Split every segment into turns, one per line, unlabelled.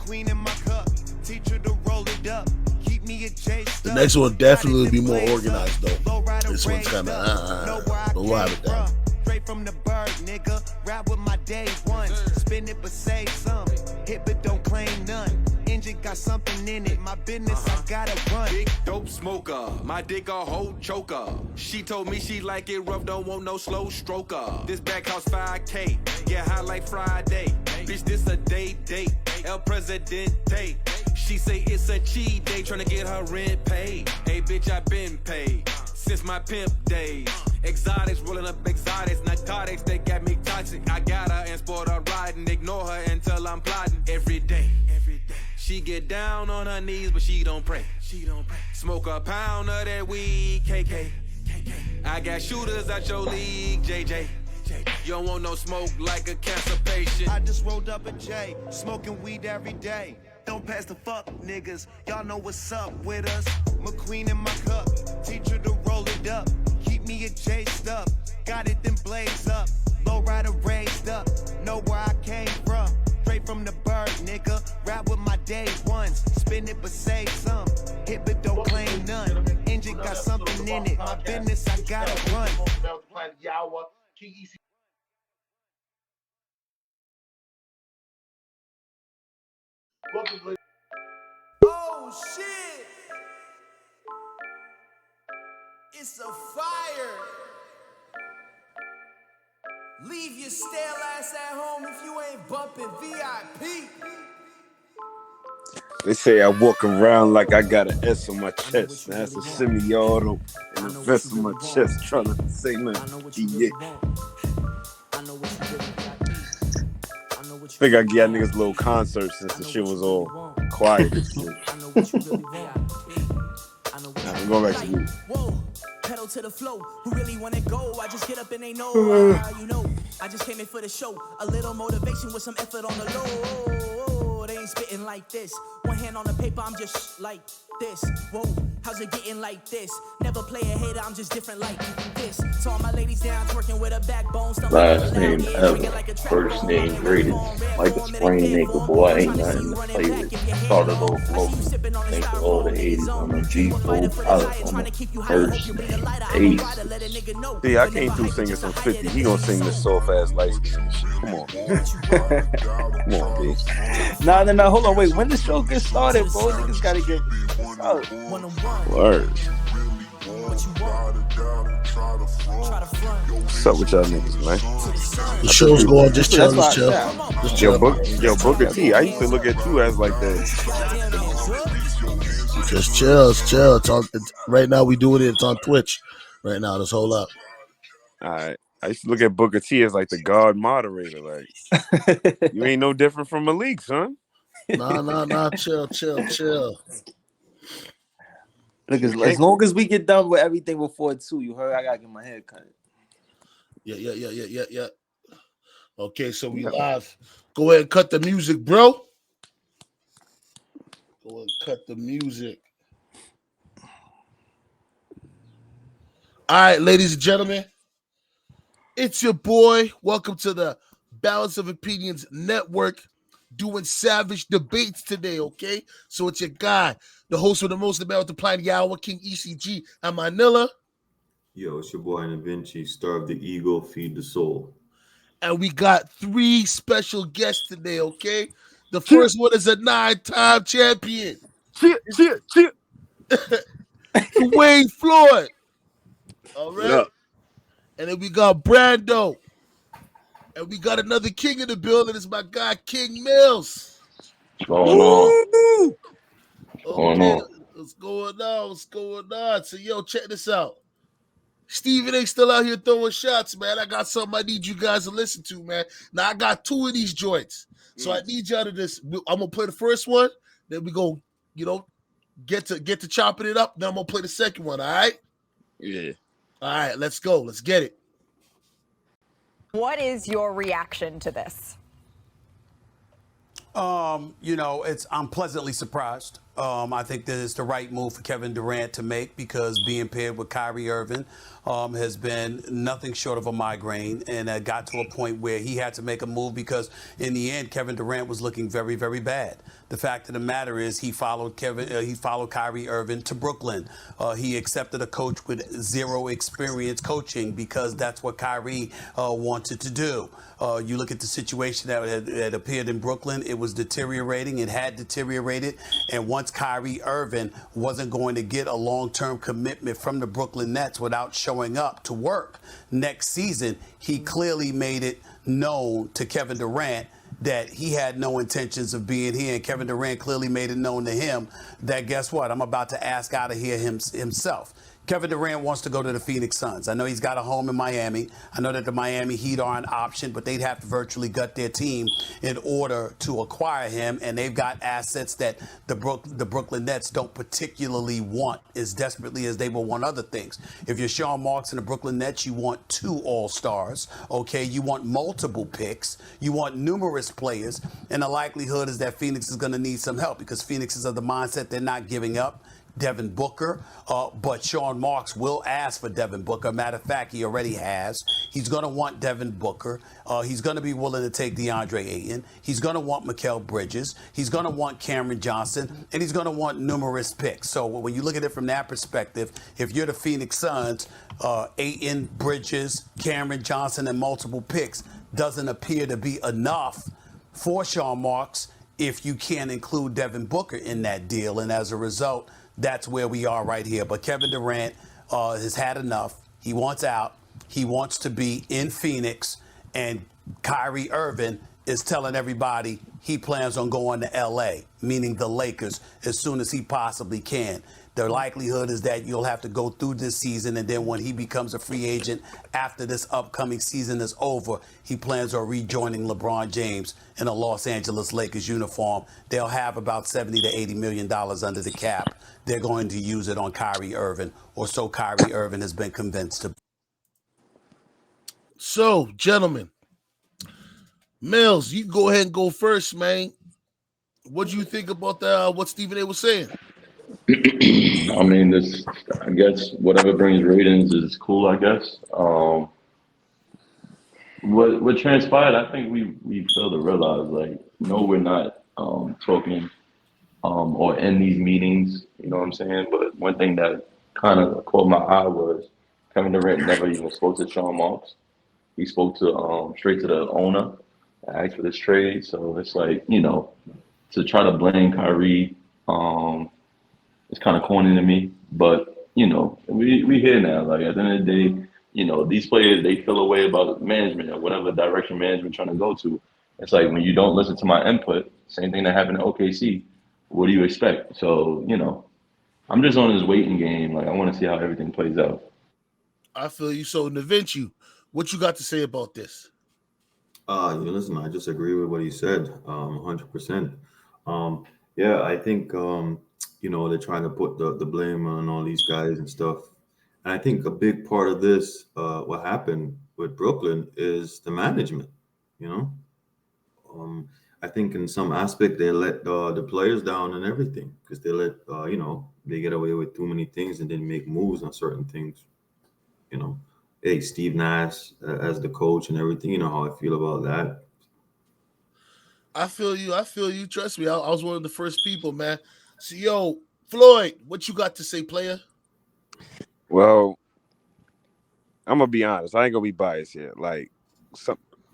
McQueen in my cup. Teacher to roll it up. Keep me a chase.
The next one definitely will be more organized though. This one's kind of a lot of that.
Straight from the bird, nigga. Ride with my day ones. Spin it but save some. Hit but don't claim none. Engine got something in it. My business, I gotta run.
Big dope smoker. My dick a whole choker. She told me she like it rough, don't want no slow stroker. This back house 5K. Get high like Friday. Bitch, this a date. El Presidente. She say it's a cheat day, tryna get her rent paid. Hey, bitch, I been paid since my pimp days. Exotics, rolling up exotics, narcotics, they got me toxic. I got her and sport her riding, ignore her until I'm plotting. Every day. She get down on her knees, but she don't pray. Smoke a pound of that weed, KK. I got shooters out your league, JJ. You don't want no smoke like a cancer patient.
I just rolled up a J, smoking weed every day. Don't pass the fuck, niggas. Y'all know what's up with us. McQueen in my cup. Teacher to roll it up. Keep me a chased up. Got it then blaze up. Low rider raised up. Know where I came from. Straight from the bird, nigga. Ride with my day ones. Spin it but save some. Hit but don't claim none. Engine got something in it. My business, I gotta run.
Oh shit! It's a fire! Leave your stale ass at home if you ain't bumping VIP.
They say I walk around like I got an S on my chest. Now that's a semi-auto and a vest on my chest trying to say nothing. Yeah. I think I get niggas a little concert since the shit was all quiet and shit. I'm going back to you.
Pedal to the flow, who really wanna go? I just get up and they know, you know. I just came in for the show, a little motivation with some effort on the low. They ain't spitting like this. One hand on the paper, I'm just like this. Whoa, how's it getting like this? Never play a hater, I'm just different like this. So all my ladies down, twerking with a backbone.
Last name ever, first name greatest. Like a spring nigga, boy, ain't nothing to play with. Started off local, thanks to all the 80s on the G4 pilot on the first name.
See, I came through singing some 50. He gonna sing this soft ass light skin shit. Come on. Come on, bitch.
Nah, hold on, wait. When the show gets started, bro, niggas gotta get started.
Word. What's up with y'all niggas, man?
The show's going, just chill.
Yo, Booker T, I used to look at you as like that.
Just chill. Right now we doing it. It's on Twitch. Right now, this whole up.
All right. I used to look at Booker T as like the guard moderator. Like, you ain't no different from Malik, son.
Nah. Chill.
Look, as long as we get done with everything before 2, you heard I gotta get my hair cut.
Yeah. Okay, so we live. Go ahead and cut the music, bro. Go ahead and cut the music. All right, ladies and gentlemen, it's your boy. Welcome to the Balance of Opinions Network, doing savage debates today, okay? So it's your guy, the host of the most about the planet, Yawa, King ECG. I'm Manila.
Yo, it's your boy Anavinci, Starve the Ego, Feed the Soul.
And we got 3 special guests today, okay? The first one is a 9-time champion.
Cheer.
Dwayne Floyd. All right.
Yeah.
And then we got Brando. And we got another king in the building. It's my guy, King Mills.
What's going on?
Okay, what's going on? So, yo, check this out. Steven ain't still out here throwing shots, man. I got something I need you guys to listen to, man. Now, I got 2 of these joints. So I need y'all to just, I'm going to play the first one. Then we go, get to chopping it up. Then I'm going to play the second one, all right?
Yeah.
All right, let's go. Let's get it.
What is your reaction to this?
I'm pleasantly surprised. I think that it's the right move for Kevin Durant to make because being paired with Kyrie Irving has been nothing short of a migraine, and got to a point where he had to make a move because in the end, Kevin Durant was looking very, very bad. The fact of the matter is, he followed Kyrie Irving to Brooklyn. He accepted a coach with zero experience coaching because that's what Kyrie wanted to do. You look at the situation that had appeared in Brooklyn, it was deteriorating. It had deteriorated. And once Kyrie Irving wasn't going to get a long-term commitment from the Brooklyn Nets without showing up to work next season, he clearly made it known to Kevin Durant that he had no intentions of being here. And Kevin Durant clearly made it known to him that, guess what, I'm about to ask out of here himself. Kevin Durant wants to go to the Phoenix Suns. I know he's got a home in Miami. I know that the Miami Heat are an option, but they'd have to virtually gut their team in order to acquire him. And they've got assets that the Brooklyn Nets don't particularly want as desperately as they will want other things. If you're Sean Marks and the Brooklyn Nets, you want 2 All-Stars, okay? You want multiple picks. You want numerous players. And the likelihood is that Phoenix is going to need some help because Phoenix is of the mindset they're not giving up Devin Booker, but Sean Marks will ask for Devin Booker. Matter of fact, he already has. He's going to want Devin Booker. He's going to be willing to take DeAndre Ayton. He's going to want Mikal Bridges. He's going to want Cameron Johnson, and he's going to want numerous picks. So when you look at it from that perspective, if you're the Phoenix Suns, Ayton, Bridges, Cameron Johnson, and multiple picks doesn't appear to be enough for Sean Marks if you can't include Devin Booker in that deal. And as a result, that's where we are right here. But Kevin Durant has had enough. He wants out. He wants to be in Phoenix. And Kyrie Irving is telling everybody he plans on going to L.A., meaning the Lakers, as soon as he possibly can. The likelihood is that you'll have to go through this season, and then when he becomes a free agent after this upcoming season is over, he plans on rejoining LeBron James in a Los Angeles Lakers uniform. They'll have about $70 to $80 million under the cap. They're going to use it on Kyrie Irving, or so Kyrie Irving has been convinced to.
So, gentlemen, Mills, you go ahead and go first, man. What do you think about what Stephen A was saying?
I mean, I guess whatever brings ratings is cool, I guess. What transpired, I think we failed to realize, like, no, we're not talking or in these meetings, you know what I'm saying? But one thing that kind of caught my eye was Kevin Durant never even spoke to Sean Marks. He spoke to straight to the owner, asked for this trade. So it's like, to try to blame Kyrie, it's kind of corny to me. But we here now. Like, at the end of the day, these players, they feel a way about management or whatever direction management trying to go to. It's like, when you don't listen to my input, same thing that happened at OKC. What do you expect? So, I'm just on this waiting game. Like, I want to see how everything plays out.
I feel you. So, Navinci, what you got to say about this?
Listen, I just agree with what he said, 100%. Yeah, I think they're trying to put the blame on all these guys and stuff. And I think a big part of this, what happened with Brooklyn, is the management. I think in some aspect they let the players down and everything because they let they get away with too many things and didn't make moves on certain things. Hey, Steve Nash as the coach and everything. You know how I feel about that.
I feel you. Trust me, I was one of the first people, man. So, yo, Floyd, what you got to say, player?
Well, I'm gonna be honest. I ain't gonna be biased here. Like,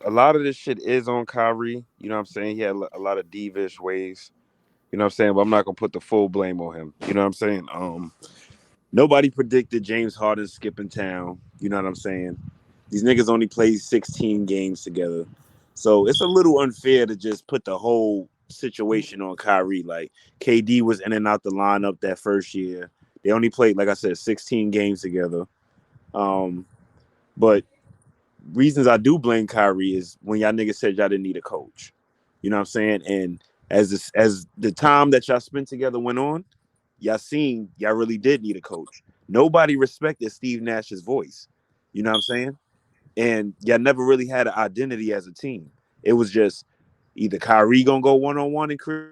a lot of this shit is on Kyrie. You know what I'm saying? He had a lot of divish ways. You know what I'm saying? But I'm not gonna put the full blame on him. You know what I'm saying? Nobody predicted James Harden skipping town. You know what I'm saying? These niggas only played 16 games together. So it's a little unfair to just put the whole situation on Kyrie. Like, KD was in and out the lineup that first year. They only played, like I said, 16 games together. But reasons I do blame Kyrie is when y'all niggas said y'all didn't need a coach. You know what I'm saying? And as the time that y'all spent together went on, y'all seen y'all really did need a coach. Nobody respected Steve Nash's voice. You know what I'm saying? And y'all never really had an identity as a team. It was just either Kyrie gonna go one-on-one and create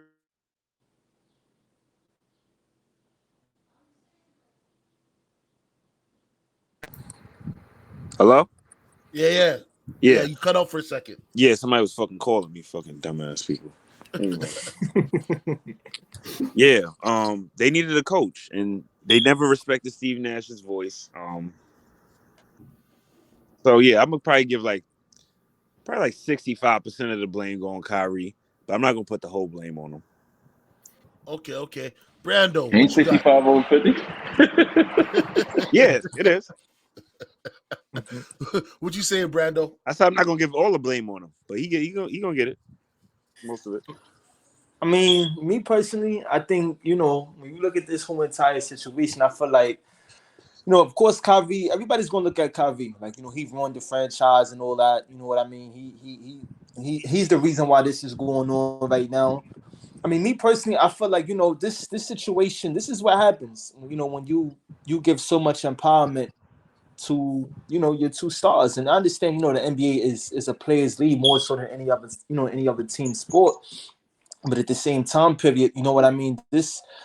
Hello?
Yeah.
Yeah.
You cut off for a second.
Yeah, somebody was fucking calling me, fucking dumbass people. Anyway. Yeah, they needed a coach, and they never respected Steve Nash's voice. So yeah, I'm gonna probably give probably like 65% of the blame going Kyrie, but I'm not gonna put the whole blame on him.
Okay. Brando,
Ain't
what you got?
65 over 50?
Yeah, it is.
What you saying, Brando?
I said I'm not gonna give all the blame on him, but he gonna get it, most of it.
I mean, me personally, I think, when you look at this whole entire situation, I feel like, of course, Kyrie, everybody's going to look at Kyrie. Like, he ruined the franchise and all that. You know what I mean? He's the reason why this is going on right now. I mean, me personally, I feel like, this situation, this is what happens, when you give so much empowerment to, your two stars. And I understand, the NBA is a players' league more so than any other team sport. But at the same time period, you know what I mean?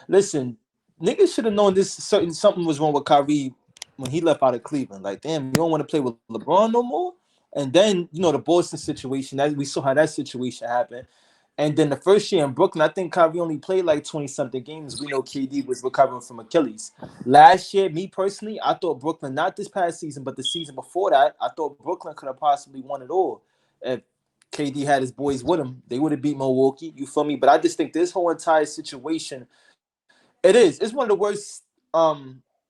Listen, niggas should have known something was wrong with Kyrie when he left out of Cleveland. Like, damn, you don't want to play with LeBron no more? And then, the Boston situation, that we saw how that situation happened. And then the first year in Brooklyn, I think Kyrie only played like 20-something games. We know KD was recovering from Achilles. Last year, me personally, I thought Brooklyn, not this past season, but the season before that, I thought Brooklyn could have possibly won it all. If KD had his boys with him, they would have beat Milwaukee. You feel me? But I just think this whole entire situation, it's one of the worst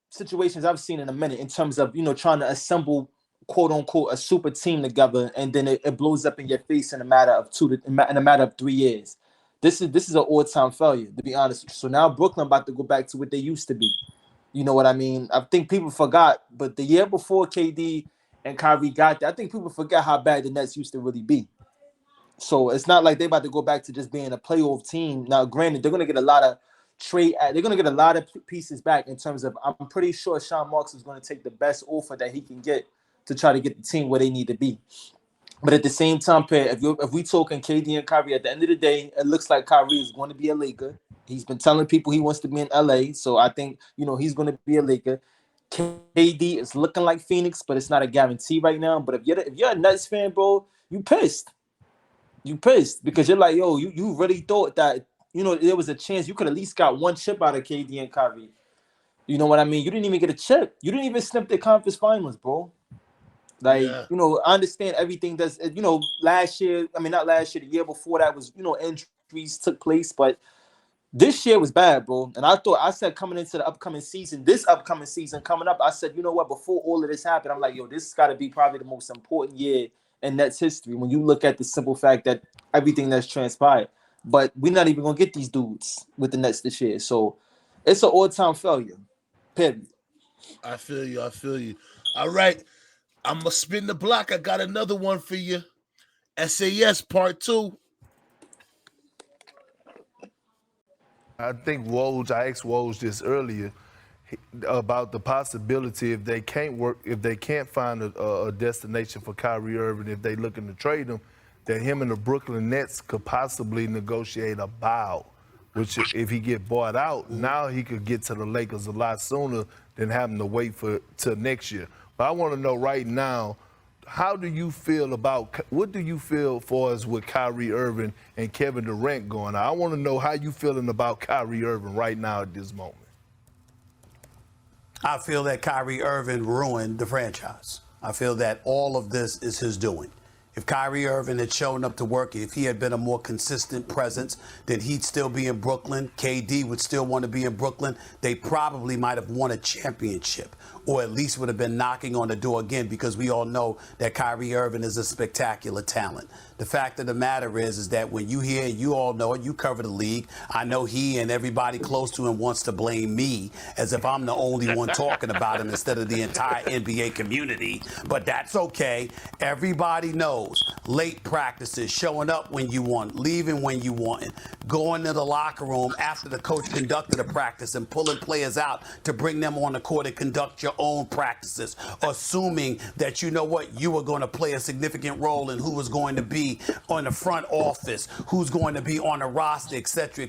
situations I've seen in a minute in terms of, trying to assemble, quote unquote, a super team together, and then it blows up in your face in a matter of 3 years. This is an all-time failure, to be honest. So now Brooklyn about to go back to what they used to be. You know what I mean? I think people forgot, but the year before KD and Kyrie got there, I think people forgot how bad the Nets used to really be. So it's not like they're about to go back to just being a playoff team. Now, granted, they're going to get a lot of they're going to get a lot of pieces back in terms of, I'm pretty sure Sean Marks is going to take the best offer that he can get to try to get the team where they need to be. But at the same time, if we talking KD and Kyrie, at the end of the day, it looks like Kyrie is going to be a Laker. He's been telling people he wants to be in LA. So I think, he's going to be a Laker. KD is looking like Phoenix, but it's not a guarantee right now. But if you're a Nets fan, bro, you pissed. You pissed because you're like, yo, you really thought that, there was a chance you could at least got one chip out of KD and Kyrie. You know what I mean? You didn't even get a chip. You didn't even snip the conference finals, bro. Like,
Yeah.
I understand everything that's, last year, I mean, not last year, the year before that was, injuries took place, but this year was bad, bro. And I said coming into the upcoming season coming up, I said, you know what, before all of this happened, I'm like, yo, this has got to be probably the most important year in Nets history when you look at the simple fact that everything that's transpired. But we're not even going to get these dudes with the Nets this year. So it's an all-time failure, period.
I feel you. All right. I'm going to spin the block. I got another one for you. SAS Part 2.
I think Woj, I asked Woj this earlier about the possibility if they can't find a destination for Kyrie Irving, if they looking to trade him, that him and the Brooklyn Nets could possibly negotiate a buyout. Which, if he get bought out, now he could get to the Lakers a lot sooner than having to wait till next year. But I want to know right now, what do you feel for us with Kyrie Irving and Kevin Durant going on? I want to know how you feeling about Kyrie Irving right now at this moment.
I feel that Kyrie Irving ruined the franchise. I feel that all of this is his doing. If Kyrie Irving had shown up to work, if he had been a more consistent presence, then he'd still be in Brooklyn. KD would still want to be in Brooklyn. They probably might have won a championship, or at least would have been knocking on the door again, because we all know that Kyrie Irving is a spectacular talent. The fact of the matter is that when you hear, you all know it, you cover the league. I know he and everybody close to him wants to blame me as if I'm the only one talking about him instead of the entire NBA community. But that's okay. Everybody knows goes, late practices, showing up when you want, leaving when you want, going to the locker room after the coach conducted a practice and pulling players out to bring them on the court and conduct your own practices, assuming that you know what, you were going to play a significant role in who was going to be on the front office, who's going to be on the roster, et cetera,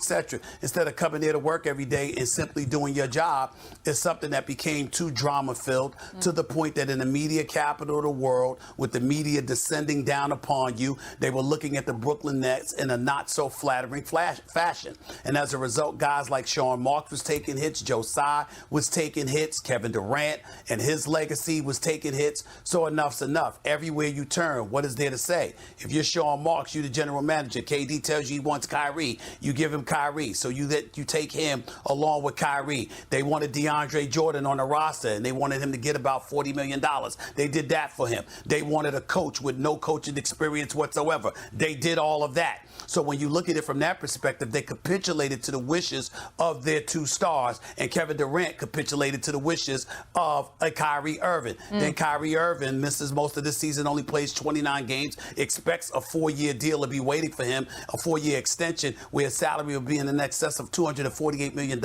instead of coming there to work every day and simply doing your job. Is something that became too drama filled to the point that in the media capital of the world, with the media descending down upon you, they were looking at the Brooklyn Nets in a not so flattering fashion. And as a result, guys like Sean Marks was taking hits, Joe Tsai was taking hits, Kevin Durant and his legacy was taking hits. So enough's enough. Everywhere you turn, what is there to say? If you're Sean Marks, you're the general manager. KD tells you he wants Kyrie, you give him Kyrie. So you take him along with Kyrie. They wanted DeAndre Jordan on the roster, and they wanted him to get about $40 million. They did that for him. They wanted a coach with no coaching experience whatsoever. They did all of that. So when you look at it from that perspective, they capitulated to the wishes of their two stars, and Kevin Durant capitulated to the wishes of a Kyrie Irving. Then Kyrie Irving misses most of this season, only plays 29 games, expects a 4-year deal to be waiting for him, a 4-year extension where his salary will be in excess of $248 million.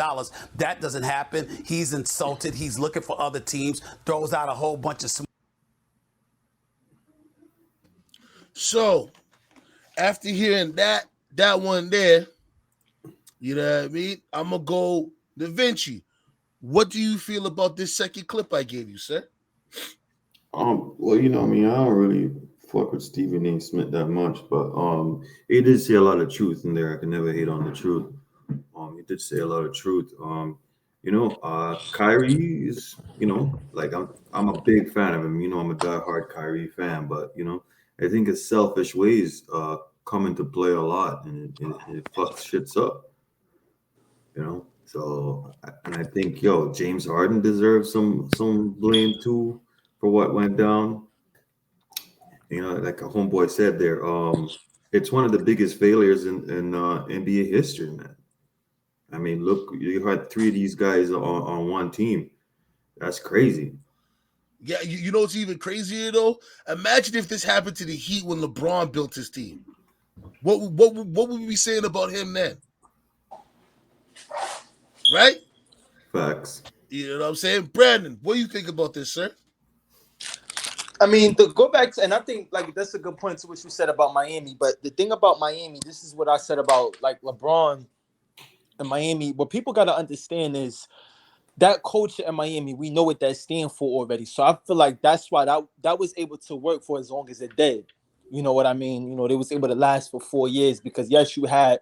That doesn't happen. He's insulted. He's looking for other teams, throws out a whole bunch of...
So, after hearing that one there, you know what I mean? I'm going to go Da Vinci. What do you feel about this second clip I gave you, sir?
Well, I don't really fuck with Stephen A. Smith that much, but he did say a lot of truth in there. I can never hate on the truth. He did say a lot of truth. Kyrie is, like I'm a big fan of him. I'm a diehard Kyrie fan, but I think his selfish ways come into play a lot, and it fucks shits up. So, and I think James Harden deserves some blame too for what went down. Like a homeboy said there, it's one of the biggest failures in NBA history, man. I mean, look, you had 3 of these guys on one team. That's crazy.
Yeah, you know what's even crazier though? Imagine if this happened to the Heat when LeBron built his team. What would we be saying about him then? Right?
Facts.
You know what I'm saying? Brandon, what do you think about this, sir?
I mean, to go back to, and I think like that's a good point to what you said about Miami. But the thing about Miami, this is what I said about like LeBron and Miami. What people got to understand is that culture in Miami, we know what that stands for already. So I feel like that's why that was able to work for as long as it did. You know what I mean? They was able to last for 4 years because yes, you had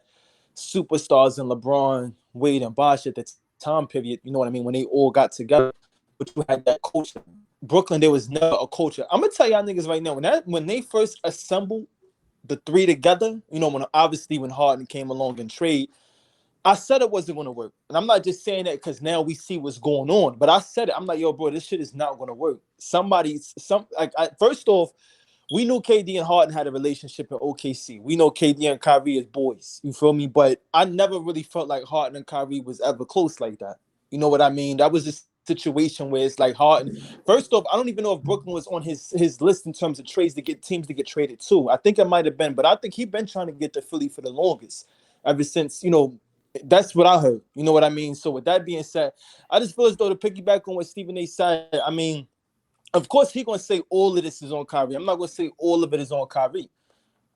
superstars in LeBron, Wade, and Bosh at the time period. You know what I mean? When they all got together, but you had that culture. Brooklyn, there was never a culture. I'm gonna tell y'all niggas right now, when they first assembled the 3 together, when Harden came along and trade, I said it wasn't gonna work. And I'm not just saying that because now we see what's going on, but I said it. I'm like, yo, bro, this shit is not gonna work. First off, we knew KD and Harden had a relationship in OKC. We know KD and Kyrie is boys. You feel me? But I never really felt like Harden and Kyrie was ever close like that. You know what I mean? That was a situation where it's like Harden. First off, I don't even know if Brooklyn was on his list in terms of trades to get teams to get traded to. I think it might have been, but I think he's been trying to get to Philly for the longest. Ever since, that's what I heard. You know what I mean? So with that being said, I just feel as though to piggyback on what Stephen A. said, I mean, of course, he's going to say all of this is on Kyrie. I'm not going to say all of it is on Kyrie.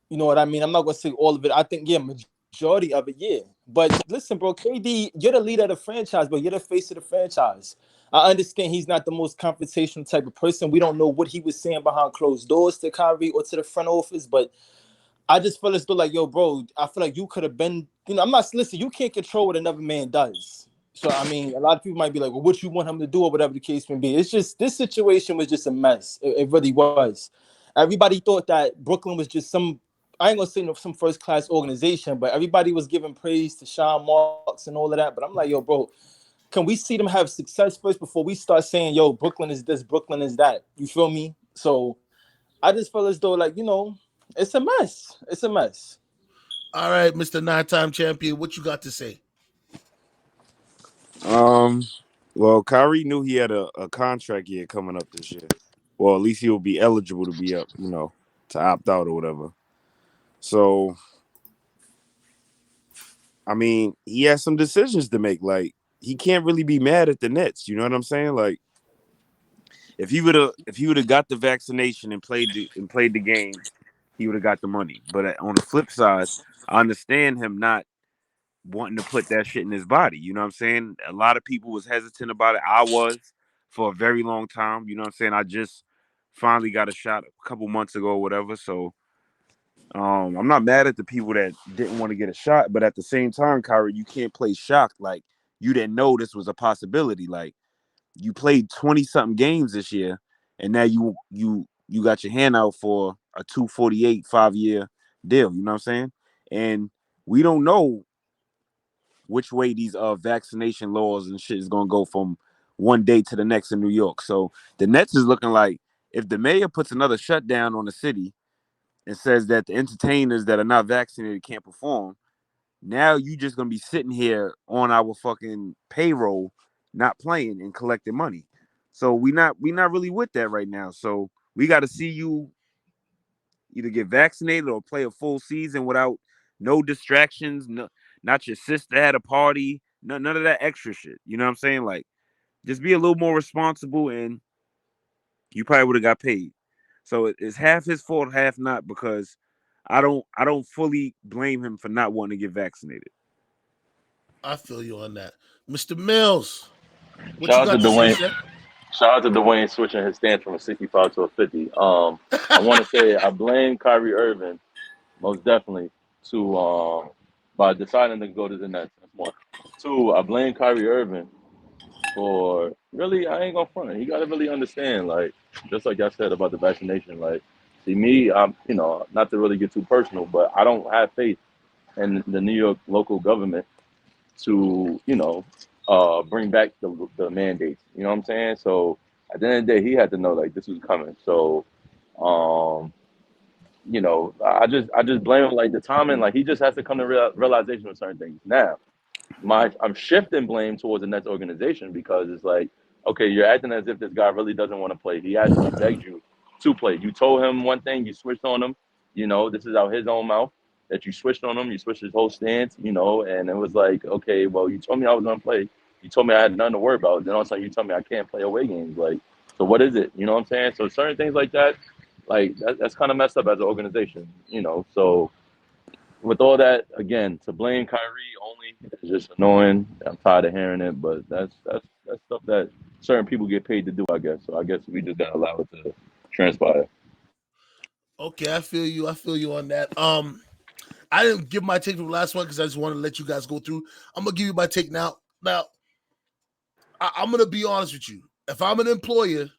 You know what I mean? I'm not going to say all of it. I think, yeah, majority of it, yeah. But listen, bro, KD, you're the leader of the franchise, but you're the face of the franchise. I understand he's not the most confrontational type of person. We don't know what he was saying behind closed doors to Kyrie or to the front office, but I just feel as though like, yo, bro, I feel like you could have been, listen, you can't control what another man does. So, I mean, a lot of people might be like, well, what you want him to do or whatever the case may be. It's just, this situation was just a mess. It really was. Everybody thought that Brooklyn was just I ain't going to say some first-class organization, but everybody was giving praise to Sean Marks and all of that. But I'm like, yo, bro, can we see them have success first before we start saying, yo, Brooklyn is this, Brooklyn is that? You feel me? So I just feel as though, like, it's a mess. It's a mess.
All right, Mr. 9-time champion, what you got to say?
Well, Kyrie knew he had a contract year coming up this year. Well, at least he will be eligible to be up, opt out or whatever. So, I mean, he has some decisions to make. Like, he can't really be mad at the Nets. You know what I'm saying? Like, if he would have got the vaccination and played the game, he would have got the money. But on the flip side, I understand him not wanting to put that shit in his body. You know what I'm saying? A lot of people was hesitant about it. I was for a very long time. You know what I'm saying? I just finally got a shot a couple months ago or whatever. So I'm not mad at the people that didn't want to get a shot, but at the same time, Kyrie, you can't play shocked like you didn't know this was a possibility. Like you played 20 something games this year, and now you got your hand out for a 248 5-year deal. You know what I'm saying? And we don't know which way these vaccination laws and shit is gonna go from one day to the next in New York. So the Nets is looking like if the mayor puts another shutdown on the city and says that the entertainers that are not vaccinated can't perform, now you just gonna be sitting here on our fucking payroll, not playing and collecting money. So we not really with that right now. So we got to see you either get vaccinated or play a full season without no distractions, no, not your sister at a party, none of that extra shit. You know what I'm saying? Like, just be a little more responsible, and you probably would have got paid. So it's half his fault, half not, because I don't fully blame him for not wanting to get vaccinated.
I feel you on that. Mr. Mills, what you
Shout out to
got to say,
Dwayne.
sir?
Shout out to Dwayne switching his stance from a 65 to a 50. I want to say I blame Kyrie Irving most definitely to by deciding to go to the Nets. That's one. Two, I blame Kyrie Irving for really. I ain't gonna front. He got to really understand, like just like I said about the vaccination. Like, see me, I'm not to really get too personal, but I don't have faith in the New York local government to bring back the mandates. You know what I'm saying? So at the end of the day, he had to know like this was coming. So um, I just blame him like the timing. Like he just has to come to realization of certain things. Now I'm shifting blame towards the Nets organization because it's like, okay, you're acting as if this guy really doesn't want to play. He actually begged you to play. You told him one thing, you switched on him. This is out his own mouth that you switched on him. You switched his whole stance. And it was like, okay, well, you told me I was gonna play. You told me I had nothing to worry about. Then all of a sudden you told me I can't play away games. Like, so what is it? You know what I'm saying? So certain things like that, like that's kind of messed up as an organization. So with all that, again, to blame Kyrie only is just annoying. I'm tired of hearing it, but that's stuff that certain people get paid to do, I guess. So I guess we just gotta allow it to transpire.
Okay, I feel you. I feel you on that. I didn't give my take from the last one because I just wanted to let you guys go through. I'm gonna give you my take now. Now, I'm gonna be honest with you. If I'm an employer,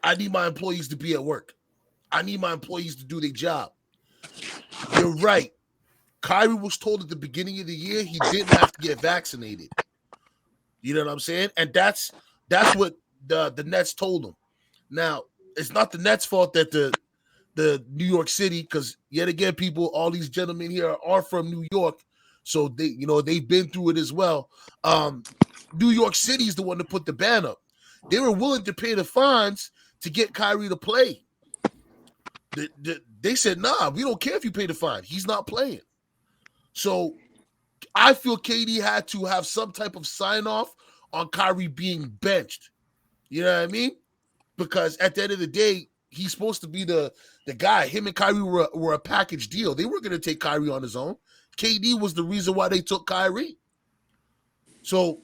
I need my employees to be at work. I need my employees to do their job. You're right. Kyrie was told at the beginning of the year he didn't have to get vaccinated. You know what I'm saying? And that's what the Nets told him. Now, it's not the Nets' fault that the New York City, because yet again, all these gentlemen here are from New York, so they've been through it as well. New York City is the one to put the ban up. They were willing to pay the fines to get Kyrie to play. They said, nah, we don't care if you pay the fine. He's not playing. So I feel KD had to have some type of sign off on Kyrie being benched. You know what I mean? Because at the end of the day, he's supposed to be the guy. Him and Kyrie were a package deal. They weren't going to take Kyrie on his own. KD was the reason why they took Kyrie. So,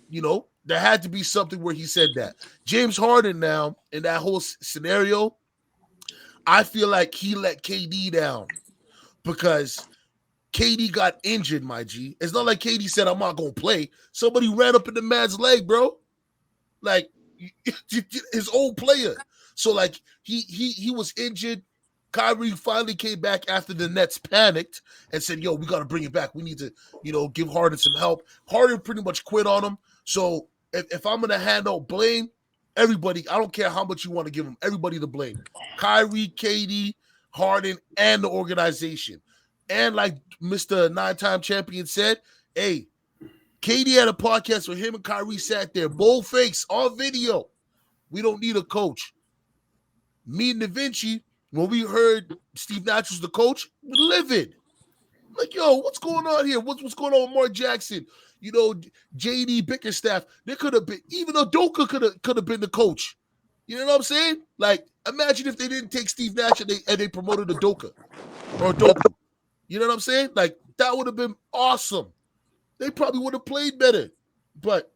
there had to be something where he said that. James Harden now, in that whole scenario, I feel like he let KD down because KD got injured, my G. It's not like KD said, I'm not going to play. Somebody ran up in the man's leg, bro. Like, his old player. So, like, he was injured. Kyrie finally came back after the Nets panicked and said, yo, we got to bring it back. We need to, give Harden some help. Harden pretty much quit on him. So, if I'm going to hand out blame, everybody, I don't care how much you want to give them, everybody to blame. Kyrie, KD, Harden, and the organization. And like Mr. 9-time champion said, hey, KD had a podcast where him and Kyrie sat there, bold face, on video. We don't need a coach. Me and Da Vinci, When we heard Steve Nash was the coach, livid. Like, yo, what's going on here? What's going on with Mark Jackson? You know, JD Bickerstaff. They could have been, even Udoka could have been the coach. You know what I'm saying? Like, imagine if they didn't take Steve Nash and they promoted Udoka or Doku. You know what I'm saying? Like, that would have been awesome. They probably would have played better. But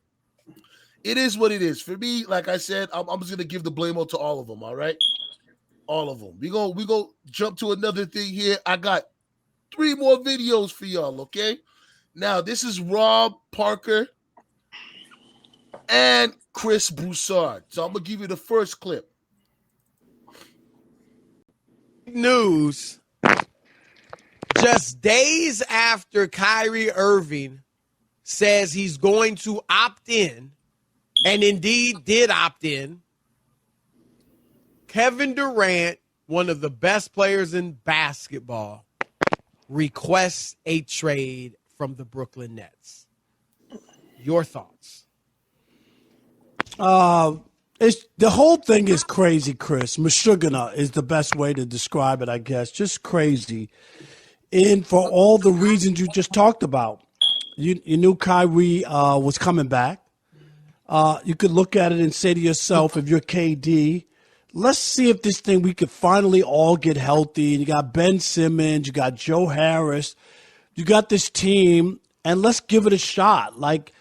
it is what it is. For me, like I said, I'm just gonna give the blame to all of them. All right, all of them. We go jump to another thing here. I got 3 more videos for y'all. Okay, now this is Rob Parker and Chris Broussard. So I'm gonna give you the first clip.
News. Just days after Kyrie Irving says he's going to opt in, and indeed did opt in, Kevin Durant, one of the best players in basketball, requests a trade from the Brooklyn Nets. Your thoughts?
It's the whole thing is crazy, Chris. Mashugana is the best way to describe it, I guess. Just crazy. And for all the reasons you just talked about. You knew Kyrie was coming back. You could look at it and say to yourself, if you're KD, let's see if this thing, we could finally all get healthy. And you got Ben Simmons, you got Joe Harris, you got this team, and let's give it a shot. Like,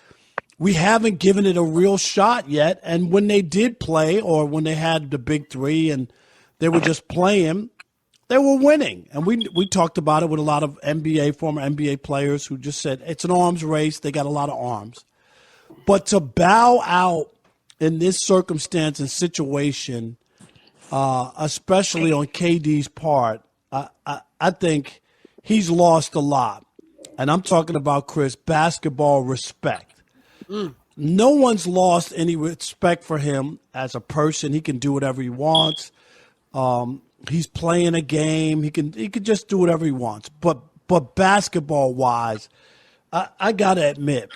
we haven't given it a real shot yet. And when they did play, or when they had the big 3 and they were just playing, they were winning. And we talked about it with a lot of former NBA players who just said it's an arms race. They got a lot of arms. But to bow out in this circumstance and situation, especially on KD's part, I think he's lost a lot. And I'm talking about, Chris, basketball respect. No one's lost any respect for him as a person. He can do whatever he wants. He's playing a game. He can just do whatever he wants. But basketball wise, I gotta admit,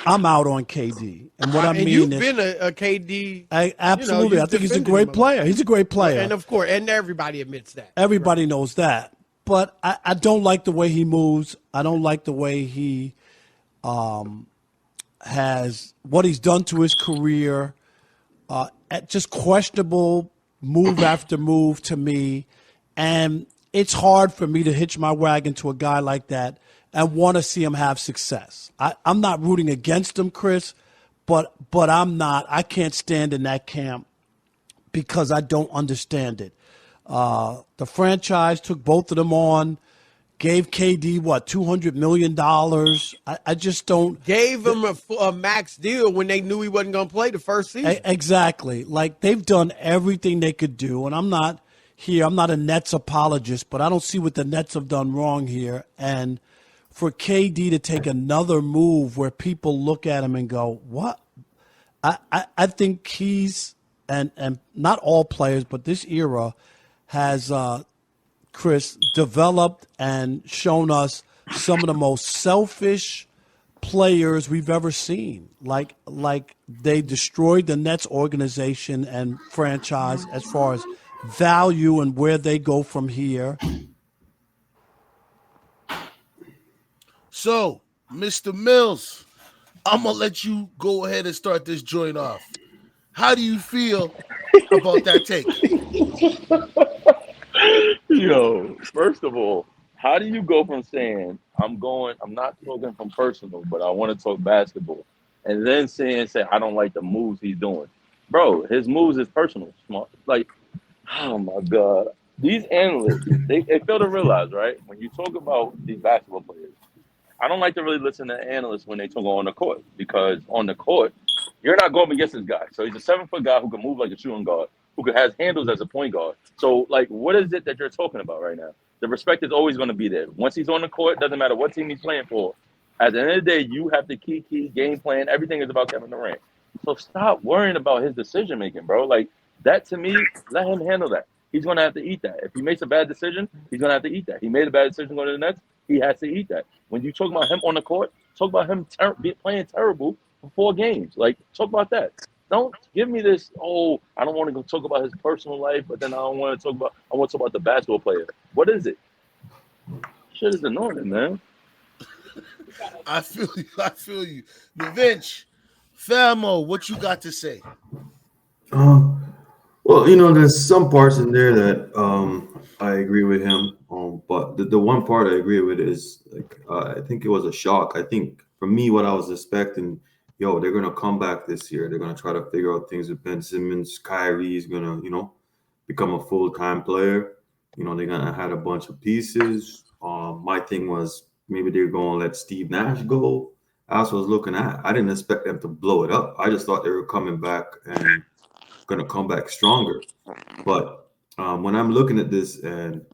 I'm out on KD. And what I mean
you've
is,
been a KD.
Absolutely. I think he's a great player. He's a great player.
And of course, and everybody admits that.
Everybody knows that. But I don't like the way he moves. I don't like the way he has what he's done to his career. Just questionable move after move to me. And it's hard for me to hitch my wagon to a guy like that and want to see him have success. I'm not rooting against him, Chris, but I can't stand in that camp because I don't understand it. The franchise took both of them on, gave KD, $200 million. I just don't.
Gave him a max deal when they knew he wasn't going to play the first season.
Exactly. Like, they've done everything they could do, and I'm not a Nets apologist, but I don't see what the Nets have done wrong here. And for KD to take another move where people look at him and go, what? I think he's, and not all players, but this era has, Chris, developed and shown us some of the most selfish players we've ever seen. Like they destroyed the Nets organization and franchise as far as value and where they go from here.
So, Mr. Mills, I'm going to let you go ahead and start this joint off. How do you feel about that take?
Yo, first of all, how do you go from saying I'm not talking from personal, but I want to talk basketball, and then say I don't like the moves he's doing? Bro, his moves is personal. Smart. Like, oh my God. These analysts, they fail to realize, right? When you talk about these basketball players, I don't like to really listen to analysts when they talk on the court, because on the court, you're not going against this guy. So he's a 7-foot guy who can move like a shooting guard, who has handles as a point guard. So, like, what is it that you're talking about right now? The respect is always going to be there. Once he's on the court, doesn't matter what team he's playing for. At the end of the day, you have the key game plan. Everything is about Kevin Durant. So stop worrying about his decision-making, bro. Like, that to me, let him handle that. He's going to have to eat that. If he makes a bad decision, he's going to have to eat that. He made a bad decision going to the Nets. He has to eat that. When you talk about him on the court, talk about him playing terrible for 4 games. Like, talk about that. Don't give me this. Oh, I don't want to go talk about his personal life, but then I don't want to talk about. I want to talk about the basketball player. What is it? Shit is annoying, man.
I feel you. I feel you. The Vince, Famo, what you got to say?
Um, well, there's some parts in there that I agree with him. But the one part I agree with is like I think it was a shock. I think for me, what I was expecting, they're gonna come back this year. They're gonna try to figure out things with Ben Simmons. Kyrie is gonna, become a full-time player. They're gonna had a bunch of pieces. My thing was maybe they're gonna let Steve Nash go. I also was looking at. I didn't expect them to blow it up. I just thought they were coming back and gonna come back stronger. But when I'm looking at this, and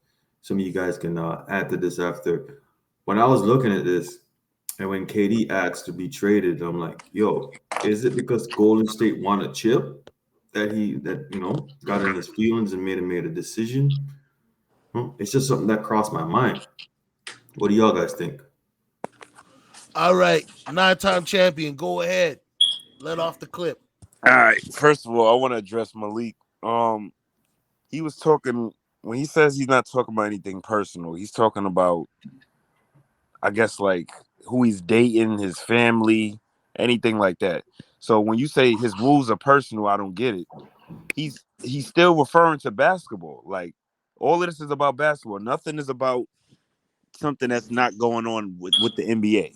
some of you guys can add to this after, when I was looking at this, and when KD asked to be traded, I'm like, yo, is it because Golden State won a chip that got in his feelings and made a decision? It's just something that crossed my mind. What do y'all guys think?
All right, 9-time champion, go ahead. Let off the clip.
All right. First of all, I want to address Malik. He was talking when he says he's not talking about anything personal. He's talking about, I guess, like who he's dating, his family, anything like that. So when you say his moves are personal, I don't get it. He's still referring to basketball. Like all of this is about basketball. Nothing is about something that's not going on with the NBA.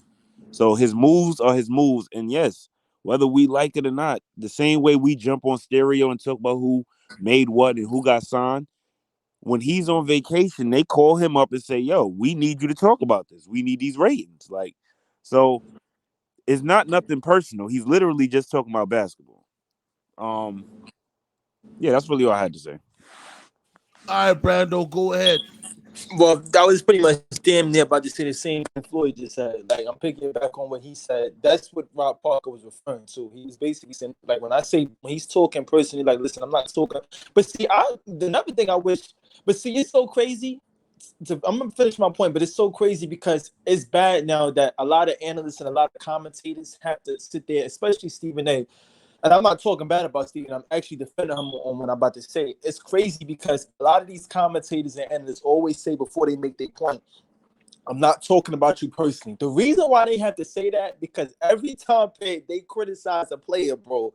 So his moves are his moves. And yes, whether we like it or not, the same way we jump on stereo and talk about who made what and who got signed, when he's on vacation, they call him up and say, yo, we need you to talk about this. We need these ratings. Like, so it's not nothing personal. He's literally just talking about basketball. Um, yeah, that's really all I had to say.
All right, Brando, go ahead.
Well, that was pretty much damn near about to say the same thing Floyd just said. Like, I'm picking it back on what he said. That's what Rob Parker was referring to. He was basically saying, like, when I say when he's talking personally, like, listen, I'm not talking. But see, another thing I wish, but see, it's so crazy. I'm gonna finish my point, but it's so crazy because it's bad now that a lot of analysts and a lot of commentators have to sit there, especially Stephen A. And I'm not talking bad about Stephen. I'm actually defending him on what I'm about to say. It's crazy because a lot of these commentators and analysts always say before they make their point, I'm not talking about you personally. The reason why they have to say that, because every time they criticize a player, bro,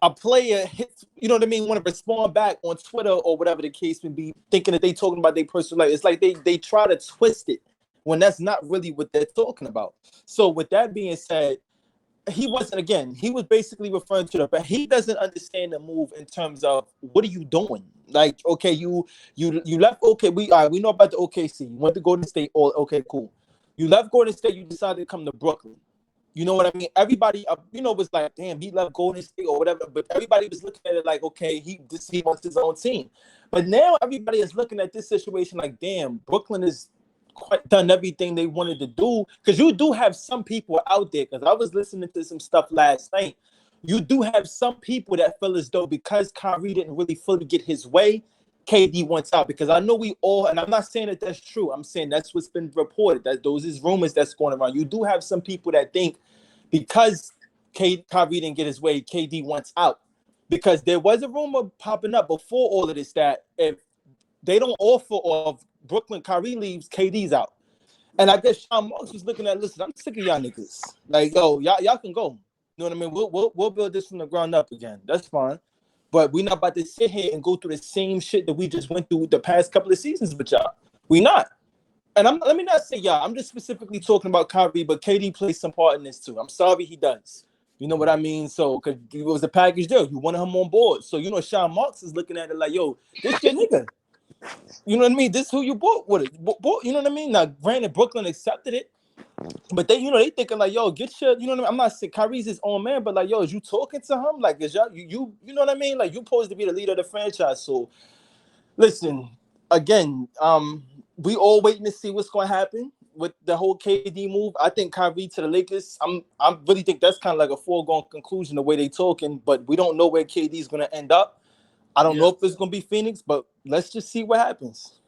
a player hits, you know what I mean, want to respond back on Twitter or whatever the case may be, thinking that they talking about their personal life. It's like they try to twist it when that's not really what they're talking about. So with that being said, he was basically referring to but he doesn't understand the move in terms of what are you doing? Like, okay, you left, okay, we know about the OKC. You went to Golden State, okay, cool. You left Golden State, you decided to come to Brooklyn. You know what I mean? Everybody, was like, damn, he left Golden State or whatever. But everybody was looking at it like, okay, he wants his own team. But now everybody is looking at this situation like, damn, Brooklyn is quite done everything they wanted to do. Because you do have some people out there. Because I was listening to some stuff last night. You do have some people that feel as though because Kyrie didn't really fully get his way, KD wants out. Because I know we all, and I'm not saying that that's true. I'm saying that's what's been reported. That those is rumors that's going around. You do have some people that think because Kyrie didn't get his way, KD wants out. Because there was a rumor popping up before all of this that if they don't offer or if Brooklyn Kyrie leaves, KD's out. And I guess Sean Marks was looking at, listen, I'm sick of y'all niggas. Like, yo, y'all can go. You know what I mean? We'll build this from the ground up again. That's fine. But we're not about to sit here and go through the same shit that we just went through the past couple of seasons with y'all. We not. And let me not say y'all. I'm just specifically talking about Kyrie, but KD plays some part in this too. I'm sorry he does. You know what I mean? So, because it was a package deal. You wanted him on board. So, Sean Marks is looking at it like, yo, this your nigga. You know what I mean? This who you bought with it. You know what I mean? Now, granted, Brooklyn accepted it. But they thinking like, yo, get your, you know what I mean? I'm not saying Kyrie's his own man, but like, yo, is you talking to him? Like, is y'all, you know what I mean? Like, you supposed to be the leader of the franchise. So, listen, again, we all waiting to see what's going to happen with the whole KD move. I think Kyrie to the Lakers, I really think that's kind of like a foregone conclusion the way they talking, but we don't know where KD is going to end up. I don't know if it's going to be Phoenix, but let's just see what happens.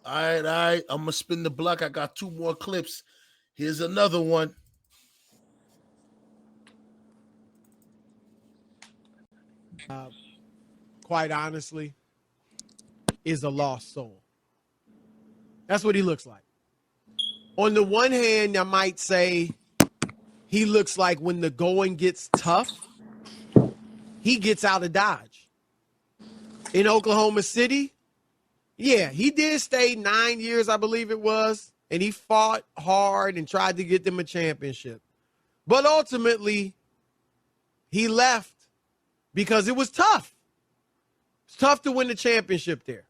All right. I'm going to spin the block. I got 2 more clips. Here's another one.
quite honestly, is a lost soul. That's what he looks like. On the one hand, I might say he looks like when the going gets tough, he gets out of Dodge. In Oklahoma City, yeah, he did stay 9 years, I believe it was, and he fought hard and tried to get them a championship. But ultimately, he left because it was tough. It's tough to win the championship there.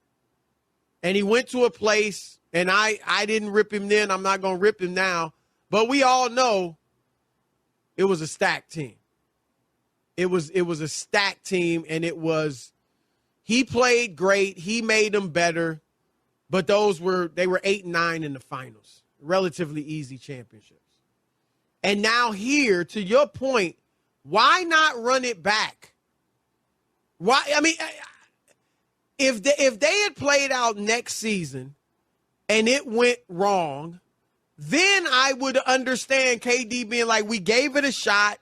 And he went to a place, and I didn't rip him then. I'm not going to rip him now. But we all know it was a stacked team. It was a stacked team, and he played great. He made them better. But they were 8 and 9 in the finals. Relatively easy championships. And now here, to your point, why not run it back? Why? I mean, if they had played out next season and it went wrong, then I would understand KD being like, we gave it a shot.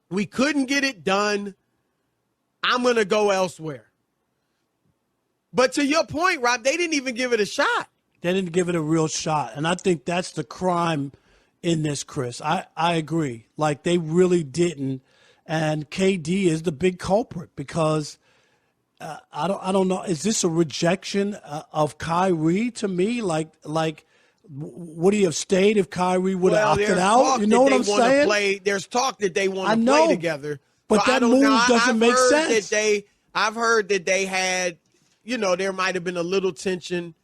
We couldn't get it done. I'm going to go elsewhere. But to your point, Rob, they didn't even give it a shot.
They didn't give it a real shot. And I think that's the crime in this, Chris. I agree. Like, they really didn't. And KD is the big culprit because I don't know. Is this a rejection of Kyrie to me? Like, would he have stayed if Kyrie would have opted out? You know what I'm saying?
There's talk that they want to play together.
But that move doesn't make sense.
I've heard that they had, there might have been a little tension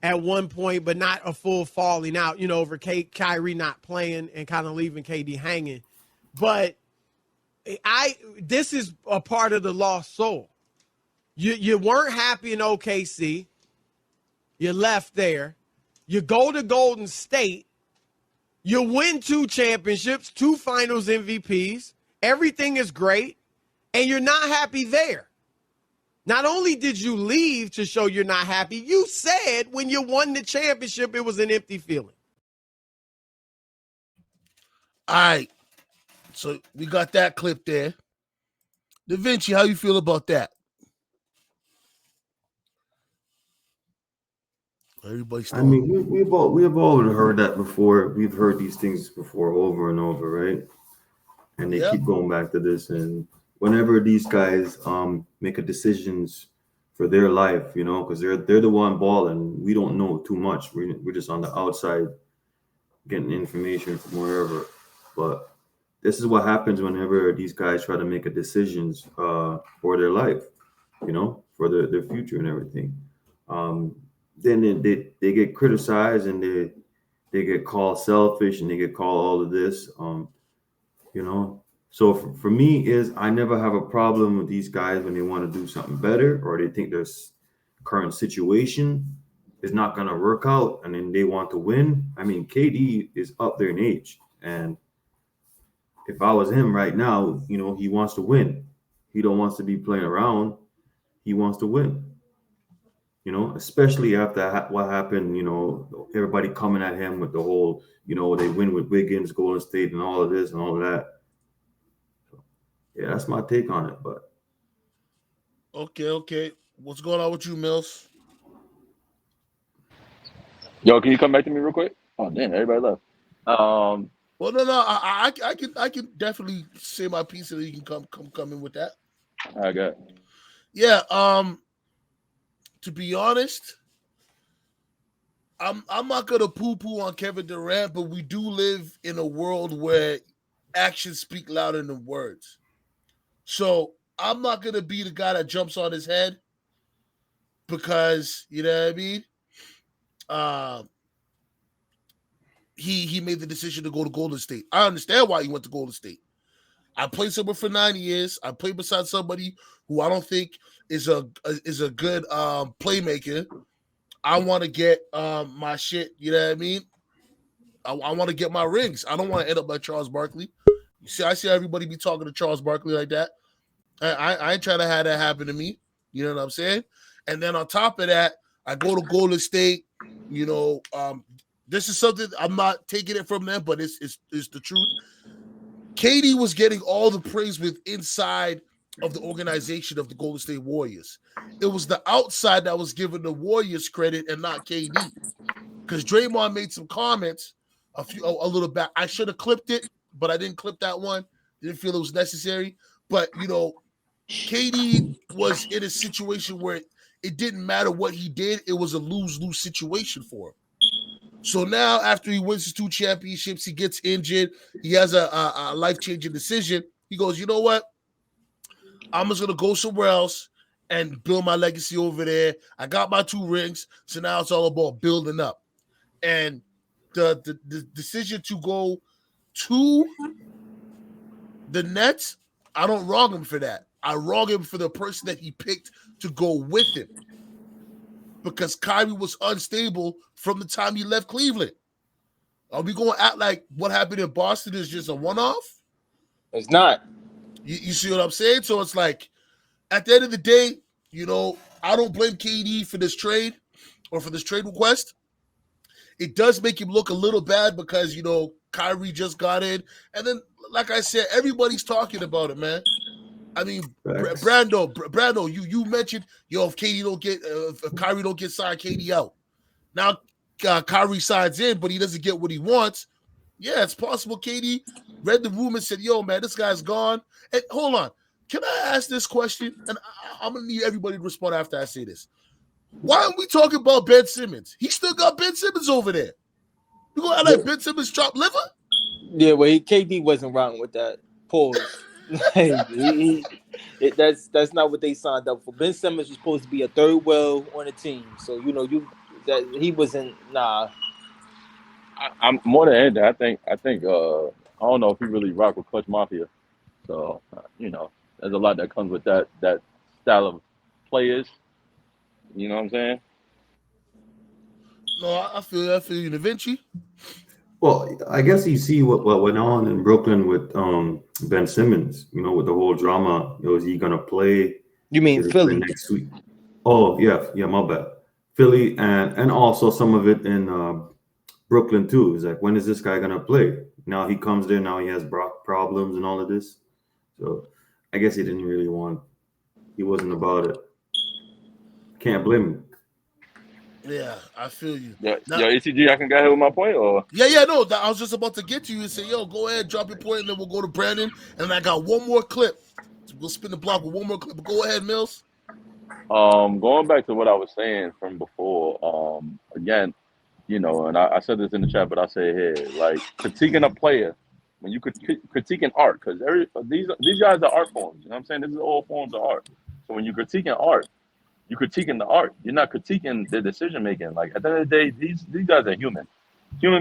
at one point, but not a full falling out, over Kyrie not playing and kind of leaving KD hanging. But this is a part of the lost soul. You weren't happy in OKC. You left there. You go to Golden State. You win 2 championships, 2 finals MVPs. Everything is great. And you're not happy there. Not only did you leave to show you're not happy, you said when you won the championship, it was an empty feeling.
All right. So we got that clip there. Da Vinci, how you feel about that? Everybody's
I mean, we have all heard that before. We've heard these things before over and over, right? And they keep going back to this. And whenever these guys make a decisions for their life, because they're the one balling, we don't know too much. We're just on the outside getting information from wherever. But this is what happens whenever these guys try to make a decisions for their life, for their future and everything. Then they get criticized and they get called selfish and they get called all of this, So for me I never have a problem with these guys when they want to do something better or they think their current situation is not going to work out and then they want to win. I mean, KD is up there in age, and if I was him right now, he wants to win. He don't wants to be playing around. He wants to win. Especially after what happened, everybody coming at him with the whole, they win with Wiggins, Golden State, and all of this and all of that. So, yeah, that's my take on it. But
okay. What's going on with you, Mills?
Yo, can you come back to me real quick? Oh, damn, everybody left.
Well, no, I can definitely say my piece, and you can come in with that.
I got.
Yeah. To be honest, I'm not gonna poo-poo on Kevin Durant, but we do live in a world where actions speak louder than words. So I'm not gonna be the guy that jumps on his head because you know what I mean. He made the decision to go to Golden State. I understand why he went to Golden State. I played somewhere for 9 years. I played beside somebody who I don't think is a good playmaker. I want to get my shit. You know what I mean? I want to get my rings. I don't want to end up like Charles Barkley. You see, I see everybody be talking to Charles Barkley like that. I ain't trying to have that happen to me. You know what I'm saying? And then on top of that, I go to Golden State. This is something I'm not taking it from them, but it's the truth. KD was getting all the praise with inside of the organization of the Golden State Warriors. It was the outside that was giving the Warriors credit and not KD. Because Draymond made some comments a little back. I should have clipped it, but I didn't clip that one. Didn't feel it was necessary. But KD was in a situation where it didn't matter what he did. It was a lose-lose situation for him. So now, after he wins his 2 championships, he gets injured. He has a life-changing decision. He goes, you know what? I'm just going to go somewhere else and build my legacy over there. I got my 2 rings, so now it's all about building up. And the decision to go to the Nets, I don't wrong him for that. I wrong him for the person that he picked to go with him. Because Kyrie was unstable from the time he left Cleveland. Are we going to act like what happened in Boston is just a one-off?
It's not.
You see what I'm saying? So it's like, at the end of the day, I don't blame KD for this trade or for this trade request. It does make him look a little bad because, Kyrie just got in. And then, like I said, everybody's talking about it, man. I mean, Brando, you mentioned, if KD don't get, if Kyrie don't get signed, KD out. Now, Kyrie signs in, but he doesn't get what he wants. Yeah, it's possible KD read the room and said, yo, man, this guy's gone. And hold on. Can I ask this question? And I'm going to need everybody to respond after I say this. Why aren't we talking about Ben Simmons? He still got Ben Simmons over there. You going to let Ben Simmons chop liver?
Yeah, well, KD wasn't wrong with that. Pause. That's not what they signed up for. Ben Simmons was supposed to be a third wheel on the team, so that he wasn't. Nah.
I'm more than anything. I think. I don't know if he really rock with Clutch Mafia. So there's a lot that comes with that style of players. You know what I'm saying?
No, I feel you. Da Vinci?
Well, I guess you see what went on in Brooklyn with Ben Simmons, with the whole drama. Is he going to play?
You mean Philly?
Next week? Oh, yeah, my bad. Philly and also some of it in Brooklyn too. It's like, when is this guy going to play? Now he comes there, now he has problems and all of this. So I guess he didn't really he wasn't about it. Can't blame him.
Yeah, I feel you.
Yo, ECG, I can get here with my point, or
no. I was just about to get to you and say, yo, go ahead, drop your point, and then we'll go to Brandon. And I got one more clip. We'll spin the block with one more clip. But go ahead, Mills.
Going back to what I was saying from before. Again, and I said this in the chat, but I say it here, like critiquing a player when you critiquing art, because these guys are art forms. You know what I'm saying? This is all forms of art. So when you're critiquing art, you're critiquing the art. You're not critiquing the decision making. Like, at the end of the day, these guys are human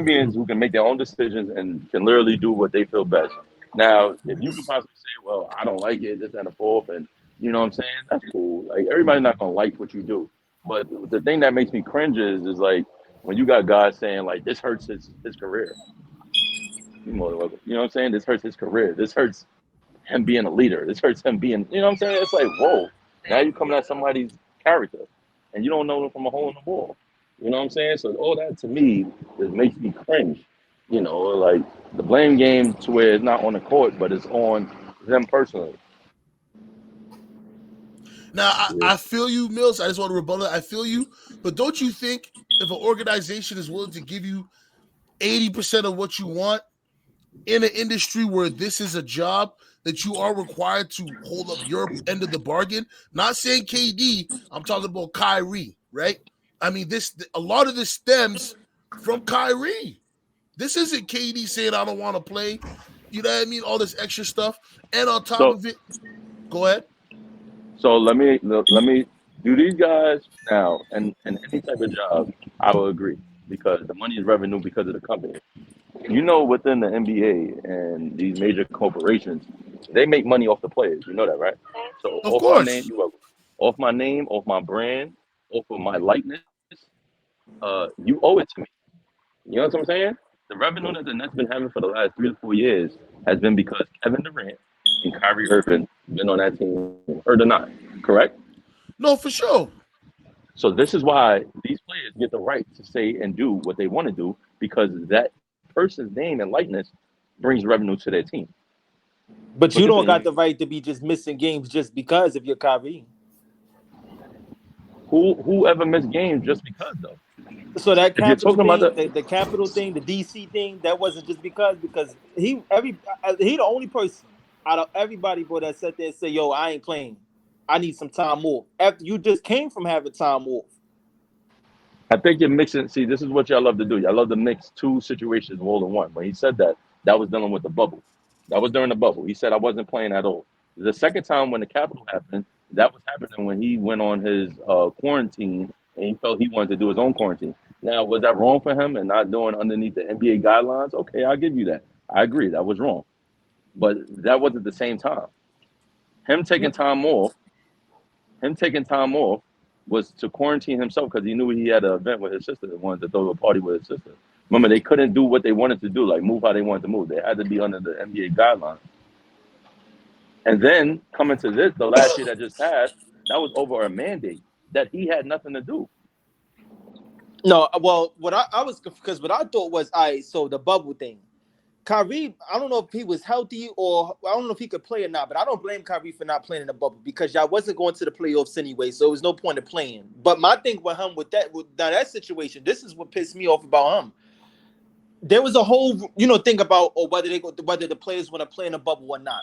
beings who can make their own decisions and can literally do what they feel best. Now, if you could possibly say, well, I don't like it, this and the fourth, and you know what I'm saying, that's cool. Like, everybody's not gonna like what you do. But the thing that makes me cringe is like when you got guys saying like, this hurts his career. You know what I'm saying? This hurts his career. This hurts him being a leader. This hurts him being, you know what I'm saying? It's like, whoa, now you're coming at somebody's character and you don't know them from a hole in the wall. You know what I'm saying? So all that to me just makes me cringe. Like the blame game to where it's not on the court, but it's on them personally.
Now, I feel you, Mills. I just want to rebuttal it. I feel you. But don't you think if an organization is willing to give you 80% of what you want in an industry where this is a job that you are required to hold up your end of the bargain? Not saying KD, I'm talking about Kyrie, right? I mean, a lot of this stems from Kyrie. This isn't KD saying, I don't want to play. You know what I mean? All this extra stuff. And on top of it, go ahead.
So let me do these guys now and any type of job, I will agree, because the money is revenue because of the company. Within the NBA and these major corporations, they make money off the players. You know that, right? So
of course.
Off my name, off my brand, off of my likeness, you owe it to me. You know what I'm saying? The revenue that the Nets been having for the last 3 to 4 years has been because Kevin Durant and Kyrie Irving been on that team, or not, correct?
No, for sure.
So this is why these players get the right to say and do what they want to do, because that person's name and likeness brings revenue to their team.
But you don't got the right to be just missing games just because of your Kyrie.
Who ever missed games just because though?
So that
If you're
capital
talking about
thing, the capital thing, the DC thing, that wasn't just because he the only person out of everybody, bro, that sat there and said, "Yo, I ain't playing. I need some time off." After you just came from having time off.
I think you're mixing. See, this is what y'all love to do. Y'all love to mix two situations all in one. When he said that, that was dealing with the bubble. That was during the bubble. He said I wasn't playing at all. The second time when the Capitol happened, that was happening when he went on his quarantine and he felt he wanted to do his own quarantine. Now, was that wrong for him and not doing underneath the NBA guidelines? Okay, I'll give you that. I agree, that was wrong. But that wasn't the same time. Him taking time off was to quarantine himself because he knew he had an event with his sister and wanted to throw a party with his sister. Remember, they couldn't do what they wanted to do, like move how they wanted to move. They had to be under the NBA guidelines. And then coming to this, the last year that just passed, that was over a mandate that he had nothing to do.
No, well, what I was, because what I thought was, so the bubble thing. Kyrie, I don't know if he was healthy or I don't know if he could play or not, but I don't blame Kyrie for not playing in the bubble because y'all wasn't going to the playoffs anyway, so there was no point in playing. But my thing with him with that situation, this is what pissed me off about him. There was a whole thing about whether the players want to play in the bubble or not.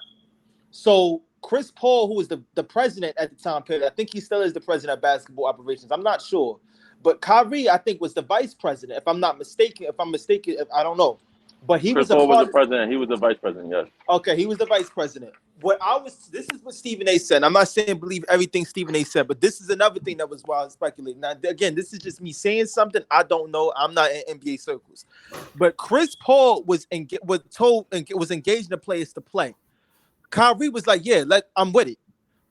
So Chris Paul, who was the president at the time period, I think he still is the president of basketball operations. I'm not sure, but Kyrie, I think, was the vice president. If I'm not mistaken, I don't know. But he
Chris
was a
Paul was
part
the president. He was the vice president. Yes.
Okay, he was the vice president. This is what Stephen A. said. I'm not saying believe everything Stephen A. said, but this is another thing that was wild speculating. Now, again, this is just me saying something I don't know. I'm not in NBA circles, but Chris Paul was engaged the players to play. Kyrie was like, "Yeah, I'm with it."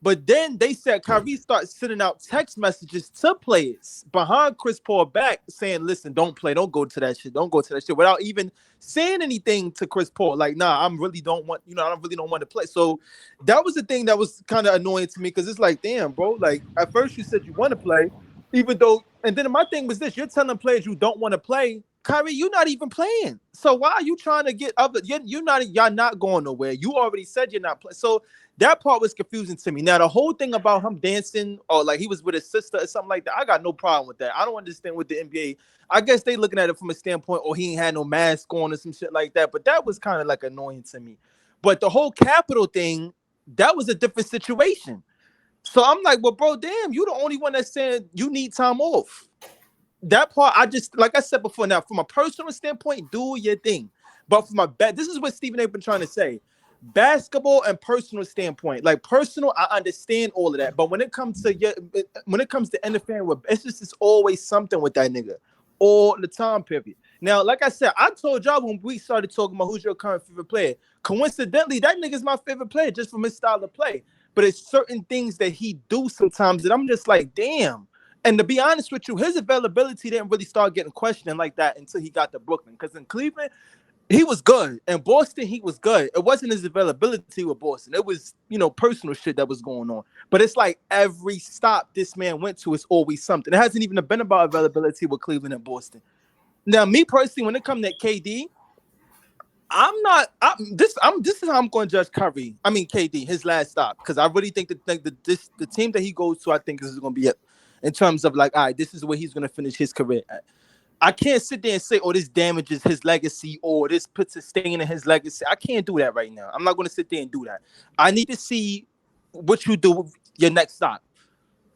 But then they said Kyrie started sending out text messages to players behind Chris Paul back saying, "Listen, don't play. Don't go to that shit. Don't go to that shit," without even saying anything to Chris Paul. Like, nah, I really don't want to play. So that was the thing that was kind of annoying to me because it's like, damn, bro. Like, at first you said you want to play, even though, and then my thing was this: you're telling players you don't want to play. Kyrie, you're not even playing. So why are you trying to get other? Y'all not going nowhere. You already said you're not playing. So that part was confusing to me. Now, the whole thing about him dancing or like he was with his sister or something like that, I got no problem with that. I don't understand with the NBA. I guess they looking at it from a standpoint, or he ain't had no mask on or some shit like that. But that was kind of like annoying to me. But the whole capital thing, that was a different situation. So I'm like, well, bro, damn, you the only one that's saying you need time off. That part, I just, like I said before, now from a personal standpoint, do your thing. But from this is what Stephen A. been trying to say. Basketball and personal standpoint, like personal, I understand all of that. But when it comes to interfering with, it's always something with that nigga all the time, period. Now, like I said, I told y'all when we started talking about who's your current favorite player. Coincidentally, that nigga's my favorite player just from his style of play. But it's certain things that he do sometimes that I'm just like, damn. And to be honest with you, his availability didn't really start getting questioned like that until he got to Brooklyn. Because in Cleveland, he was good. In Boston, he was good. It wasn't his availability with Boston. It was, personal shit that was going on. But it's like every stop this man went to is always something. It hasn't even been about availability with Cleveland and Boston. Now, me personally, when it comes to KD, this is how I'm going to judge Kyrie. I mean KD, his last stop, because I really think the team that he goes to, I think is going to be it in terms of like, all right, this is where he's going to finish his career at. I can't sit there and say, oh, this damages his legacy or this puts a stain in his legacy. I can't do that right now. I'm not going to sit there and do that. I need to see what you do with your next stop.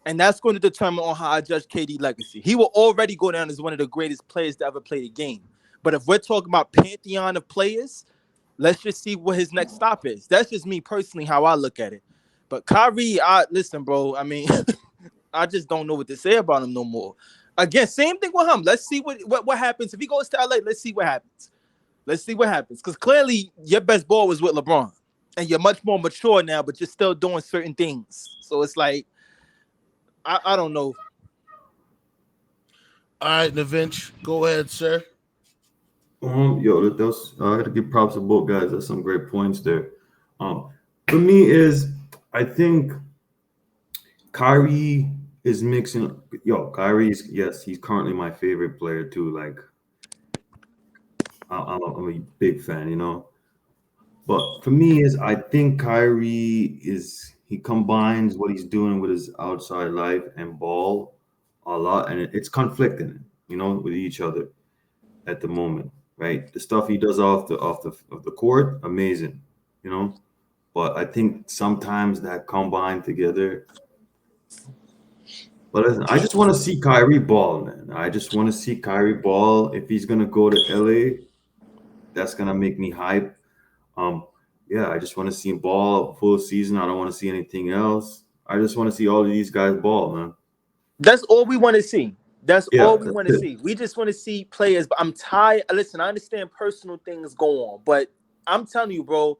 And that's going to determine on how I judge KD legacy. He will already go down as one of the greatest players to ever play the game. But if we're talking about pantheon of players, let's just see what his next stop is. That's just me personally, how I look at it. But Kyrie, listen, bro, I mean, I just don't know what to say about him no more. Again, same thing with him. Let's see what happens. If he goes to LA, let's see what happens. Let's see what happens. Because clearly your best ball was with LeBron. And you're much more mature now, but you're still doing certain things. So it's like, I don't know.
All right, Navinch, go ahead, sir.
Yo, those I got to give props to both guys. That's some great points there. For me I think Kyrie is mixing. Yo, Kyrie's, yes, he's currently my favorite player too. Like, I'm a big fan, But for me, is I think Kyrie he combines what he's doing with his outside life and ball a lot, and it's conflicting, with each other at the moment, right? The stuff he does off the court, amazing, you know. But I think sometimes that combined together. But listen, I just want to see Kyrie ball, man. I just want to see Kyrie ball. If he's gonna go to LA, that's gonna make me hype. Um, yeah, I just want to see him ball full season. I don't want to see anything else. I just want to see all of these guys ball, man.
That's all we want to see. That's
Yeah,
all we
that's
want to
it.
see. We just want to see players. But I'm tired. Listen, I understand personal things go on, but I'm telling you, bro,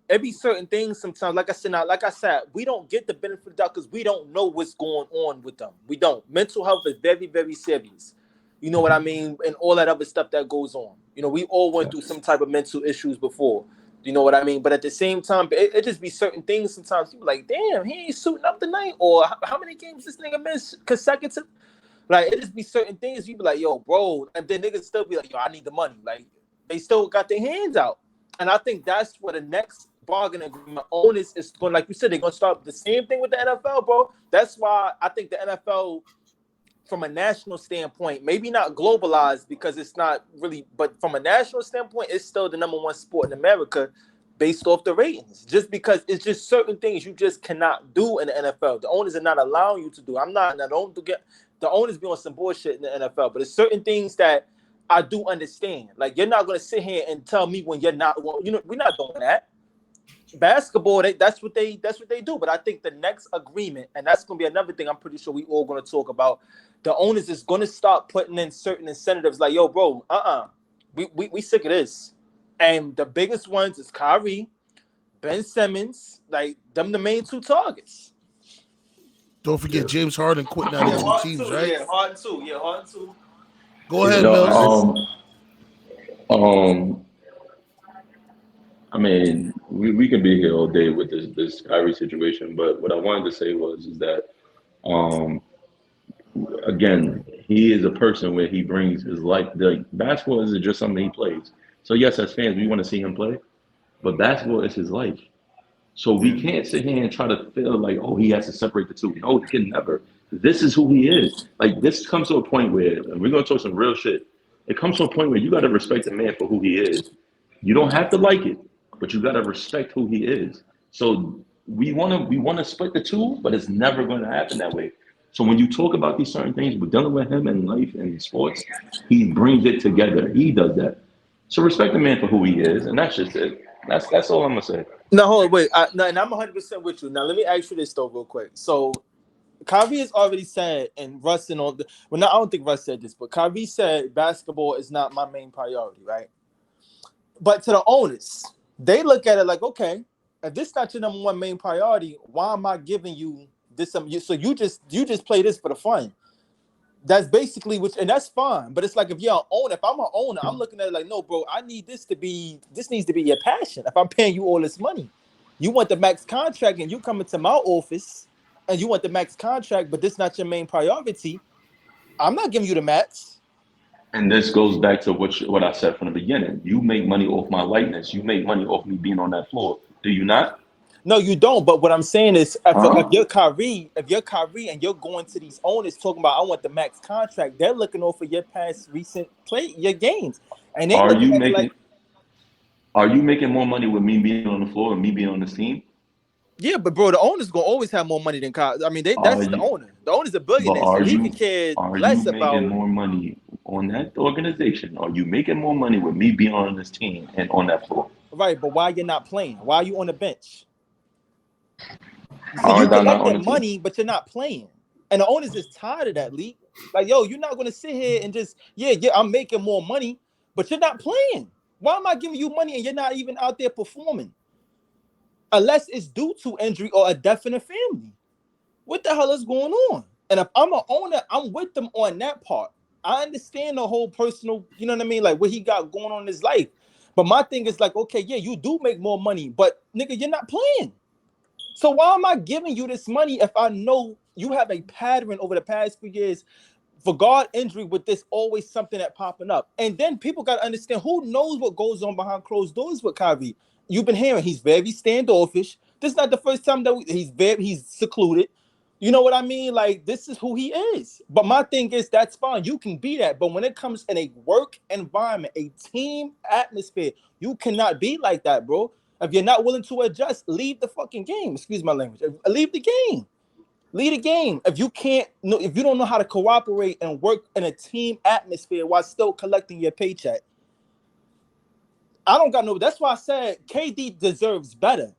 it be certain things sometimes. Like I said, we don't get the benefit of that because we don't know what's going on with them. We don't. Mental health is very, very serious. You know what I mean? And all that other stuff that goes on. You know, we all went through some type of mental issues before. You know what I mean? But at the same time, it just be certain things sometimes. People like, damn, he ain't suiting up tonight. Or how many games this nigga missed consecutive? Like, it just be certain things. You be like, yo, bro. And then niggas still be like, yo, I need the money. Like, they still got their hands out. And I think that's what the next bargain agreement onus is going. Like you said, they're going to start the same thing with the NFL, bro. That's why I think the NFL, from a national standpoint, maybe not globalized because it's not really, but from a national standpoint, it's still the number one sport in America based off the ratings. Just because it's just certain things you just cannot do in the NFL. The owners are not allowing you to do. I don't get the owners be on some bullshit in the NFL, but it's certain things that I do understand. Like, you're not gonna sit here and tell me when you're not. Well, we're not doing that. Basketball, that's what they do. But I think the next agreement, and that's gonna be another thing. I'm pretty sure we all gonna talk about. The owners is gonna start putting in certain incentives, like, yo, bro, we sick of this. And the biggest ones is Kyrie, Ben Simmons, like them, the main two targets.
Don't forget James Harden quitting out of two teams, right?
Harden too.
Go
You
ahead,
know,
Mills.
um, I mean, we can be here all day with this Kyrie situation, but what I wanted to say is that um, again, he is a person where he brings his life. The basketball isn't just something he plays. So yes, as fans, we want to see him play, but basketball is his life. So we
Yeah,
can't sit here and try to feel like, oh, he has to separate the two. No, he can never. This is who he is. Like, this comes to a point where, and we're gonna talk some real shit. It comes to a point where you got to respect the man for who he is. You don't have to like it, but you got to respect who he is. So we wanna split the two, but it's never going to happen that way. So when you talk about these certain things, we're dealing with him in life and in sports. He brings it together. He does that. So respect the man for who he is, and that's just it. That's all I'm gonna say.
No, hold on, wait. No, and I'm 100% with you. Now, let me ask you this though, real quick. So, Kyrie has already said, and Russ and all the, well, no, I don't think Russ said this, but Kyrie said basketball is not my main priority, right? But to the owners, they look at it like, okay, if this not your number one main priority, why am I giving you this? So you just play this for the fun. That's basically which, and that's fine. But it's like, if you're an owner, if I'm an owner, I'm looking at it like, no, bro, this needs to be your passion. If I'm paying you all this money, you want the max contract, and you come into my office, and you want the max contract, but this not your main priority. I'm not giving you the max.
And this goes back to what I said from the beginning. You make money off my likeness. You make money off me being on that floor. Do you not?
No, you don't. But what I'm saying is, if
Huh?
you're Kyrie, and you're going to these owners talking about, I want the max contract, they're looking over your past recent play, your games, and they
Are
looking
you
at it like,
making are you making more money with me being on the floor and me being on the team?
yeah, but bro, the owner's gonna always have more money than Kyrie. I mean,
Are
that's the
you
owner. The owner's a
but
billionaire, so he could care
are you
less
making
about.
more money on that organization? Are you making more money with me being on this team and on that floor?
Right, but why you're not playing? Why are you on the bench? So
Are
you
they not
collect
on
that
the team?
money, but you're not playing. And the owners is tired of that, league. Like, yo, you're not gonna sit here and just, yeah, I'm making more money, but you're not playing. Why am I giving you money and you're not even out there performing? Unless it's due to injury or a death in the family. What the hell is going on? And if I'm an owner, I'm with them on that part. I understand the whole personal, you know what I mean, like what he got going on in his life. But my thing is like, okay, yeah, you do make more money, but nigga, you're not playing. So why am I giving you this money if I know you have a pattern over the past few years for guard injury with this always something that popping up? And then people got to understand, who knows what goes on behind closed doors with Kyrie. you've been hearing he's very standoffish. This is not the first time that he's secluded. You know what I mean? Like, this is who he is. But my thing is, that's fine. You can be that. But when it comes in a work environment, a team atmosphere, you cannot be like that, bro. If you're not willing to adjust, leave the fucking game. Excuse my language. Leave the game. Leave the game. If you don't know how to cooperate and work in a team atmosphere while still collecting your paycheck, I don't got no. That's why I said KD deserves better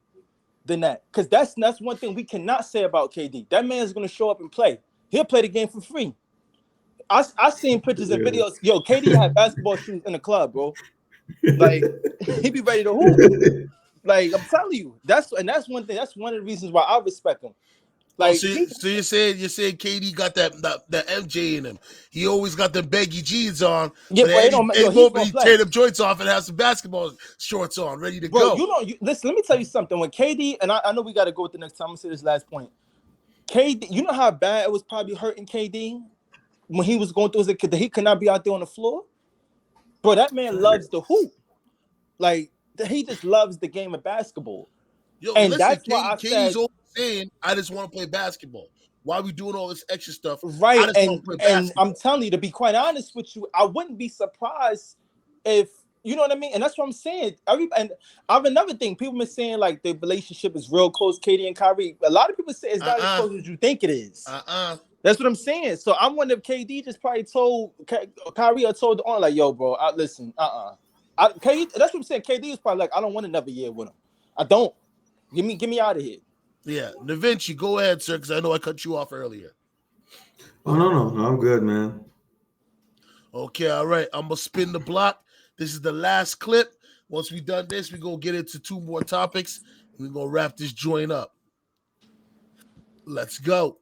than that, because that's one thing we cannot say about KD. That man is going to show up and play. He'll play the game for free. I seen pictures and videos. Yo, KD had basketball shoes in the club, bro. Like, he be ready to hoop. Like, I'm telling you, that's one thing. That's one of the reasons why I respect him. Like,
so you're saying KD got that MJ in him. He always got the baggy jeans on, but at any moment he tear them joints off and have some basketball shorts on, ready to go.
Listen, let me tell you something. When KD, and I know we got to go with the next time. I'm gonna say this last point. KD, you know how bad it was probably hurting KD when he was going through that he could not be out there on the floor. Bro, that man loves the hoop. Like, he just loves the game of basketball.
Yo,
and
listen,
that's why I said,
always saying, I just want to play basketball. Why are we doing all this extra stuff?
Right,
I just want to play basketball.
I'm telling you, to be quite honest with you, I wouldn't be surprised if, you know what I mean? And that's what I'm saying. And I have another thing. People been saying, like, the relationship is real close, KD and Kyrie. A lot of people say it's not as close as you think it is. That's what I'm saying. So I'm wondering if KD just probably told Kyrie or told the owner, like, yo, bro, listen, KD, that's what I'm saying. KD is probably like, I don't want another year with him. I don't. Get me out of here.
Yeah, Da Vinci, go ahead, sir, because I know I cut you off earlier.
Oh, no, I'm good, man.
Okay, all right. I'm going to spin the block. This is the last clip. Once we done this, we're going to get into 2 more topics. We're going to wrap this joint up. Let's go.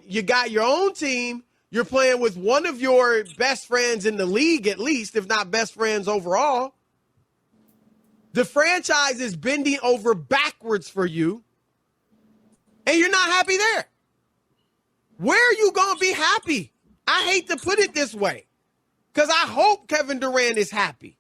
You got your own team. You're playing with one of your best friends in the league, at least, if not best friends overall. The franchise is bending over backwards for you, and you're not happy there. Where are you going to be happy? I hate to put it this way, because I hope Kevin Durant is happy.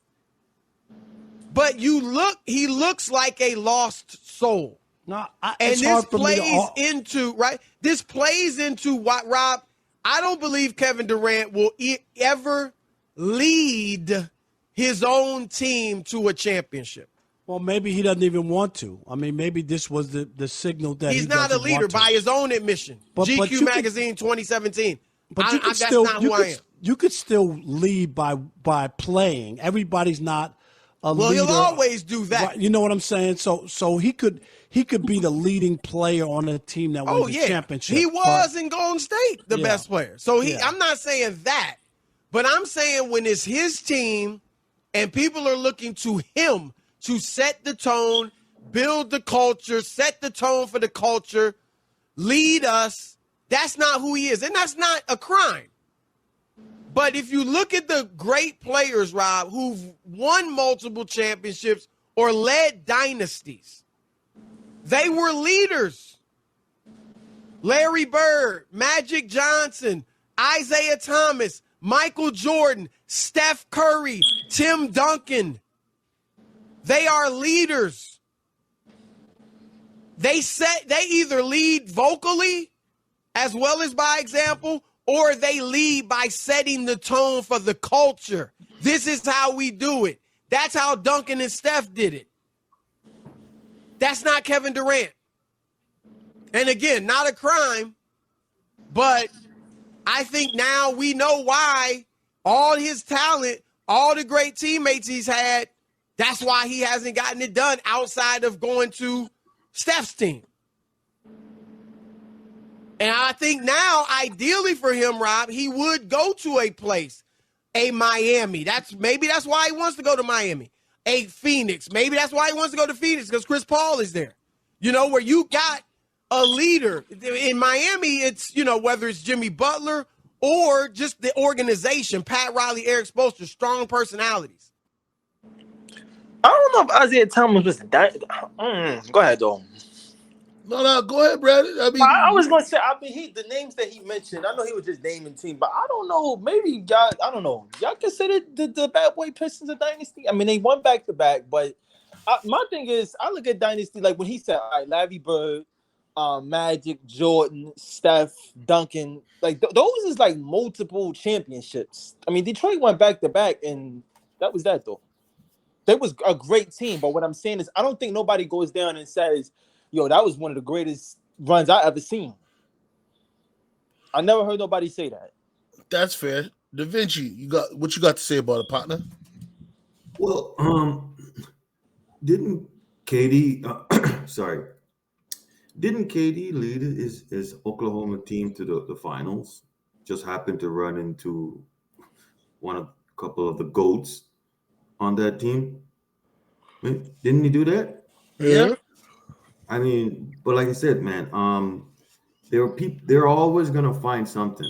But he looks like a lost soul.
No,
and this plays into, right? This plays into what, Rob, I don't believe Kevin Durant will ever lead his own team to a championship.
Well, maybe he doesn't even want to. I mean, maybe this was the signal that
he's not a leader by his own admission. GQ Magazine 2017.
But you could still lead by playing. Everybody's not a leader.
Well, he'll always do that.
Right, you know what I'm saying? So he could be the leading player on a team that wins the championship.
He was in Golden State the best player. So I'm not saying that, but I'm saying when it's his team and people are looking to him to set the tone, build the culture, set the tone for the culture, lead us, that's not who he is. And that's not a crime. But if you look at the great players, Rob, who've won multiple championships or led dynasties, they were leaders. Larry Bird, Magic Johnson, Isaiah Thomas, Michael Jordan, Steph Curry, Tim Duncan. They are leaders. They either lead vocally as well as by example, or they lead by setting the tone for the culture. This is how we do it. That's how Duncan and Steph did it. That's not Kevin Durant. And again, not a crime, but I think now we know why all his talent, all the great teammates he's had, that's why he hasn't gotten it done outside of going to Steph's team. And I think now, ideally for him, Rob, he would go to a place, a Miami. Maybe that's why he wants to go to Miami. A Phoenix. Maybe that's why he wants to go to Phoenix, because Chris Paul is there. You know, where you got a leader. In Miami, it's, whether it's Jimmy Butler or just the organization, Pat Riley, Eric Spoelstra, strong personalities.
I don't know if Isaiah Thomas was that. Go ahead, though.
No, go ahead, Brad. I mean,
I was gonna say, I mean, the names that he mentioned, I know he was just naming team, but I don't know. Maybe y'all, I don't know. Y'all consider the Bad Boy Pistons a dynasty? I mean, they won back to back, but my thing is, I look at dynasty like when he said, "All right, Larry Bird, Magic, Jordan, Steph, Duncan, like those is like multiple championships. I mean, Detroit went back to back, and that was that though. They was a great team, but what I'm saying is, I don't think nobody goes down and says, "Yo, that was one of the greatest runs I ever seen." I never heard nobody say that.
that's fair. Da Vinci, you got what you got to say about it, partner?
Well, didn't KD? Sorry, didn't KD lead his Oklahoma team to the finals? Just happened to run into one of a couple of the goats on that team. Right? Didn't he do that?
Yeah.
I mean, but like I said, man, there are people. They're always gonna find something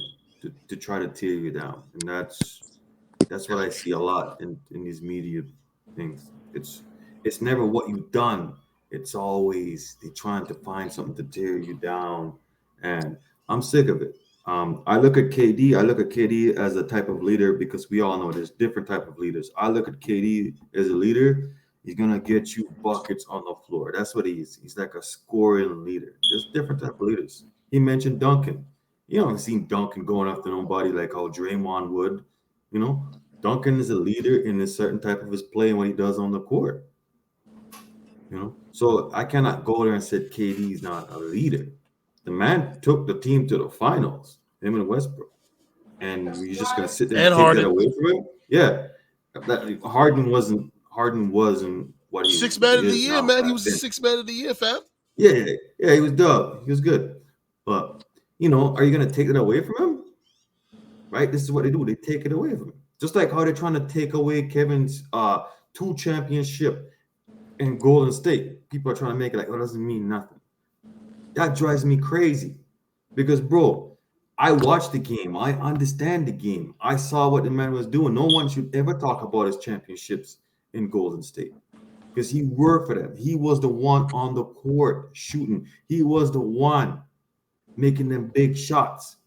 to try to tear you down, and that's what I see a lot in these media things. It's never what you've done. It's always they trying to find something to tear you down, and I'm sick of it. I look at KD. I look at KD as a type of leader because we all know there's different type of leaders. I look at KD as a leader. He's gonna get you buckets on the floor. That's what he is. He's like a scoring leader. There's different type of leaders. He mentioned Duncan. You haven't seen Duncan going after nobody like how Draymond would. You know, Duncan is a leader in a certain type of his play and what he does on the court. You know, so I cannot go there and say KD is not a leader. The man took the team to the finals, him and Westbrook, and you're just gonna sit there and
And
take that
Harden.
away from him? Yeah, Harden wasn't what
Six
he
man of the
is
year,
now
man. He
back
was the
then.
sixth man of the year, fam.
Yeah, he was dub. He was good, but are you gonna take it away from him? Right? This is what they do. They take it away from him. Just like how they're trying to take away Kevin's two championship in Golden State. People are trying to make it like, oh, it doesn't mean nothing. That drives me crazy. Because bro, I watched the game. I understand the game. I saw what the man was doing. No one should ever talk about his championships in Golden State. Because he worked for them. He was the one on the court shooting. He was the one making them big shots.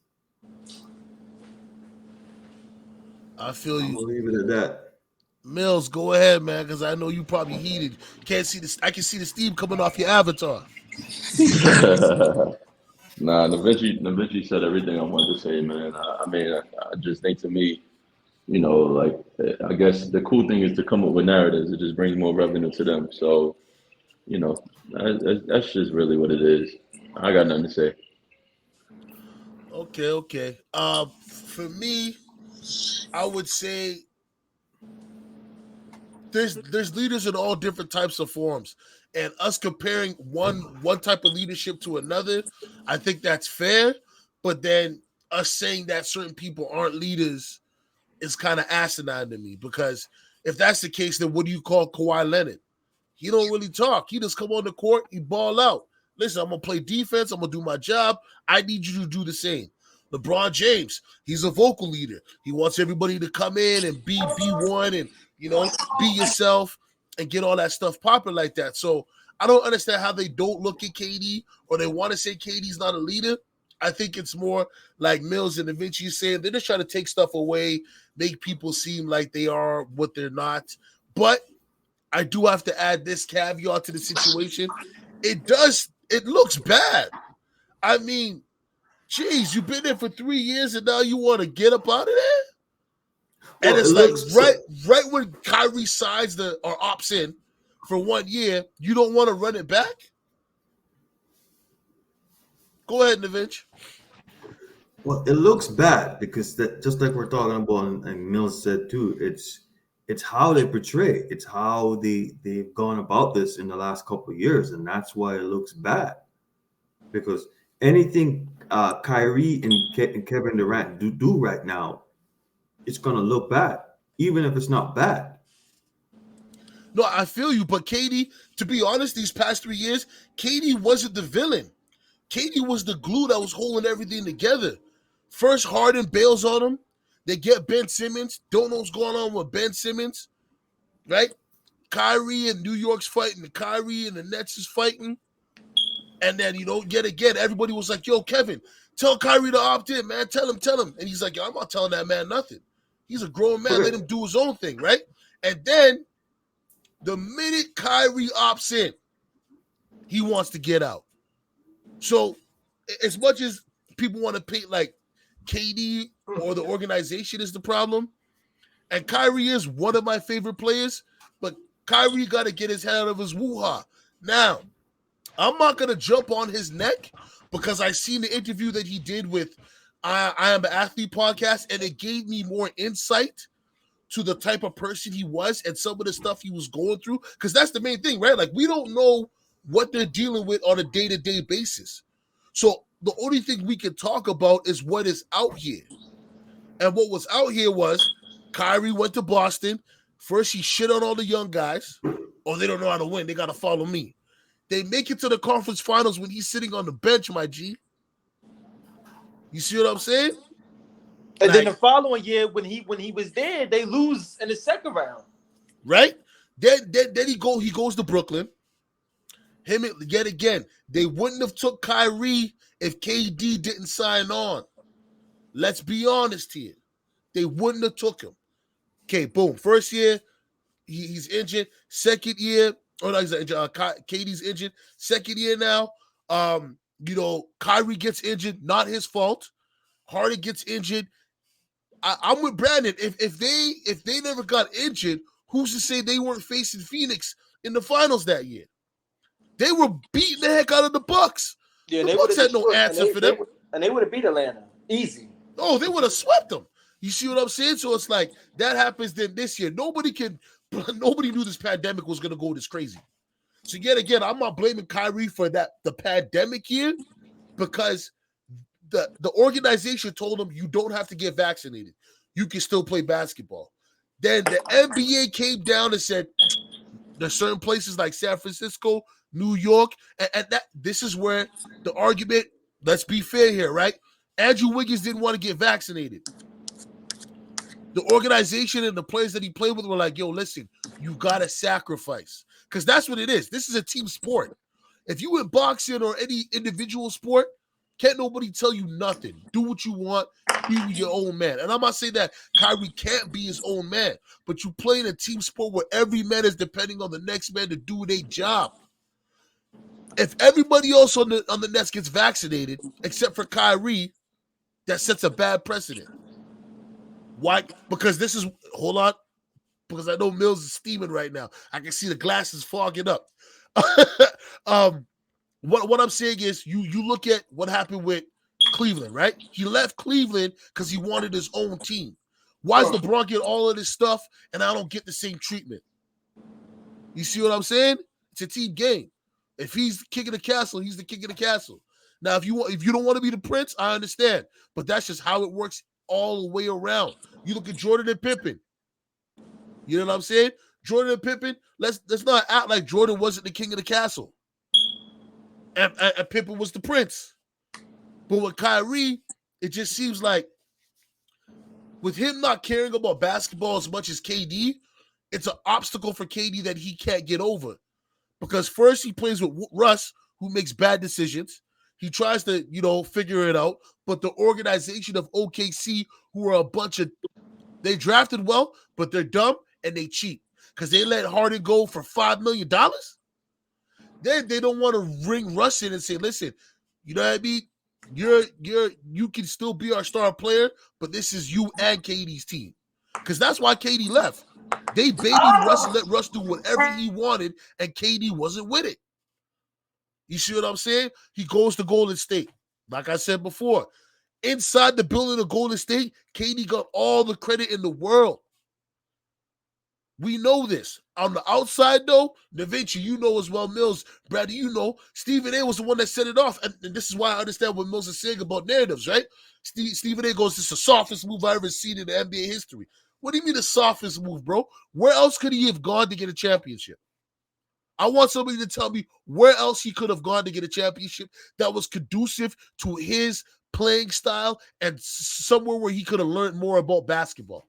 I feel
I'm
you.
gonna leave it at that.
Mills, go ahead, man, because I know you probably heated. Can't see this. I can see the steam coming off your avatar.
Nah, Navinci said everything I wanted to say, man. I mean, I just think to me, like I guess the cool thing is to come up with narratives. It just brings more revenue to them. So, that's just really what it is. I got nothing to say.
Okay. For me, I would say there's leaders in all different types of forms, and us comparing one type of leadership to another, I think that's fair. But then us saying that certain people aren't leaders is kind of asinine to me because if that's the case, then what do you call Kawhi Leonard? He don't really talk. He just come on the court, he ball out. Listen, I'm gonna play defense. I'm gonna do my job. I need you to do the same. LeBron James, he's a vocal leader. He wants everybody to come in and be one and be yourself and get all that stuff popping like that. So I don't understand how they don't look at KD or they want to say KD's not a leader. I think it's more like Mills and Da Vinci saying they're just trying to take stuff away, make people seem like they are what they're not. But I do have to add this caveat to the situation. It looks bad. I mean, geez, you've been there for 3 years and now you want to get up out of there? And
Well, it
it's like
looks
right when Kyrie signs or opts in for 1 year, you don't want to run it back? Go ahead, Navinch.
Well, it looks bad because that just like we're talking about, and Mills said too. It's how they portray. It's how they've gone about this in the last couple of years, and that's why it looks bad. Because anything Kyrie and Kevin Durant do right now, it's gonna look bad, even if it's not bad.
No, I feel you, but Katie, to be honest, these past 3 years, Katie wasn't the villain. Katie was the glue that was holding everything together. First, Harden bails on him. They get Ben Simmons. Don't know what's going on with Ben Simmons, right? Kyrie and New York's fighting. Kyrie and the Nets is fighting. And then, yet again, everybody was like, yo, Kevin, tell Kyrie to opt in, man. Tell him. And he's like, yo, I'm not telling that man nothing. He's a grown man. Let him do his own thing, right? And then the minute Kyrie opts in, he wants to get out. So as much as people want to paint like KD or the organization is the problem, and Kyrie is one of my favorite players, but Kyrie got to get his head out of his woo-ha. Now, I'm not going to jump on his neck because I seen the interview that he did with I Am an Athlete podcast, and it gave me more insight to the type of person he was and some of the stuff he was going through. Because that's the main thing, right? Like, we don't know what they're dealing with on a day-to-day basis. So the only thing we can talk about is what is out here. And what was out here was Kyrie went to Boston. First, he shit on all the young guys. Oh, they don't know how to win. They got to follow me. They make it to the conference finals when he's sitting on the bench, my G. You see what I'm saying?
And then the following year, when he was there, they lose in the second round.
Right? Then he goes to Brooklyn. Him yet again. They wouldn't have took Kyrie if KD didn't sign on. Let's be honest here. They wouldn't have took him. Okay, boom. First year, he's injured. Second year, he's injured. KD's injured. Second year now, Kyrie gets injured. Not his fault. Harden gets injured. I'm with Brandon. If they never got injured, who's to say they weren't facing Phoenix in the finals that year? They were beating the heck out of the Bucks.
Yeah,
the Bucks had no answer for them.
And they would have beat Atlanta. Easy.
Oh, they would have swept them. You see what I'm saying? So it's like that happens then this year. Nobody knew this pandemic was going to go this crazy. So yet again, I'm not blaming Kyrie for the pandemic year because the organization told him you don't have to get vaccinated. You can still play basketball. Then the NBA came down and said there's certain places like San Francisco, New York, and this is where the argument, let's be fair here, right? Andrew Wiggins didn't want to get vaccinated. The organization and the players that he played with were like, yo, listen, you got to sacrifice. Because that's what it is. This is a team sport. If you in boxing or any individual sport, can't nobody tell you nothing. Do what you want. Be your own man. And I'm not saying that Kyrie can't be his own man, but you play in a team sport where every man is depending on the next man to do their job. If everybody else on the Nets gets vaccinated, except for Kyrie, that sets a bad precedent. Why? Because hold on, because I know Mills is steaming right now. I can see the glasses fogging up. What I'm saying is you look at what happened with Cleveland, right? He left Cleveland because he wanted his own team. Why does LeBron get all of this stuff and I don't get the same treatment? You see what I'm saying? It's a team game. If he's the king of the castle, he's the king of the castle. Now, if you don't want to be the prince, I understand. But that's just how it works all the way around. You look at Jordan and Pippen. You know what I'm saying? Jordan and Pippen, let's not act like Jordan wasn't the king of the castle. And Pippen was the prince. But with Kyrie, it just seems like with him not caring about basketball as much as KD, it's an obstacle for KD that he can't get over. Because first he plays with Russ, who makes bad decisions. He tries to, figure it out. But the organization of OKC, who are a bunch of, they drafted well, but they're dumb and they cheat. Because they let Harden go for $5 million. Then they don't want to ring Russ in and say, listen, you know what I mean? You can still be our star player, but this is you and KD's team. Because that's why KD left. They babied Russ and let Russ do whatever he wanted, and KD wasn't with it. You see what I'm saying? He goes to Golden State. Like I said before, inside the building of Golden State, KD got all the credit in the world. We know this. On the outside, though, Da Vinci, you know as well, Mills, Brady, you know, Stephen A was the one that set it off. And this is why I understand what Mills is saying about narratives, right? Stephen A goes, this is the softest move I've ever seen in the NBA history. What do you mean the softest move, bro? Where else could he have gone to get a championship? I want somebody to tell me where else he could have gone to get a championship that was conducive to his playing style and somewhere where he could have learned more about basketball.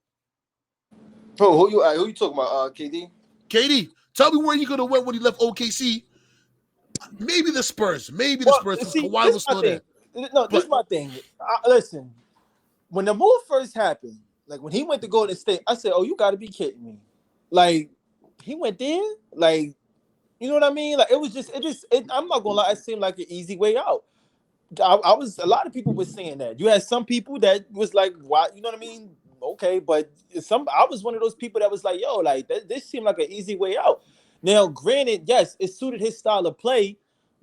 Who you talking about, KD?
KD, tell me where he could have went when he left OKC. Maybe the Spurs. Maybe the
Well,
Spurs because
see,
Kawhi
this
was
is my
still
thing.
there.
No, this
But
is my thing. Listen, when the move first happened, like when he went to Golden State, I said, "Oh, you got to be kidding me!" Like he went there, like you know what I mean? Like it was just, I'm not gonna lie, it seemed like an easy way out. I was a lot of people were saying that. You had some people that was like, "Why?" You know what I mean? Okay, but I was one of those people that was like, "Yo, like this seemed like an easy way out." Now, granted, yes, it suited his style of play,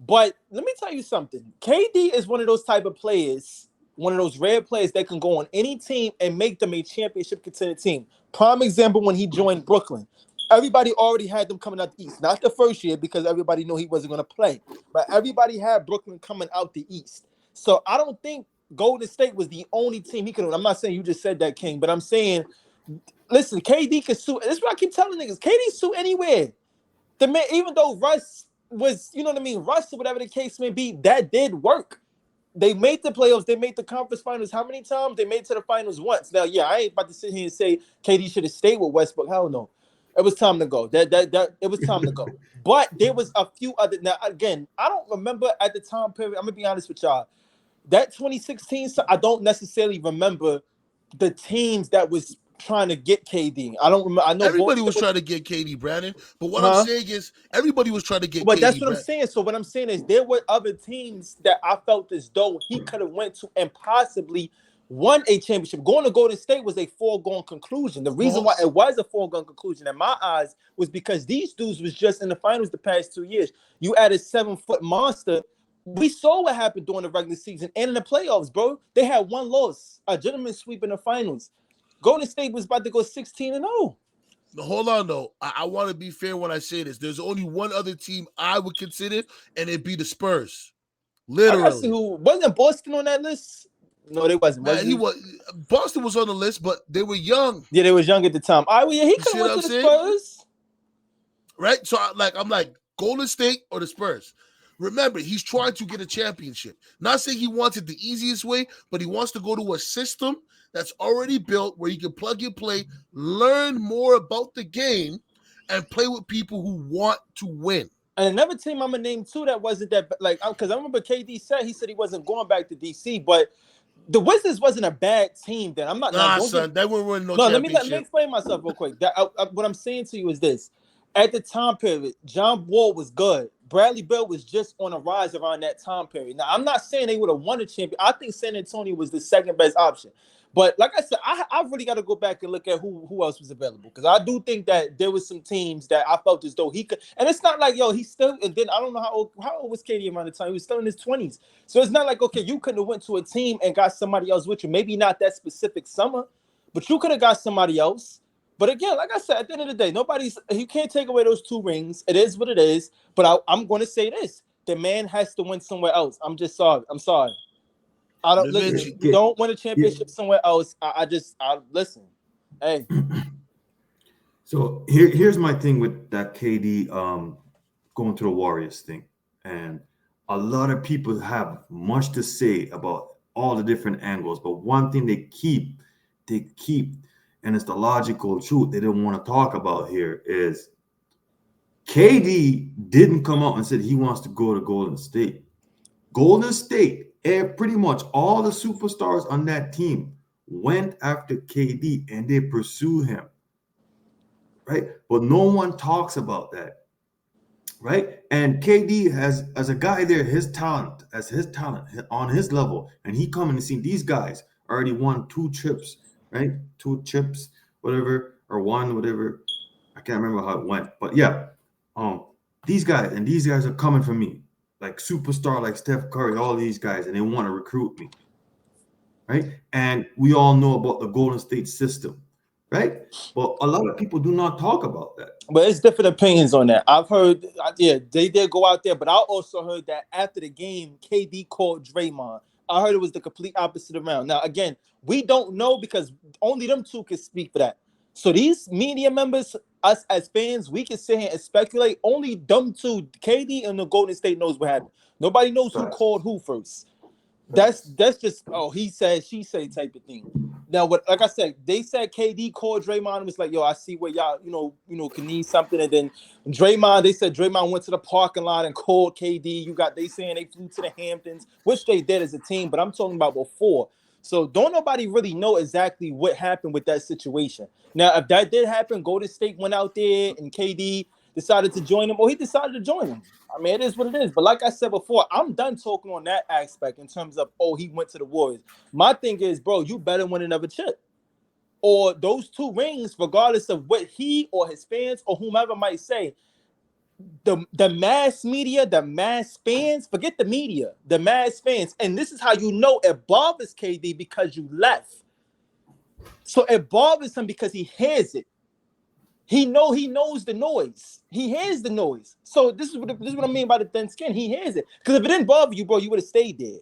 but let me tell you something. KD is one of those type of players, one of those rare players that can go on any team and make them a championship contender team. Prime example when he joined Brooklyn. Everybody already had them coming out the East. Not the first year because everybody knew he wasn't going to play, but everybody had Brooklyn coming out the East. So I don't think Golden State was the only team he could. I'm not saying you just said that, King, but I'm saying, listen, KD could sue. This is what I keep telling niggas. KD sue anywhere. The man, even though Russ was, you know what I mean, Russ or whatever the case may be, that did work. They made the playoffs. They made the conference finals. How many times? They made it to the finals once. Now, yeah, I ain't about to sit here and say KD should have stayed with Westbrook. Hell no. It was time to go. It was time to go. But there was a few other. Now, again, I don't remember at the time period. I'm gonna be honest with y'all. That 2016, so I don't necessarily remember the teams that was trying to get KD. I don't remember. I know
everybody was trying to get KD, Brandon. But what I'm
huh?
saying is, everybody was trying to get
But that's
KD,
what I'm
Brandon.
saying. So what I'm saying is there were other teams that I felt as though he could have went to and possibly won a championship. Going to Golden State was a foregone conclusion. The reason why it was a foregone conclusion in my eyes was because these dudes was just in the finals the past 2 years. You added 7-foot monster. We saw what happened during the regular season and in the playoffs, bro. They had one loss, a gentleman's sweep in the finals. Golden State was about to go 16-0.
Hold on, though. I want to be fair when I say this. There's only one other team I would consider, and it'd be the Spurs.
I got to see
Literally.
who wasn't Boston on that list. No, they wasn't.
Man, Boston was on the list, but they were young.
Yeah, they was young at the time. All right, well, yeah, he
You
could
see
have
what
went
I'm
to the
saying?
Spurs.
Right? So I'm like Golden State or the Spurs. Remember, he's trying to get a championship. Not saying he wants it the easiest way, but he wants to go to a system that's already built where you can plug and play, learn more about the game, and play with people who want to win.
And another team I'm gonna name too that wasn't that like because I remember KD said he wasn't going back to DC, but the Wizards wasn't a bad team then. I'm not now.
Nah,
Don't
son,
get
they wouldn't win no
no. Let me
championship.
explain myself real quick. What I'm saying to you is this: at the time period, John Wall was good. Bradley Beal was just on a rise around that time period. Now, I'm not saying they would have won the champion. I think San Antonio was the second best option. But like I said, I really got to go back and look at who else was available because I do think that there was some teams that I felt as though he could. And it's not like he's still. And then I don't know how old was KD around the time. He was still in his 20s. So it's not like okay, you couldn't have went to a team and got somebody else with you. Maybe not that specific summer, but you could have got somebody else. But again, like I said, at the end of the day, you can't take away those 2 rings. It is what it is. But I'm going to say this: the man has to win somewhere else. I'm just sorry. I'm sorry. I don't listen. You don't win a championship somewhere else. I listen. Hey.
So here's my thing with that KD going to the Warriors thing, and a lot of people have much to say about all the different angles, but one thing they keep, and it's the logical truth they don't want to talk about here is KD didn't come out and said he wants to go to Golden State. Golden State, pretty much all the superstars on that team went after KD and they pursue him, right? But no one talks about that, right? And KD has, as a guy there, his talent on his level, and he coming and see these guys already won 2 trips, right? 2 chips, whatever, or one, whatever. I can't remember how it went, but yeah, these guys are coming for me, like superstar, like Steph Curry, all these guys, and they want to recruit me, right? And we all know about the Golden State system, right? But a lot of people do not talk about that.
But it's different opinions on that. I've heard, yeah, they did go out there, but I also heard that after the game, KD called Draymond. I heard it was the complete opposite around. Now, again, we don't know because only them two can speak for that. So these media members, us as fans, we can sit here and speculate. Only them two, KD and the Golden State, knows what happened. Nobody knows who called who first. That's just he said, she said type of thing. Now, what like I said, they said KD called Draymond and was like, "Yo, I see where y'all, can need something." And then they said Draymond went to the parking lot and called KD. They saying they flew to the Hamptons, which they did as a team, but I'm talking about before. So don't nobody really know exactly what happened with that situation. Now, if that did happen, Golden State went out there and KD decided to join him, or he decided to join him. I mean, it is what it is. But like I said before, I'm done talking on that aspect in terms of, he went to the Warriors. My thing is, bro, you better win another chip. Or those 2 rings, regardless of what he or his fans or whomever might say, the mass media, the mass fans, forget the media, the mass fans. And this is how you know it bothers KD, because you left. So it bothers him because he hears it. He knows the noise. He hears the noise. So this is what I mean by the thin skin. He hears it. Because if it didn't bother you, bro, you would have stayed there.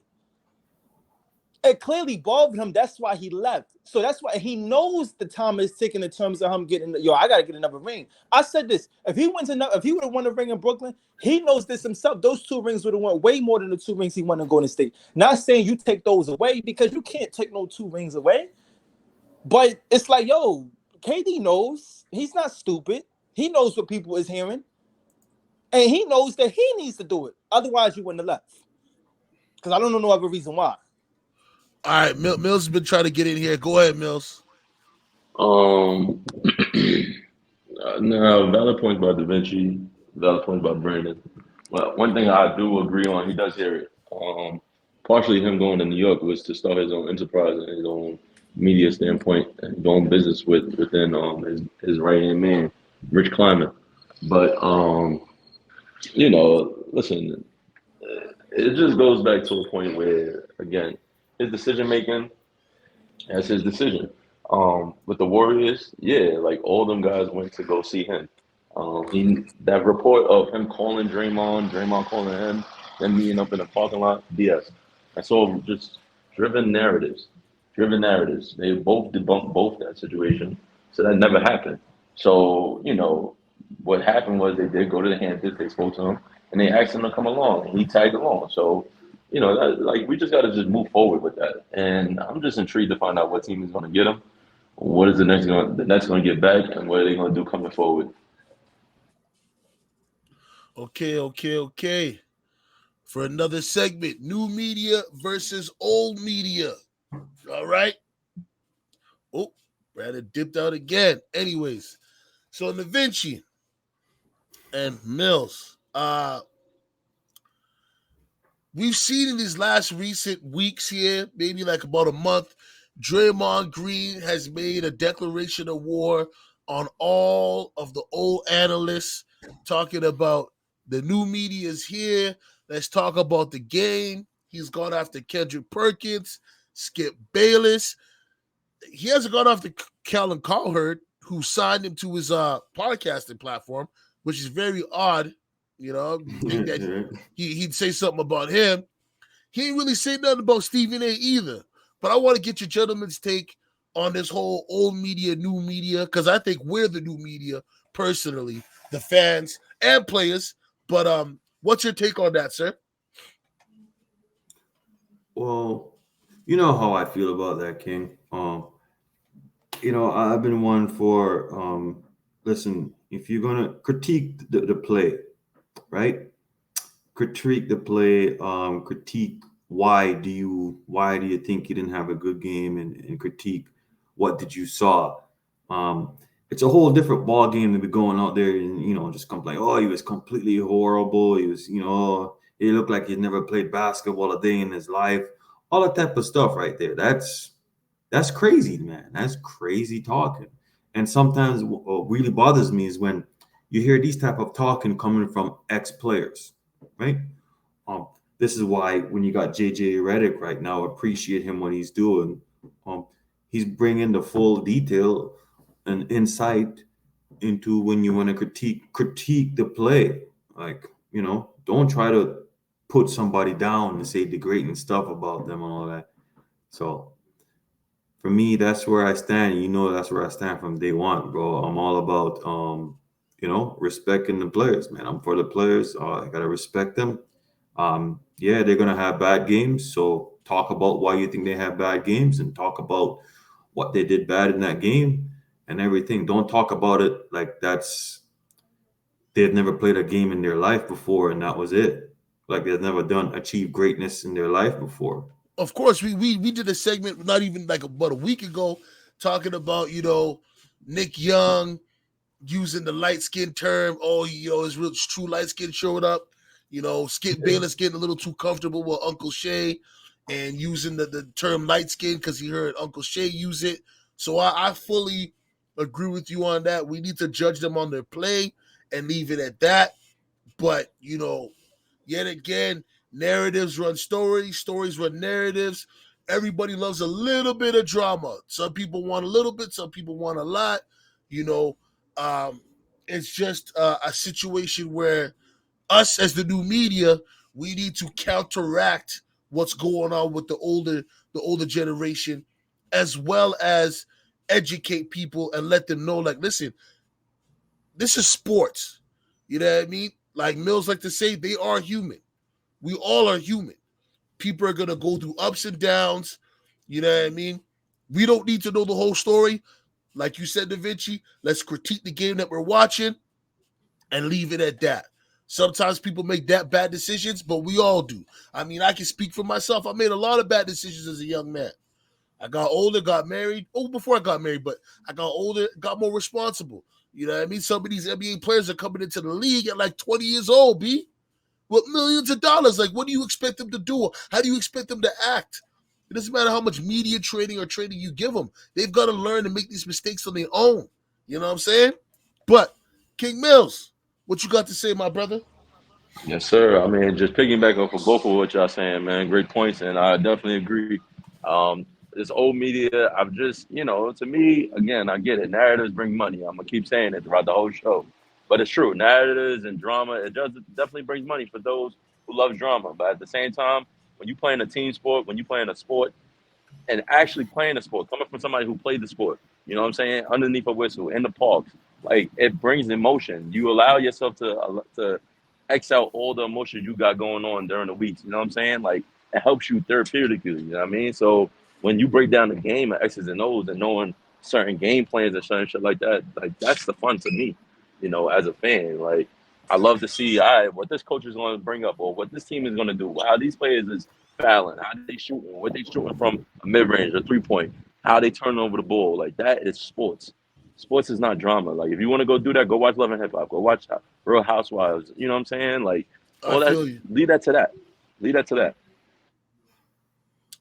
It clearly bothered him. That's why he left. So that's why he knows the time is ticking in terms of him getting. I gotta get another ring. I said this. If he would have won a ring in Brooklyn, he knows this himself. Those 2 rings would have won way more than the 2 rings he won in Golden State. Not saying you take those away, because you can't take no 2 rings away. But it's like, yo, KD knows. He's not stupid. He knows what people is hearing. And he knows that he needs to do it. Otherwise, you wouldn't have left. Because I don't know no other reason why.
All right, Mills has been trying to get in here. Go ahead, Mills.
No, valid points by Da Vinci, valid points by Brandon. Well, one thing I do agree on, he does hear it. Partially him going to New York was to start his own enterprise and his own media standpoint and doing business within his right hand man, Rich Kleiman. But listen, it just goes back to a point where, again, his decision making, that's his decision. With the Warriors, yeah, like all them guys went to go see him. That report of him calling Draymond calling him, them meeting up in the parking lot, BS. That's all just driven narratives. Driven narratives. They both debunked both that situation, so that never happened. So what happened was they did go to the Hamptons, they spoke to him, and they asked him to come along, and he tagged along. So we just got to just move forward with that. And I'm just intrigued to find out what team is going to get him. What is the Nets going to get back, and what are they going to do coming forward?
Okay. For another segment, new media versus old media. All right. Oh, Brandon dipped out again. Anyways, so Da Vinci and Mills, we've seen in these last recent weeks here, maybe like about a month, Draymond Green has made a declaration of war on all of the old analysts, talking about the new media is here. Let's talk about the game. He's gone after Kendrick Perkins, Skip Bayless. He hasn't gone after Callan Cowherd, who signed him to his podcasting platform, which is very odd. You think that he'd say something about him. He ain't really say nothing about Stephen A. either. But I want to get your gentlemen's take on this whole old media, new media, because I think we're the new media, personally, the fans and players. But what's your take on that, sir?
Well, you know how I feel about that, King. I've been one for listen, if you're gonna critique the play, right? Critique the play, critique why do you think you didn't have a good game, and critique what did you saw. It's a whole different ball game than be going out there and just complain, oh, he was completely horrible, he was he looked like he'd never played basketball a day in his life, all that type of stuff right there. That's crazy, man. That's crazy talking. And sometimes what really bothers me is when you hear these type of talking coming from ex-players, right? This is why when you got JJ Redick right now, appreciate him what he's doing. He's bringing the full detail and insight into when you want to critique the play. Like, don't try to put somebody down and say degrading stuff about them and all that. So for me, that's where I stand. That's where I stand from day one, bro. I'm all about respecting the players, man. I'm for the players. I gotta respect them. Yeah, they're gonna have bad games. So talk about why you think they have bad games, and talk about what they did bad in that game and everything. Don't talk about it like they've never played a game in their life before and that was it. Like they've never achieved greatness in their life before.
Of course, we did a segment not even like about a week ago talking about Nick Young using the light skin term. Oh, his real true light skin showed up. Skip Bayless getting a little too comfortable with Uncle Shay and using the term light skin because he heard Uncle Shay use it. So I fully agree with you on that. We need to judge them on their play and leave it at that. But, yet again, narratives run stories, stories run narratives. Everybody loves a little bit of drama. Some people want a little bit, some people want a lot. It's just a situation where us as the new media, we need to counteract what's going on with the older generation, as well as educate people and let them know, like, listen, this is sports. You know what I mean? Like Mills like to say, they are human. We all are human. People are gonna go through ups and downs. You know what I mean? We don't need to know the whole story. Like you said, Da Vinci, let's critique the game that we're watching and leave it at that. Sometimes people make that bad decisions, but we all do. I mean, I can speak for myself. I made a lot of bad decisions as a young man. I got older, got married. Oh, before I got married, but I got older, got more responsible. You know what I mean? Some of these NBA players are coming into the league at like 20 years old, B, with millions of dollars. Like, what do you expect them to do? How do you expect them to act? It doesn't matter how much media training or training you give them. They've got to learn to make these mistakes on their own. You know what I'm saying? But, King Mills, what you got to say, my brother?
Yes, sir. I mean, just piggyback off of both of what y'all saying, man. Great points, and I definitely agree. This old media, I've just, to me, again, I get it. Narratives bring money. I'm gonna keep saying it throughout the whole show, but it's true. Narratives and drama, it does definitely brings money for those who love drama. But at the same time, when you play in a team sport, when you play in a sport, and actually playing the sport, coming from somebody who played the sport, you know what I'm saying, underneath a whistle in the parks, like it brings emotion. You allow yourself to X out all the emotions you got going on during the weeks. You know what I'm saying? Like it helps you therapeutically. You know what I mean? So when you break down the game of X's and O's and knowing certain game plans and certain shit like that, like that's the fun to me. As a fan, like I love to see, all right, what this coach is going to bring up or what this team is going to do. How these players is fouling, how they shooting, what they shooting from a mid range or 3 point, how they turn over the ball. Like that is sports. Sports is not drama. Like if you want to go do that, go watch Love and Hip Hop. Go watch Real Housewives. You know what I'm saying? Like
I
all that.
feel you.
Leave that to that. Leave that to that.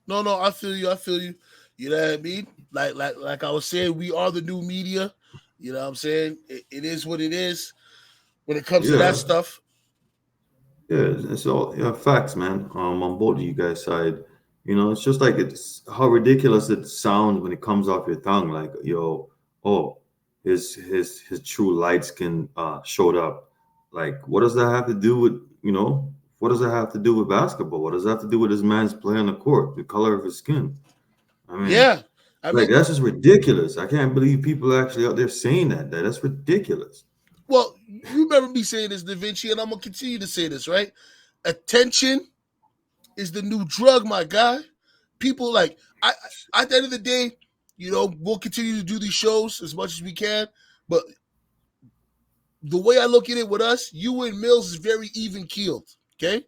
No, I feel you. I feel you. You know what I mean? Like I was saying, we are the new media. You know what I'm saying? It is what it is when it comes to that
Yeah,
stuff.
yeah, it's all facts, man. On both of you guys' side, it's just like it's how ridiculous it sounds when it comes off your tongue. Like, yo, oh, his true light skin showed up. Like, what does that have to do with what does that have to do with basketball? What does that have to do with this man's play on the court, the color of his skin? I mean,
Yeah. I
like
mean,
that's just ridiculous. I can't believe people are actually out there saying that. That's ridiculous.
well, you remember me saying this, Da Vinci, and I'm gonna continue to say this, right? Attention is the new drug, my guy. People like at the end of the day, we'll continue to do these shows as much as we can, but the way I look at it with us, you and Mills is very even keeled. Okay,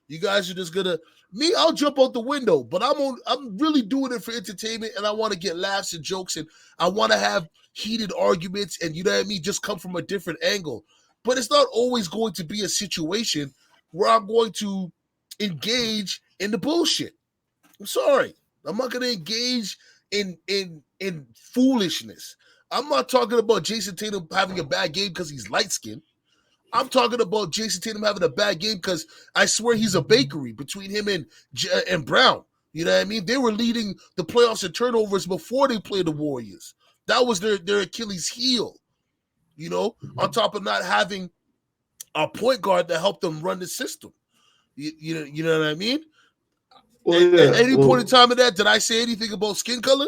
you guys are just gonna me. I'll jump out the window, but I'm really doing it for entertainment, and I want to get laughs and jokes, and I want to have heated arguments, and you know what I mean. Just come from a different angle, but it's not always going to be a situation where I'm going to engage in the bullshit. I'm sorry, I'm not going to engage in foolishness. I'm not talking about Jason Tatum having a bad game because he's light skinned. I'm talking about Jason Tatum having a bad game because I swear he's a bakery between him and Brown. You know what I mean? They were leading the playoffs in turnovers before they played the Warriors. That was their Achilles heel. On top of not having a point guard that helped them run the system. You know what I mean?
Well,
At
yeah.
any point in
Well,
time of that, did I say anything about skin color?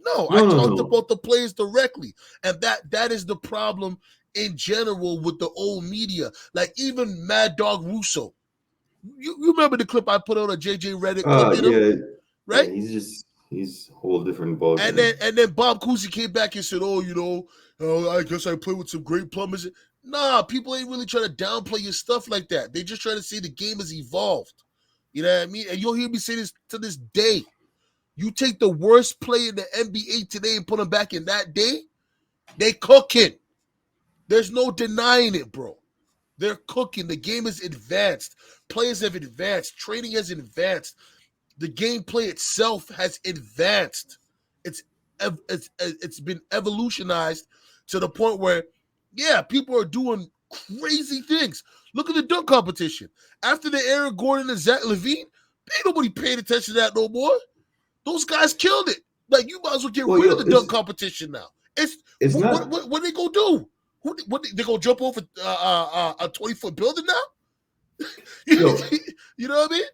No, I
no, no,
talked
no.
about the players directly, and that is the problem in general with the old media. Like even Mad Dog Russo, you remember the clip I put out of JJ Redick clipping him,
Yeah, yeah.
right?
He's he's a whole different ball
And
game.
then Bob Cousy came back and said, "Oh, I guess I play with some great plumbers." Nah, people ain't really trying to downplay your stuff like that. They just trying to say the game has evolved. You know what I mean? And you'll hear me say this to this day. You take the worst player in the NBA today and put them back in that day, they cooking. There's no denying it, bro. They're cooking. The game is advanced. Players have advanced. Training has advanced. The gameplay itself has advanced. It's been evolutionized to the point where, yeah, people are doing crazy things. Look at the dunk competition. After the Aaron Gordon and Zach LaVine, ain't nobody paying attention to that no more. Those guys killed it. Like, you might as well get rid of the dunk competition now.
It's
what
not.
what they gonna do? What they gonna jump over a 20-foot building now?
Yo,
You know what I mean?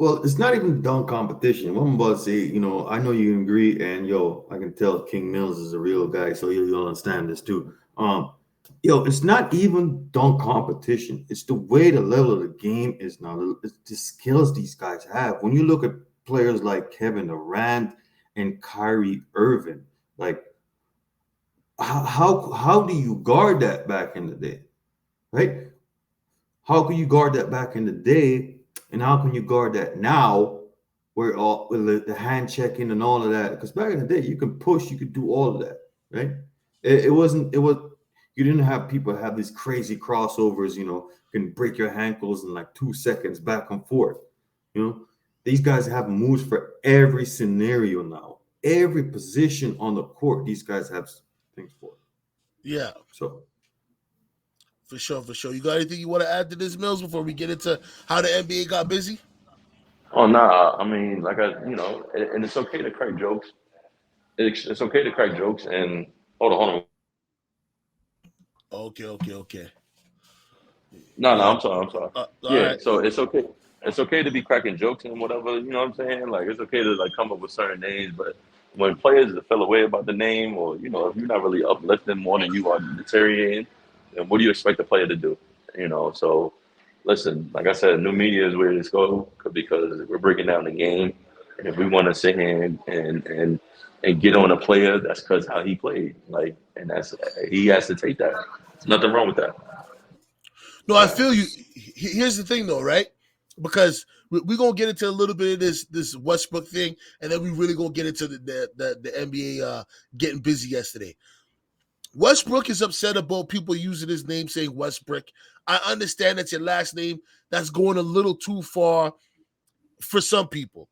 well, it's not even dunk competition. What I'm about to say, I know you agree, and I can tell King Mills is a real guy, so you'll understand this too. It's not even dunk competition. It's the way the level of the game is now. It's the skills these guys have. When you look at players like Kevin Durant and Kyrie Irving, like how do you guard that back in the day, right? How can you guard that back in the day, and how can you guard that now, where all with the hand checking and all of that? Because back in the day, you can push, you could do all of that, right? It was you didn't have people have these crazy crossovers, can break your ankles in like 2 seconds back and forth. These guys have moves for every scenario now, every position on the court. These guys have things for.
Yeah.
So.
For sure. You got anything you want to add to this, Mills, before we get into how the NBA got busy?
Oh nah, I mean, and it's okay to crack jokes. It's okay to crack jokes. And hold on.
Okay.
No,
Yeah.
I'm sorry.
All
Yeah,
right.
so it's okay. It's okay to be cracking jokes and whatever. You know what I'm saying? Like, it's okay to come up with certain names, but when players feel away about the name, or if you're not really uplifting more than you are deteriorating, then what do you expect the player to do? So listen, like I said, new media is where it's go because we're breaking down the game, and if we want to sit here and get on a player, that's because how he played, and that's he has to take that. There's nothing wrong with that.
No, I feel you. Here's the thing, though, right? Because we're gonna get into a little bit of this Westbrook thing, and then we really gonna get into the NBA getting busy yesterday. Westbrook is upset about people using his name, saying Westbrook. I understand that's your last name. That's going a little too far for some people.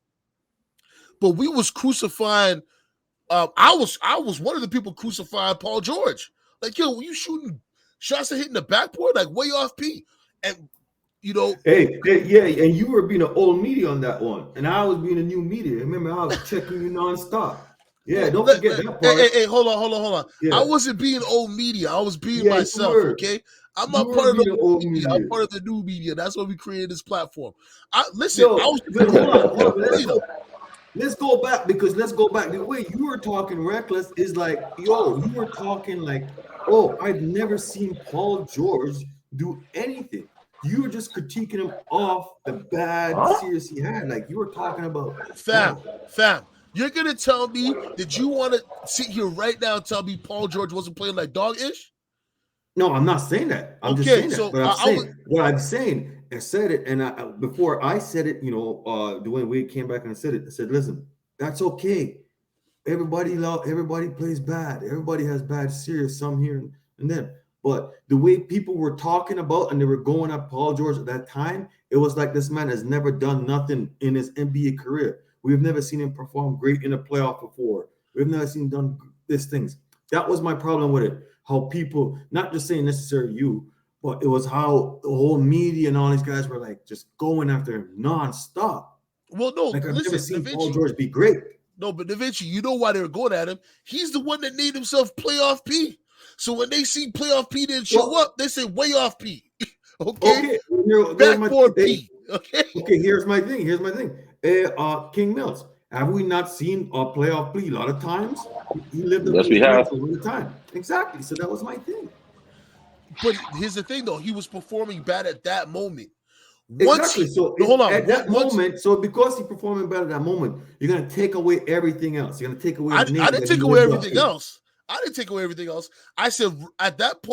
But we was crucifying. I was one of the people crucifying Paul George. Like, yo, were you shooting shots that hitting the backboard like way off P? And
Hey, yeah, and you were being an old media on that one, and I was being a new media. Remember, I was checking you nonstop. Yeah, don't forget that part.
Hey, hold on.
Yeah.
I wasn't being old media. I was being
Yeah,
myself. Okay, I'm not part of the old media. I'm part of the new media. That's why we created this platform. I was.
Hold on. Let's go back The way you were talking reckless is like, you were talking like, I've never seen Paul George do anything. You were just critiquing him off the bad series he had. Like, you were talking about
fam. You're gonna tell me that you want to sit here right now and tell me Paul George wasn't playing like dog-ish?
No, I'm not saying that. I'm just saying that. But I'm saying, I said it, and before I said it, Dwayne Wade came back and said it. I said, listen, that's okay. Everybody plays bad. Everybody has bad series, some here and then. But the way people were talking about and they were going at Paul George at that time, it was like this man has never done nothing in his NBA career. We've never seen him perform great in a playoff before. We've never seen him done these things. That was my problem with it. How people, not just saying necessarily you, but it was how the whole media and all these guys were like just going after him nonstop.
Well, no,
I've never seen
Da
Paul George be great.
No, but Da Vinci, you know why they were going at him? He's the one that named himself Playoff P. So when they see Playoff P didn't show up, they say way off P. Okay. Backboard P. Okay.
Okay. Here's my thing. King Mills. Have we not seen a playoff P a lot of times? He lived
yes, we have.
All the time. Exactly. So that was my thing.
But here's the thing, though. He was performing bad at that moment.
Exactly. So
hold on.
at that moment, so because he's performing better at that moment, you're gonna take away everything else. You're gonna take away the name
I didn't
that
take
he
away
lived up
everything
to.
else. I didn't take away everything else. I said at that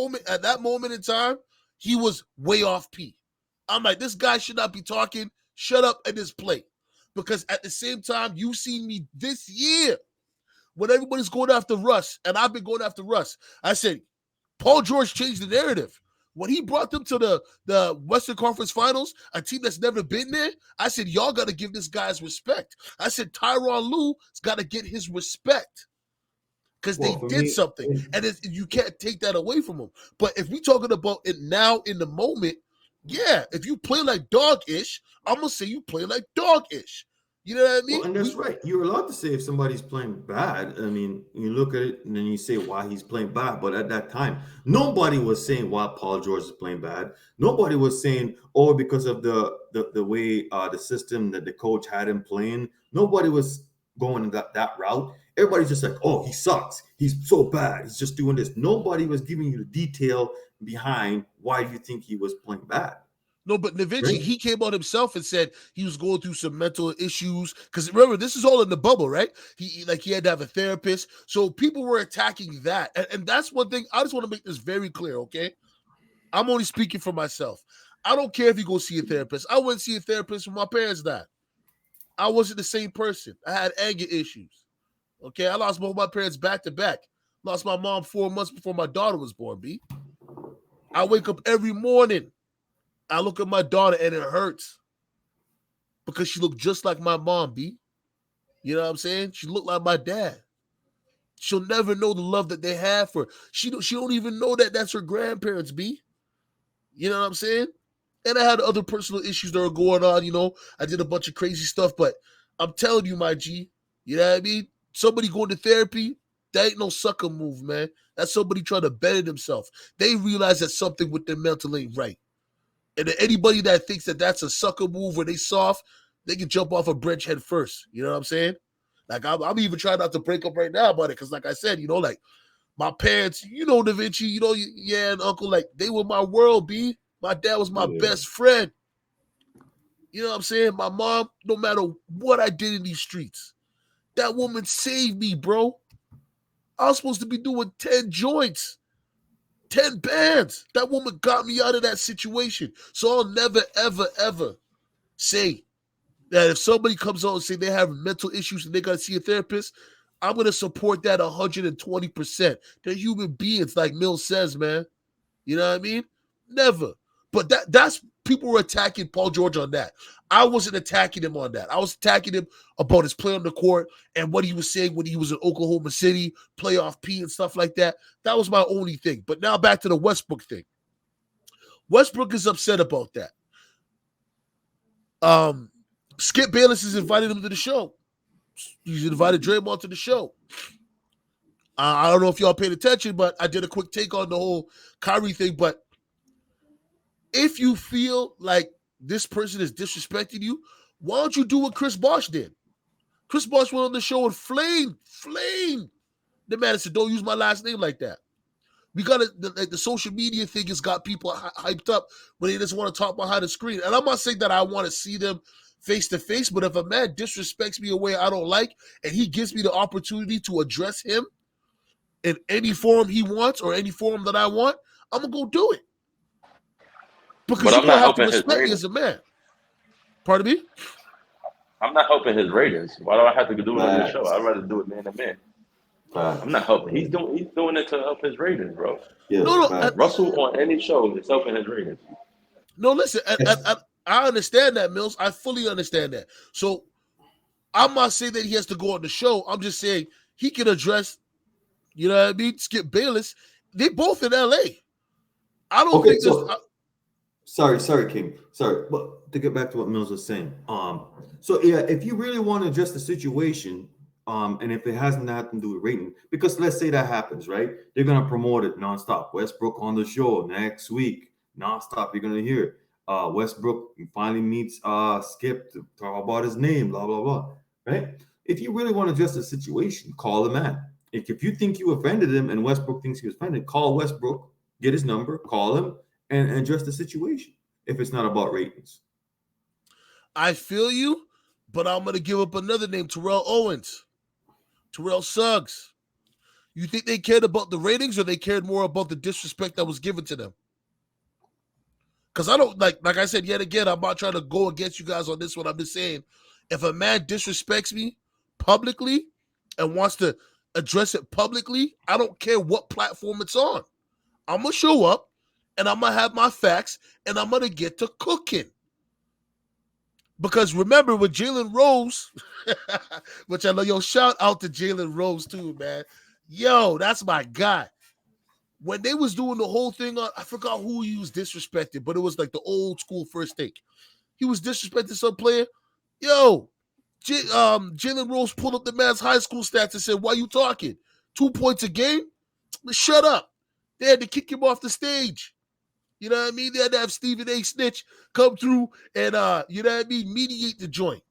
moment in time, he was way off P. I'm like, this guy should not be talking. Shut up and just play. Because at the same time, you've seen me this year when everybody's going after Russ, and I've been going after Russ. I said, Paul George changed the narrative. When he brought them to the Western Conference Finals, a team that's never been there, I said, y'all got to give this guy his respect. I said, Tyronn Lue's got to get his respect because they
For
did
me,
something, and you can't take that away from them. But if we're talking about it now in the moment, yeah, if you play like dog-ish, I'm going to say you play like dog-ish. You know what I mean?
well, and that's right. You're allowed to say if somebody's playing bad. I mean, you look at it and then you say why he's playing bad. But at that time, nobody was saying why Paul George is playing bad. Nobody was saying, oh, because of the way the system that the coach had him playing. Nobody was going that route. Everybody's just like, oh, he sucks. He's so bad. He's just doing this. Nobody was giving you the detail behind why you think he was playing bad.
No, but Da Vinci,
Right?
he came out himself and said he was going through some mental issues. Because remember, this is all in the bubble, right? He had to have a therapist. So people were attacking that. And that's one thing. I just want to make this very clear, okay? I'm only speaking for myself. I don't care if you go see a therapist. I wouldn't see a therapist when my parents died. I wasn't the same person. I had anger issues. Okay, I lost both my parents back to back. Lost my mom 4 months before my daughter was born, B. I wake up every morning. I look at my daughter and it hurts because she looked just like my mom, B. You know what I'm saying? She looked like my dad. She'll never know the love that they have for her. She don't even know that that's her grandparents, B. You know what I'm saying? And I had other personal issues that were going on, you know. I did a bunch of crazy stuff, but I'm telling you, my G, you know what I mean? Somebody going to therapy, that ain't no sucker move, man. That's somebody trying to better themselves. They realize that something with their mental ain't right. And anybody that thinks that that's a sucker move or they soft, they can jump off a bridge head first. You know what I'm saying? Like, I'm even trying not to break up right now about it because, like I said, you know, like, my parents, you know, Da Vinci, you know, yeah, and uncle, like, they were my world, B. My dad was my
Yeah.
best friend. You know what I'm saying? My mom, no matter what I did in these streets, that woman saved me, bro. I was supposed to be doing 10 joints, 10 bands. That woman got me out of that situation. So I'll never, ever, ever say that if somebody comes on and say they have mental issues and they got to see a therapist, I'm going to support that 120%. They're human beings, like Mill says, man. You know what I mean? Never. But that's people were attacking Paul George on that. I wasn't attacking him on that. I was attacking him about his play on the court and what he was saying when he was in Oklahoma City, playoff P and stuff like that. That was my only thing. But now back to the Westbrook thing. Westbrook is upset about that. Skip Bayless has invited him to the show. He's invited Draymond to the show. I don't know if y'all paid attention, but I did a quick take on the whole Kyrie thing. But if you feel like this person is disrespecting you, why don't you do what Chris Bosh did? Chris Bosh went on the show and flamed the man and said, don't use my last name like that. We got the social media thing has got people hyped up when they just want to talk behind the screen. And I'm not saying that I want to see them face to face, but if a man disrespects me a way I don't like and he gives me the opportunity to address him in any form he wants or any form that I want, I'm going to go do it. Because
But
you're
I'm
going to
not
have to
helping his
respect me
ratings.
as a man. Pardon me?
I'm not helping his ratings. Why do I have to do it on your show?
Facts.
I'd rather do it man to man. I'm not
Facts.
helping. He's doing it to help his ratings, bro.
Yeah,
No,
facts.
Russell on any show is helping his ratings.
no. Listen, I understand that, Mills. I fully understand that. So I'm not saying that he has to go on the show. I'm just saying he can address, you know what I mean, Skip Bayless. They both in L.A. I don't
Okay,
think there's.
so sorry, King. Sorry, but to get back to what Mills was saying. So yeah, if you really want to address the situation, and if it has nothing to do with rating, because let's say that happens, right? They're gonna promote it nonstop. Westbrook on the show next week, nonstop. You're gonna hear it. Westbrook finally meets Skip to talk about his name, blah blah blah. Right? If you really want to address the situation, call the man. If you think you offended him and Westbrook thinks he was offended, call Westbrook, get his number, call him, and address the situation if it's not about ratings.
I feel you, but I'm gonna give up another name, Terrell Owens, Terrell Suggs. You think they cared about the ratings, or they cared more about the disrespect that was given to them? Because I don't like I said yet again, I'm not trying to go against you guys on this one. I'm just saying, if a man disrespects me publicly and wants to address it publicly, I don't care what platform it's on. I'm gonna show up and I'm gonna have my facts and I'm gonna get to cooking. Because remember with Jalen Rose, which I know, yo, shout out to Jalen Rose too, man. Yo, that's my guy. When they was doing the whole thing on, I forgot who he was disrespecting, but it was like the old school first take. He was disrespecting some player. Yo, Jalen Rose pulled up the man's high school stats and said, "Why you talking? 2 points a game? Shut up." They had to kick him off the stage. You know what I mean? They had to have Stephen A. Snitch come through and you know what I mean, mediate the joint.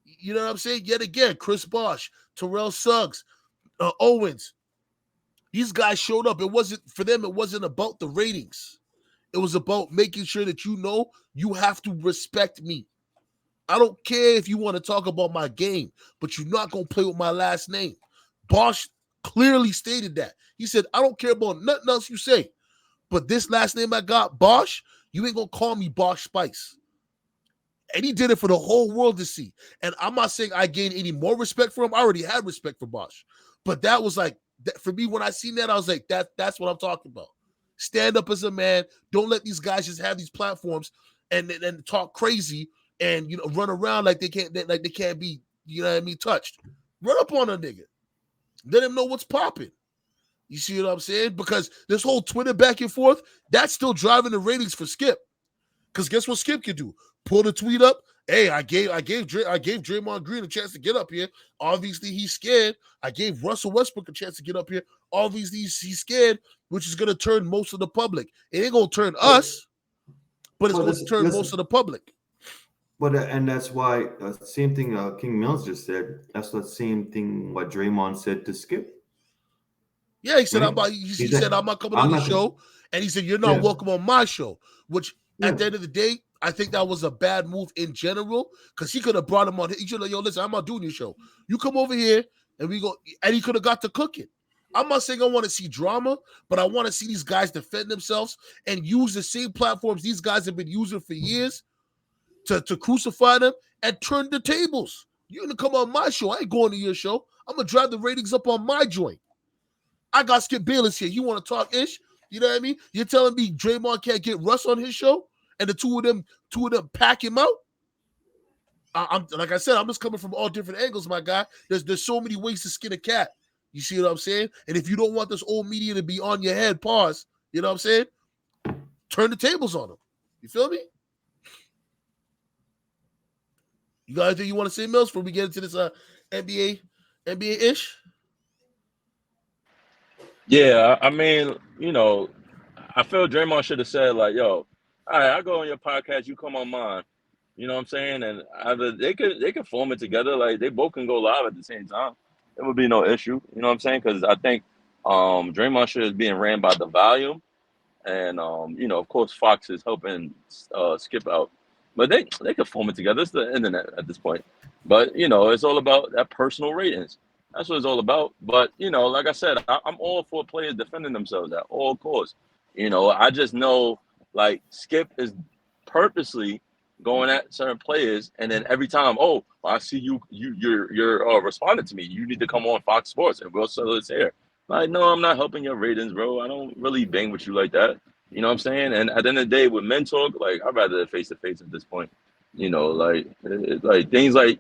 You know what I'm saying? Yet again, Chris Bosh, Terrell Suggs, Owens. These guys showed up. It wasn't for them, it wasn't about the ratings. It was about making sure that you know you have to respect me. I don't care if you want to talk about my game, but you're not going to play with my last name. Bosh clearly stated that. He said, I don't care about nothing else you say, but this last name I got, Bosh, you ain't going to call me Bosh Spice. And he did it for the whole world to see. And I'm not saying I gained any more respect for him. I already had respect for Bosh. But that was like, for me, when I seen that, I was like, that's what I'm talking about. Stand up as a man. Don't let these guys just have these platforms and talk crazy and, you know, run around like they can't be, you know what I mean, touched. Run up on a nigga. Let him know what's popping. You see what I'm saying? Because this whole Twitter back and forth, that's still driving the ratings for Skip. Because guess what Skip can do? Pull the tweet up. Hey, I gave Draymond Green a chance to get up here. Obviously, he's scared. I gave Russell Westbrook a chance to get up here. Obviously, he's scared, which is going to turn most of the public. It ain't going to turn us, but it's going to turn most of the public.
But and that's why same thing King Mills just said. That's the same thing what Draymond said to Skip.
Yeah, he said,
right?
he said, I'm not coming on your show. And he said, you're not welcome on my show, which at the end of the day, I think that was a bad move in general because he could have brought him on. He should have, yo, listen, I'm not doing your show. You come over here and we go, and he could have got to cooking. I'm not saying I want to see drama, but I want to see these guys defend themselves and use the same platforms these guys have been using for years to crucify them and turn the tables. You're going to come on my show. I ain't going to your show. I'm going to drive the ratings up on my joint. I got Skip Bayless here. You want to talk ish? You know what I mean? You're telling me Draymond can't get Russ on his show and the two of them pack him out? I'm like I said, I'm just coming from all different angles, my guy. There's so many ways to skin a cat. You see what I'm saying? And if you don't want this old media to be on your head, pause. You know what I'm saying? Turn the tables on them. You feel me? You got anything you want to say, Mills, before we get into this NBA-ish?
Yeah, I mean, you know, I feel Draymond should have said, like, yo, all right, I go on your podcast, you come on mine. You know what I'm saying? And either they could form it together, like they both can go live at the same time. It would be no issue. You know what I'm saying? Because I think Draymond shit is being ran by the volume. And you know, of course, Fox is helping Skip out, but they can form it together. It's the internet at this point. But you know, it's all about that personal ratings. That's what it's all about. But you know, like I said, I'm all for players defending themselves at all costs. You know, I just know like Skip is purposely going at certain players, and then every time, oh, I see you're responding to me. You need to come on Fox Sports, and we'll sell this here. Like, no, I'm not helping your ratings, bro. I don't really bang with you like that. You know what I'm saying? And at the end of the day, with men talk, like, I'd rather face to face at this point. You know, like things like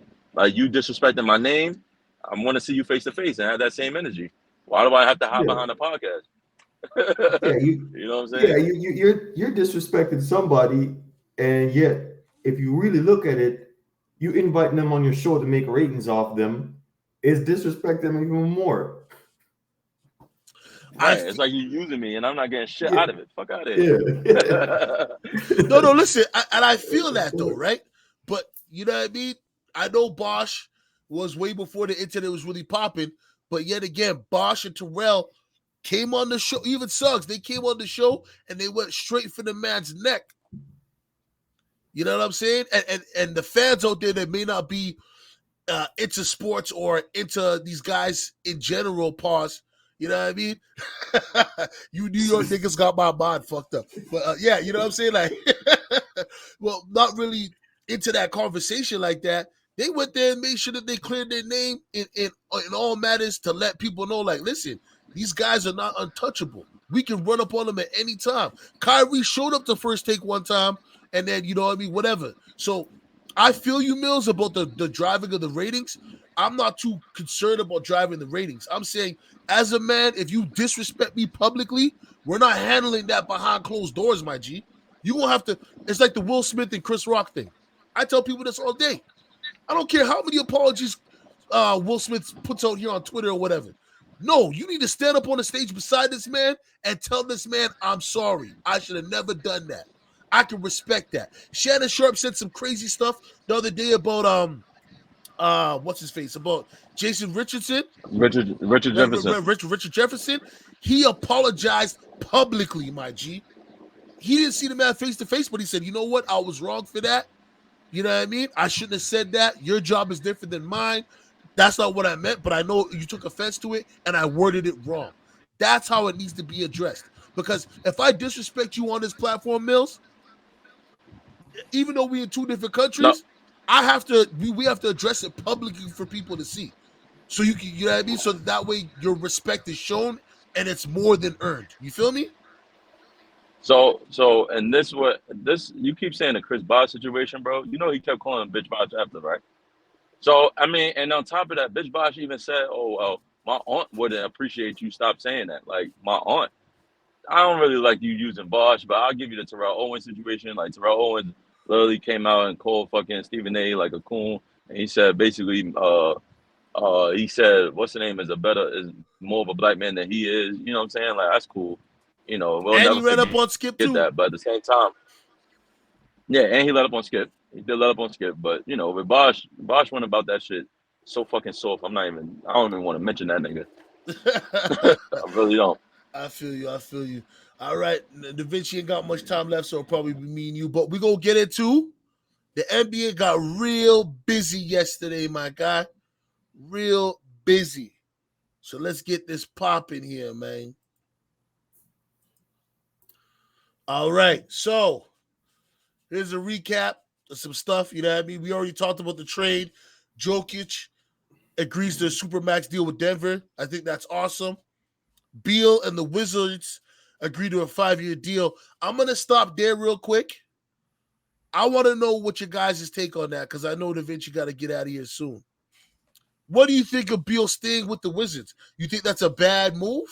you disrespecting my name. I want to see you face to face and have that same energy. Why do I have to hide behind a podcast? You know what I'm saying?
Yeah, you're disrespecting somebody, and yet if you really look at it, you inviting them on your show to make ratings off them is disrespect them even more.
Right. It's like you're using me and I'm not getting shit out of it. Fuck out of here.
No, listen, and I feel that though, right? But you know what I mean? I know Bosh was way before the internet was really popping, but yet again, Bosh and Terrell came on the show, even Suggs, they came on the show and they went straight for the man's neck. You know what I'm saying? And the fans out there that may not be into sports or into these guys in general, pause. You know what I mean? You New York niggas got my mind fucked up. But yeah, you know what I'm saying? Like, well, not really into that conversation like that. They went there and made sure that they cleared their name in all matters to let people know, like, listen, these guys are not untouchable. We can run up on them at any time. Kyrie showed up the first take one time, and then, you know what I mean, whatever. So I feel you, Mills, about the driving of the ratings. I'm not too concerned about driving the ratings. I'm saying, as a man, if you disrespect me publicly, we're not handling that behind closed doors, my G. You gonna have to. It's like the Will Smith and Chris Rock thing. I tell people this all day. I don't care how many apologies Will Smith puts out here on Twitter or whatever. No, you need to stand up on the stage beside this man and tell this man, I'm sorry. I should have never done that. I can respect that. Shannon Sharp said some crazy stuff the other day about what's his face? About Jason Richardson.
Richard Jefferson.
Richard Jefferson. He apologized publicly, my G. He didn't see the man face to face, but he said, you know what? I was wrong for that. You know what I mean? I shouldn't have said that. Your job is different than mine. That's not what I meant, but I know you took offense to it and I worded it wrong. That's how it needs to be addressed. Because if I disrespect you on this platform, Mills, even though we're in two different
No,
countries, we have to address it publicly for people to see. So you know what I mean? So that way your respect is shown and it's more than earned. You feel me?
so and this you keep saying the Chris Bosh situation, bro. You know he kept calling him bitch Bosh after, right? So I mean, and on top of that, bitch Bosh even said, "Oh well, my aunt wouldn't appreciate you stop saying that." Like my aunt, I don't really like you using Bosh, but I'll give you the Terrell Owens situation. Like Terrell Owens literally came out and called fucking Stephen A. like a coon, and he said basically, he said, "What's the name is more of a black man than he is." You know what I'm saying? Like that's cool. You know, we'll
And
never
he ran up
forget
on Skip too.
that. But at the same time, yeah, and he let up on Skip. He did let up on Skip, but you know, with Bosh went about that shit so fucking soft. I don't even want to mention that nigga. I really don't.
I feel you. I feel you. All right. Da Vinci ain't got much time left, so it'll probably be me and you. But we gonna get into the NBA got real busy yesterday, my guy. Real busy. So let's get this popping here, man. All right. So here's a recap of some stuff. You know what I mean? We already talked about the trade. Jokic agrees to a supermax deal with Denver. I think that's awesome. Beal and the Wizards agree to a 5-year deal. I'm gonna stop there real quick. I want to know what your guys' take on that because I know Da Vinci got to get out of here soon. What do you think of Beal staying with the Wizards? You think that's a bad move?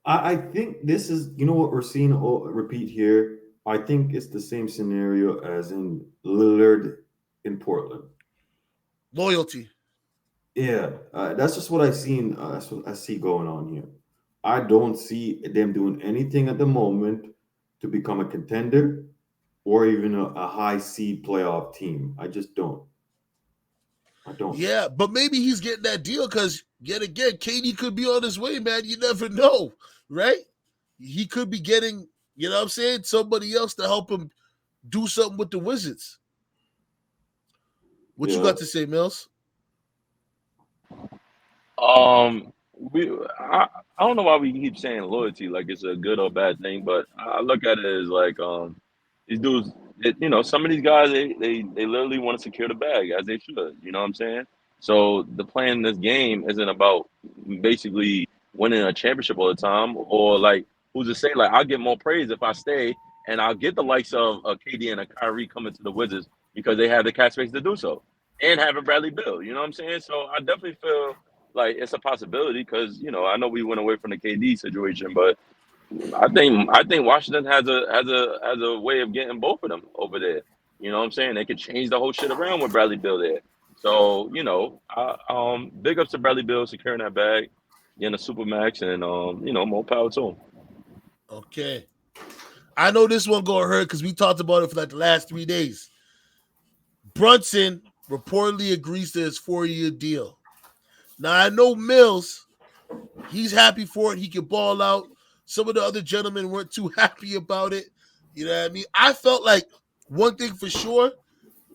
I think this is, what we're seeing repeat here. I think it's the same scenario as in Lillard in Portland.
Loyalty.
Yeah, that's just what I seen. That's what I see going on here. I don't see them doing anything at the moment to become a contender or even a high seed playoff team. I just don't. I don't.
Yeah, but maybe he's getting that deal because, yet again, KD could be on his way, man. You never know, right? He could be getting, you know what I'm saying, somebody else to help him do something with the Wizards. What you
Yeah.
got to say, Mills?
We I don't know why we keep saying loyalty like it's a good or bad thing, but I look at it as like these dudes, some of these guys they literally want to secure the bag as they should. You know what I'm saying? So the plan in this game isn't about basically winning a championship all the time, or like who's to say like I'll get more praise if I stay, and I'll get the likes of a KD and a Kyrie coming to the Wizards because they have the cap space to do so, and having Bradley Bill. You know what I'm saying? So I definitely feel like it's a possibility because I know we went away from the KD situation, but I think Washington has a way of getting both of them over there. You know what I'm saying? They could change the whole shit around with Bradley Bill there. So big ups to Bradley Bill securing that bag, getting a super max, and more power to him.
Okay. I know this one gonna hurt because we talked about it for like the last 3 days. Brunson reportedly agrees to his 4-year deal. Now I know Mills, he's happy for it. He can ball out. Some of the other gentlemen weren't too happy about it. You know what I mean? I felt like one thing for sure,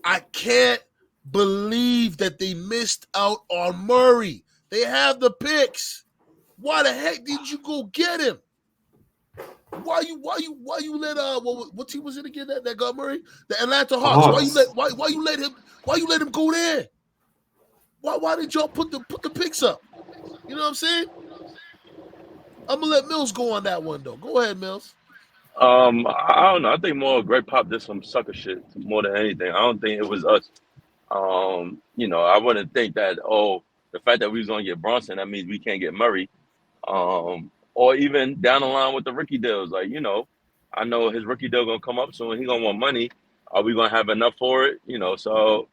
I can't believe that they missed out on Murray. They have the picks. Why the heck did you go get him? Why you let what team was it again that got Murray? The Atlanta Hawks. Why you
Hawks.
let him go there? Why did y'all put the picks up? You know what I'm saying? I'm gonna let Mills go on that one though. Go ahead, Mills.
I don't know. I think more Greg Pop did some sucker shit more than anything. I don't think it was us. I wouldn't think that, the fact that we was gonna get Bronson, that means we can't get Murray. Or even down the line with the rookie deals. Like, I know his rookie deal gonna come up soon. He gonna want money. Are we gonna have enough for it? So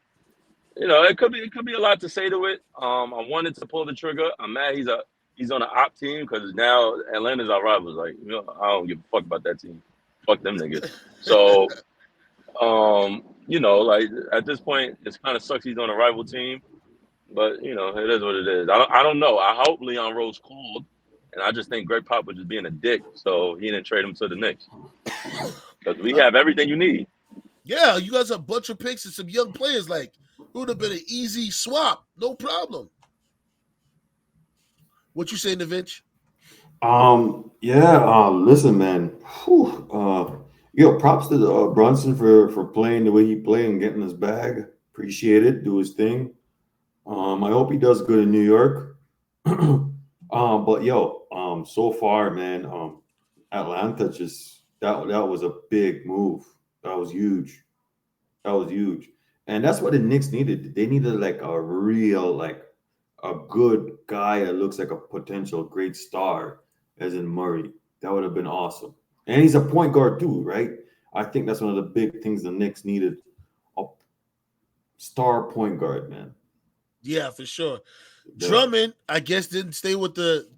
it could be a lot to say to it. I wanted to pull the trigger. I'm mad he's on an op team because now Atlanta's our rivals. Like, I don't give a fuck about that team. Fuck them niggas. So, like at this point, it's kind of sucks he's on a rival team. But it is what it is. I don't know. I hope Leon Rose called, and I just think Greg Pop was just being a dick, so he didn't trade him to the Knicks because we have everything you need.
Yeah, you guys have a bunch of picks and some young players. Like, it would have been an easy swap, no problem. What you saying, Vince?
Listen, man. Whew, props to Brunson for playing the way he played and getting his bag. Appreciate it. Do his thing. I hope he does good in New York. So far, man, Atlanta just that was a big move. That was huge. That was huge. And that's what the Knicks needed. They needed like a real, like a good guy that looks like a potential great star, as in Murray. That would have been awesome. And he's a point guard too, right? I think that's one of the big things the Knicks needed. A star point guard, man.
Yeah, for sure.
Yeah.
Drummond, I guess, didn't stay with the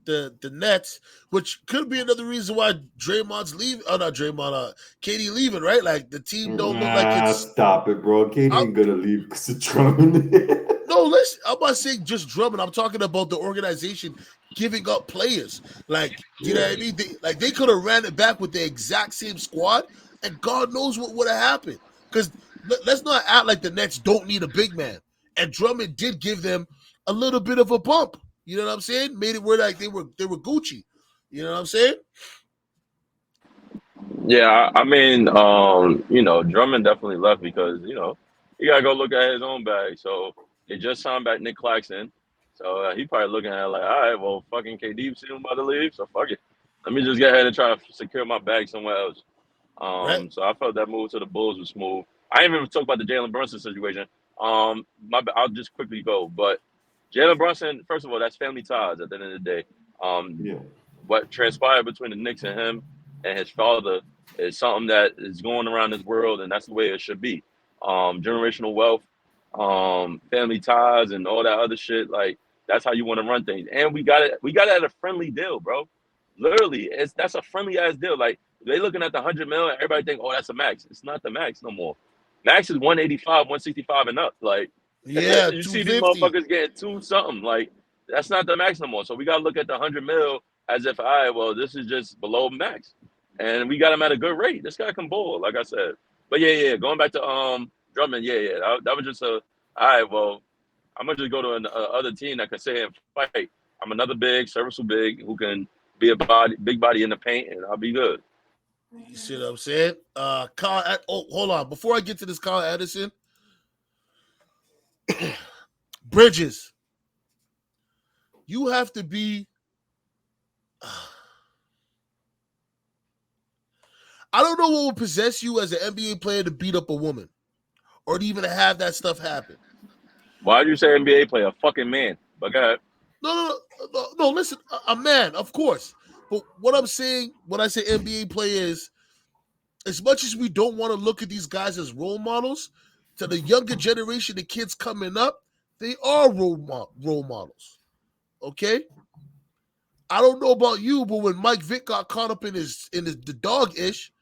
Nets, which could be another reason why Draymond's leaving. Oh, not Draymond, KD leaving, right? Like the team don't look like it's.
Stop it, bro. KD ain't gonna leave because of Drummond.
No, listen, I'm not saying just Drummond. I'm talking about the organization giving up players. Like, you know what I mean? They could have ran it back with the exact same squad, and God knows what would have happened. Because let's not act like the Nets don't need a big man. And Drummond did give them a little bit of a bump. You know what I'm saying? Made it where like they were Gucci. You know what I'm saying?
Yeah, I mean, Drummond definitely left because he gotta go look at his own bag. So they just signed back Nick Claxton, so he probably looking at it like, all right, well, fucking KD see him about to leave, so fuck it. Let me just get ahead and try to secure my bag somewhere else.
Right.
So I felt that move to the Bulls was smooth. I didn't even talk about the Jalen Brunson situation. I'll just quickly go, but Jalen Brunson, first of all, that's family ties at the end of the day.
Yeah.
What transpired between the Knicks and him and his father is something that is going around this world, and that's the way it should be. Generational wealth, family ties, and all that other shit. Like that's how you want to run things. And we got it. We got it at a friendly deal, bro. Literally, that's a friendly ass deal. Like they looking at the 100 million, everybody think, oh, that's a max. It's not the max no more. Max is 185, 165 and up. Like
Yeah,
you see these
250.
motherfuckers getting two something. Like that's not the max no more. So we gotta look at the 100 mil as if, all right, well, this is just below max, and we got him at a good rate. This guy can ball, like I said. But yeah. Going back to Drummond, yeah. That was just a, all right. Well, I'm gonna just go to another team that can sit here and fight. I'm another big, serviceable big who can be a big body in the paint, and I'll be good.
You see what I'm saying? Hold on. Before I get to this, Kyle Anderson, Bridges, you have to be. I don't know what would possess you as an NBA player to beat up a woman, or to even have that stuff happen.
Why do you say NBA player? Fucking man. But go ahead.
No. Listen, a man, of course. But what I'm saying when I say NBA players, as much as we don't want to look at these guys as role models, to the younger generation, the kids coming up, they are role models. Okay? I don't know about you, but when Mike Vick got caught up in the dog ish,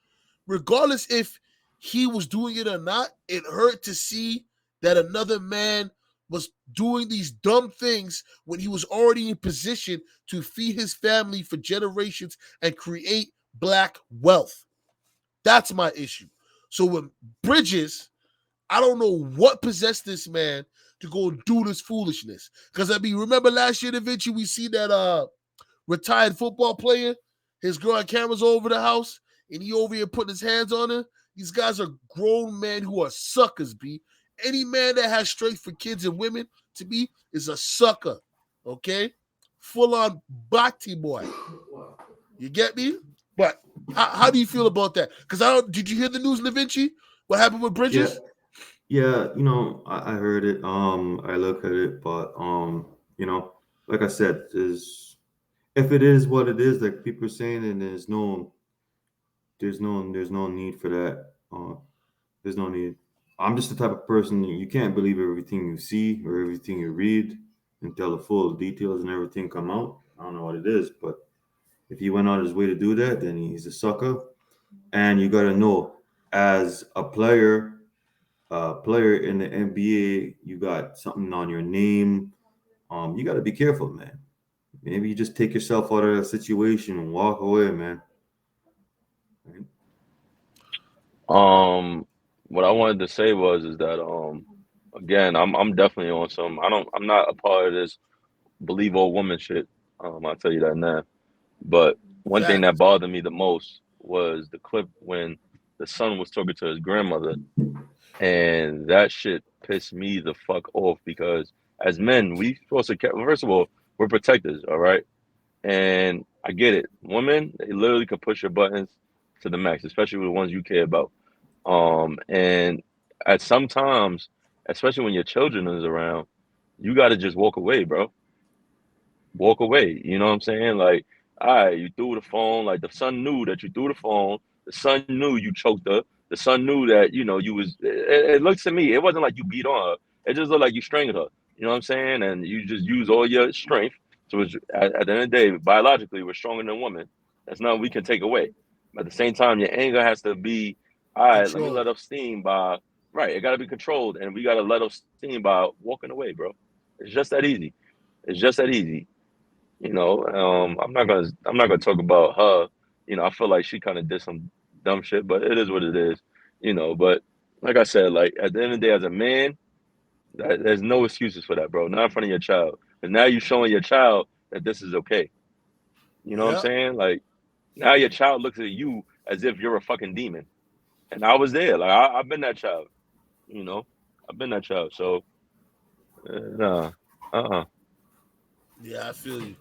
regardless if he was doing it or not, it hurt to see that another man was doing these dumb things when he was already in position to feed his family for generations and create black wealth. That's my issue. So with Bridges, I don't know what possessed this man to go and do this foolishness. Because I mean, remember last year, Da Vinci, we see that retired football player, his girl had cameras all over the house, and he over here putting his hands on her. These guys are grown men who are suckers, B. Any man that has strength for kids and women, to me, is a sucker. Okay? Full on bati boy. You get me? But how do you feel about that? Because did you hear the news, Da Vinci? What happened with Bridges?
Yeah, I heard it. I look at it, but like I said, if it is what it is, like people are saying, and there's no need for that. There's no need. I'm just the type of person you can't believe everything you see or everything you read until the full details and everything come out. I don't know what it is, but if he went out his way to do that, then he's a sucker. And you got to know, as a player in the NBA, you got something on your name. You got to be careful, man. Maybe you just take yourself out of that situation and walk away, man.
What I wanted to say is that again, I'm definitely on some. I'm not a part of this believe all woman shit. I'll tell you that now. But one thing that bothered me the most was the clip when the son was talking to his grandmother, and that shit pissed me the fuck off because as men, we supposed to first of all, we're protectors, all right? And I get it. Women, they literally could push your buttons to the max, especially with the ones you care about. And at some times, especially when your children is around, you got to just walk away, bro. Walk away. You know what I'm saying? Like, all right, you threw the phone. Like, the son knew that you threw the phone. The son knew you choked her. The son knew that, you was, it looks to me, it wasn't like you beat on her. It just looked like you strangled her. You know what I'm saying? And you just use all your strength. So it's, at the end of the day, biologically, we're stronger than women. That's nothing we can take away. But at the same time, your anger has to be, all right, let me let off steam by, right, it got to be controlled. And we got to let off steam by walking away, bro. It's just that easy. It's just that easy. I'm not gonna talk about her. I feel like she kind of did some dumb shit, but it is what it is. But like I said, like at the end of the day, as a man, there's no excuses for that, bro. Not in front of your child. And now you're showing your child that this is okay. You know what I'm saying? Like now your child looks at you as if you're a fucking demon. And I was there. Like I've been that child. I've been that child. So nah.
Yeah, I feel you.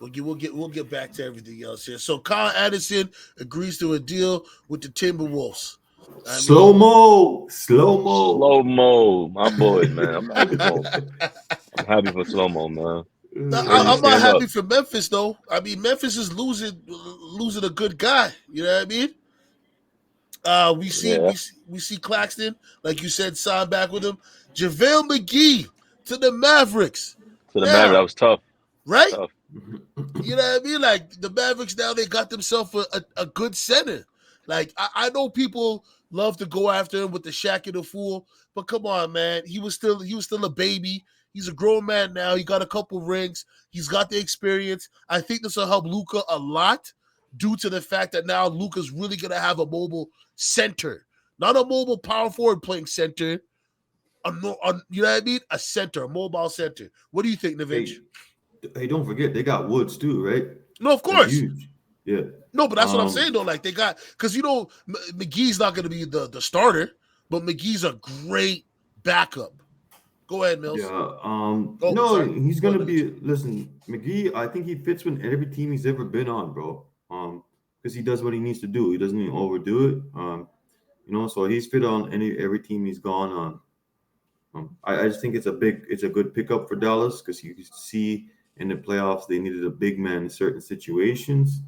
We'll get back to everything else here. So Kyle Anderson agrees to a deal with the Timberwolves.
Slow mo,
my boy, man. I'm happy for him. I'm happy for slow mo, man.
I'm not happy for Memphis though. I mean, Memphis is losing a good guy. You know what I mean? We see Claxton, like you said, sign back with him. JaVale McGee to the Mavericks.
Mavericks, that was tough.
Right?
Tough.
You know what I mean? Like the Mavericks now, they got themselves a good center. Like I know people love to go after him with the Shaq and the Fool, but come on, man. He was still a baby. He's a grown man now. He got a couple rings. He's got the experience. I think this will help Luka a lot due to the fact that now Luka's really gonna have a mobile center, not a mobile power forward playing center. You know what I mean? A center, a mobile center. What do you think, Navinch?
Hey, don't forget they got Woods too, right?
No, of course.
That's huge. Yeah.
No, but that's what I'm saying though. Like they got, because McGee's not going to be the starter, but McGee's a great backup. Go ahead, Mills.
Yeah. He's going to be. Listen, McGee. I think he fits with every team he's ever been on, bro. Because he does what he needs to do. He doesn't even overdo it. So he's fit on every team he's gone on. I just think it's a good pickup for Dallas because you see in the playoffs they needed a big man in certain situations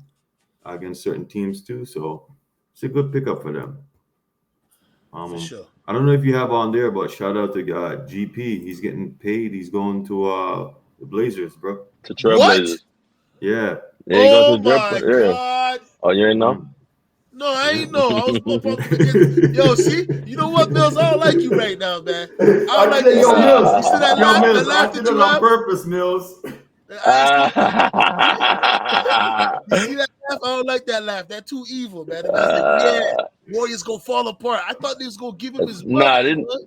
against certain teams too. So it's a good pickup for them.
For sure.
I don't know if you have on there, but shout out to GP. He's getting paid. He's going to the Blazers, bro.
To Trailblazers.
Yeah.
Oh my God.
Oh, you ain't know?
No, I ain't know. I was more probably yo, see? You know what, Mills? I don't like you right now, man. I don't like you.
Yo, Mills.
You see that laugh? That laugh
I did it on purpose, Mills.
You see that laugh? I don't like that laugh. That's too evil, man. The guy's like, yeah, Warriors gonna fall apart. I thought they was gonna give him his money,
Nah,
bro.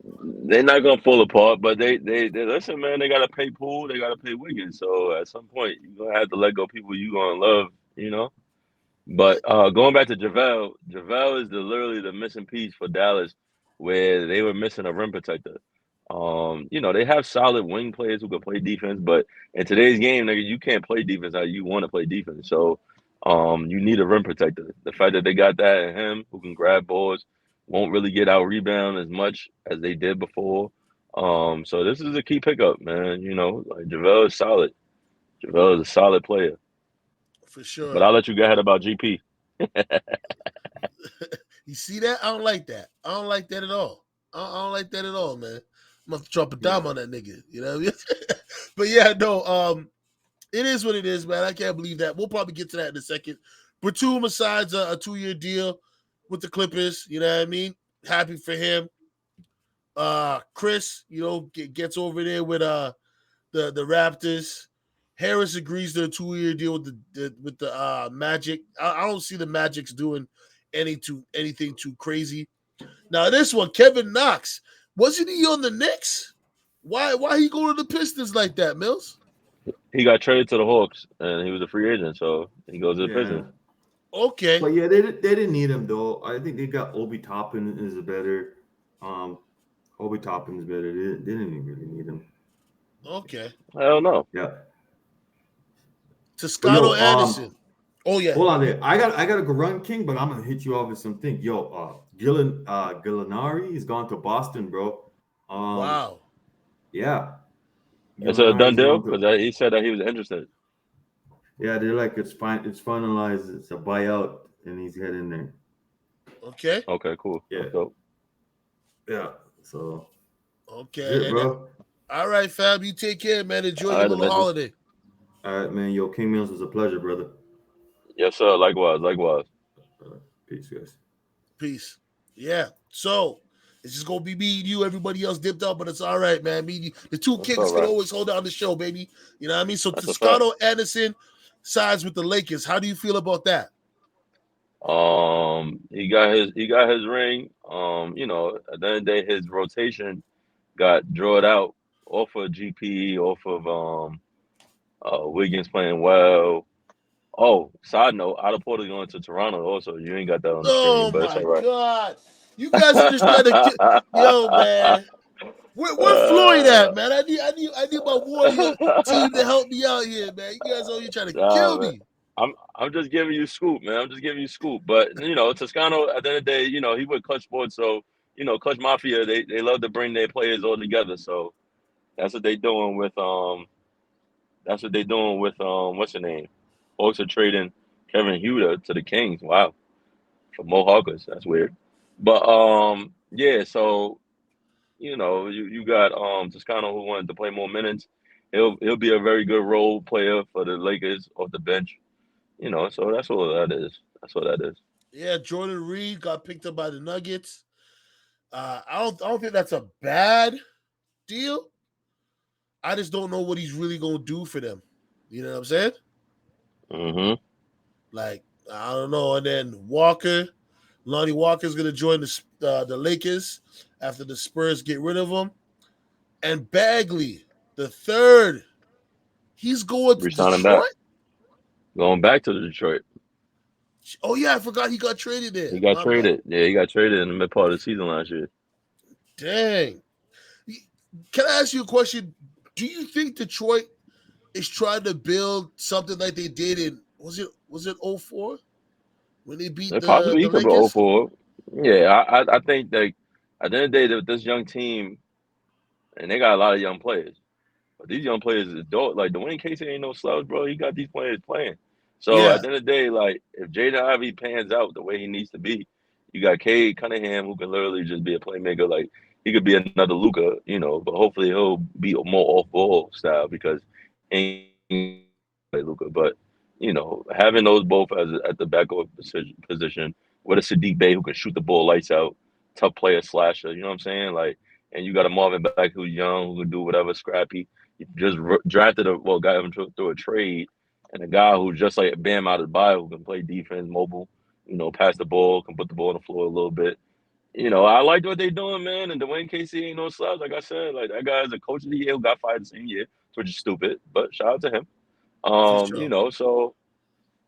they're not gonna fall apart. But they listen, man. They gotta pay Poole. They gotta pay Wiggins. So at some point, you're gonna have to let go people you gonna love. You know.
Yeah.
But going back to JaVale is literally the missing piece for Dallas, where they were missing a rim protector. They have solid wing players who can play defense, but in today's game, nigga, you can't play defense how you want to play defense. So, you need a rim protector. The fact that they got that in him, who can grab balls, won't really get out rebound as much as they did before. So this is a key pickup, man. Like JaVale is solid. JaVale is a solid player.
For
But
sure.
I'll let you go ahead about GP.
You see that? I don't like that. I don't like that at all. I don't like that at all, man. I'm gonna have to drop a dime on that nigga. You know what I mean? But yeah, no, it is what it is, man. I can't believe that. We'll probably get to that in a second. Batum assigns a 2-year deal with the Clippers. You know what I mean? Happy for him. Chris, gets over there with the Raptors. Harris agrees to a 2-year deal with the Magic. I don't see the Magic's doing anything too crazy. Now this one, Kevin Knox, wasn't he on the Knicks? Why he go to the Pistons like that, Mills?
He got traded to the Hawks, and he was a free agent, so he goes to the
Yeah.
Pistons.
Okay.
But yeah, they didn't need him though. I think they got Obi Toppin is a better. Um, Obi Toppin is better. They didn't really need him.
Okay.
Hell no.
Yeah. But
Toscano
yo,
Anderson. Oh yeah.
hold on there. I gotta go run King, but I'm gonna hit you off with something. Yo, Gallinari is gone to Boston, bro. Um,
Wow.
yeah,
It's a done
Gallinari's
deal
gone
because
to.
he said that he was interested.
Yeah, they're like it's fine. It's finalized. It's a buyout, and he's heading there.
Okay.
Okay, cool.
Yeah,
That's dope.
yeah. So that's
Okay.
it,
And
bro.
all right, fam. You take care, man. Enjoy
All
your
right,
little
Demetrius.
holiday.
All right, man. Yo, King Mills was a pleasure, brother.
Yes, sir. Likewise, likewise.
Peace, guys.
Peace. Yeah. So it's just gonna be me and you. Everybody else dipped out, but it's all right, man. Me and you. The two
That's all
kings can
right.
always hold down the show, baby. You know what I mean? So
That's a fact.
Toscano Anderson sides with the Lakers. How do you feel about that?
He got his ring. At the end of the day, his rotation got drawn out off of GP, off of Wiggins playing well. Oh, side note, Otto Porter going to Toronto also. You ain't got that on the screen,
Oh
but it's
my
all right.
God. You guys are just trying to kill. Yo, man. Where Floyd at, man? I need my Warrior team to help me out here, man. You guys are here trying to
Nah,
kill
man.
me.
I'm just giving you scoop, man. I'm just giving you scoop. But Toscano at the end of the day, he with Clutch Sports, so Clutch Mafia, they love to bring their players all together. So that's what they doing with what's the name? Hawks are trading Kevin Huter to the Kings. Wow. For Mo Hawkers. That's weird. But yeah, so you got Toscano who wanted to play more minutes. He'll be a very good role player for the Lakers off the bench. So that's what that is. That's what that is.
Yeah, Jordan Reed got picked up by the Nuggets. I don't think that's a bad deal. I just don't know what he's really gonna do for them. You know what I'm saying?
Mm-hmm.
Like I don't know. And then Lonnie Walker's gonna join the Lakers after the Spurs get rid of him. And Bagley, the third, he's going to
Resigning back.
Detroit.
Going back to Detroit.
Oh yeah, I forgot he got traded there.
He got
My bad.
traded. Yeah, he got traded in the mid part of the season last year.
Dang. Can I ask you a question? Do you think Detroit is trying to build something like they did in was it 04 when they beat
They
the
possibly
the
he could be 0
Lakers?
for. Yeah, I think that at the end of the day, this young team, and they got a lot of young players. But these young players is dope. Like Dwayne Casey ain't no slouch, bro. He got these players playing. So at
Yeah.
the end of the day, like if Jaden Ivey pans out the way he needs to be, you got Cade Cunningham who can literally just be a playmaker. Like he could be another Luca, but hopefully he'll be a more off ball style because he ain't play Luca. But having those both as at the backup position with a Sadiq Bey who can shoot the ball lights out, tough player slasher. You know what I'm saying? Like, and you got a Marvin back who's young who can do whatever scrappy. You just drafted got him through a trade, and a guy who's just like Bam out of the bio, who can play defense, mobile, pass the ball, can put the ball on the floor a little bit. I liked what they doing, man. And Dwayne Casey ain't no slouch, like I said. Like that guy's a coach of the year who got fired the same year, which is stupid. But shout out to him.
For sure.
So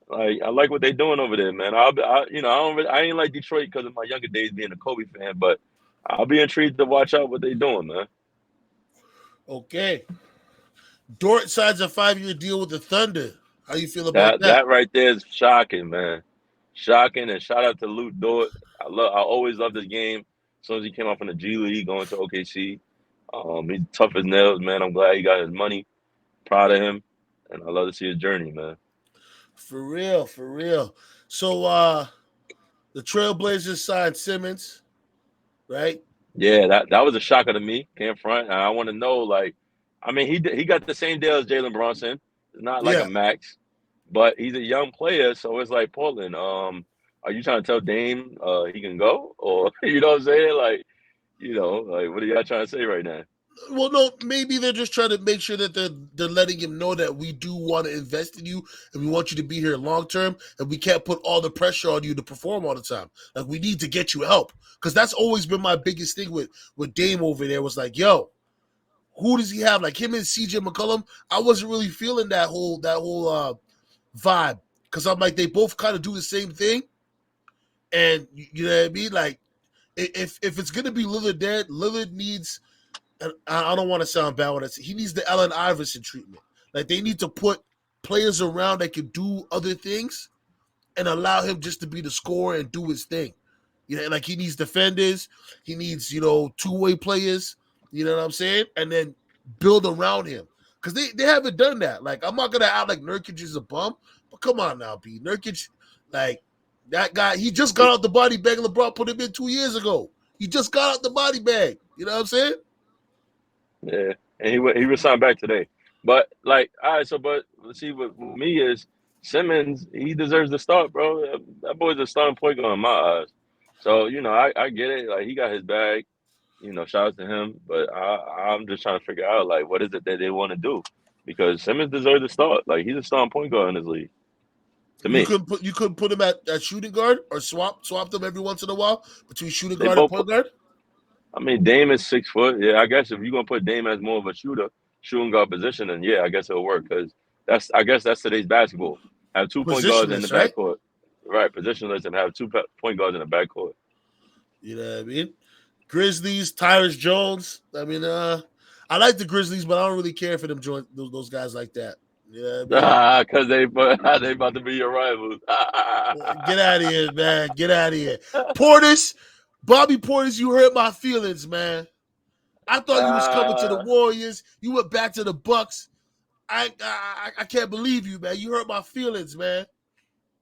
like I like what they doing over there, man. I ain't like Detroit because of my younger days being a Kobe fan, but I'll be intrigued to watch out what they doing, man.
Okay. Dort signs a 5-year deal with the Thunder. How you feel about that?
That right there is shocking, man. Shocking, and shout out to Luke Dort. I always loved this game. As soon as he came out from the G League going to OKC. He's tough as nails, man. I'm glad he got his money. Proud of him. And I love to see his journey, man.
For real, for real. So the Trailblazers signed Simmons, right?
Yeah, that was a shocker to me. Can't front. And I want to know, like, I mean, he got the same deal as Jalen Brunson. It's not like a
Yeah.
max, but he's a young player, so it's like Portland. Are you trying to tell Dame he can go, or you know what I'm saying? Like, what are y'all trying to say right now?
Well, no, maybe they're just trying to make sure that they're letting him know that we do want to invest in you and we want you to be here long term, and we can't put all the pressure on you to perform all the time. Like we need to get you help, because that's always been my biggest thing with Dame over there. Was like, yo, who does he have? Like him and CJ McCollum. I wasn't really feeling that whole vibe, because I'm like, they both kind of do the same thing, and you know what I mean. Like if it's gonna be Lillard there, Lillard needs. And I don't want to sound bad when I say he needs the Allen Iverson treatment. Like they need to put players around that can do other things and allow him just to be the scorer and do his thing. Like he needs defenders, he needs, two-way players, you know what I'm saying? And then build around him. Because they haven't done that. Like, I'm not gonna act like Nurkic is a bum, but come on now, B. Nurkic, like that guy, he just got out the body bag. LeBron put him in 2 years ago. He just got out the body bag. You know what I'm saying?
Yeah, and he was signed back today. But like, all right, but let's see what me is Simmons. He deserves the start, bro. That boy's a starting point guard in my eyes. So I get it. Like he got his bag. Shout out to him. But I'm just trying to figure out like what is it that they want to do, because Simmons deserves the start. Like he's a starting point guard in this league. To
You
me,
couldn't put him at shooting guard, or swap them every once in a while between shooting
they
guard and
both.
point guard.
I mean, Dame is 6 foot. Yeah, I guess if you're gonna put Dame as more of a shooting guard position, then yeah, I guess it'll work, because I guess that's today's basketball. Have two point guards in the
Positionless, right?
backcourt, right? Positionless, and have two point guards in the backcourt.
You know what I mean? Grizzlies, Tyrus Jones. I mean, I like the Grizzlies, but I don't really care for them join those guys like that. You know what I mean?
Because they about to be your rivals.
Get out of here, man. Get out of here. Portis, Bobby Portis, you hurt my feelings, man. I thought you was coming to the Warriors. You went back to the Bucks. I can't believe you, man. You hurt my feelings, man.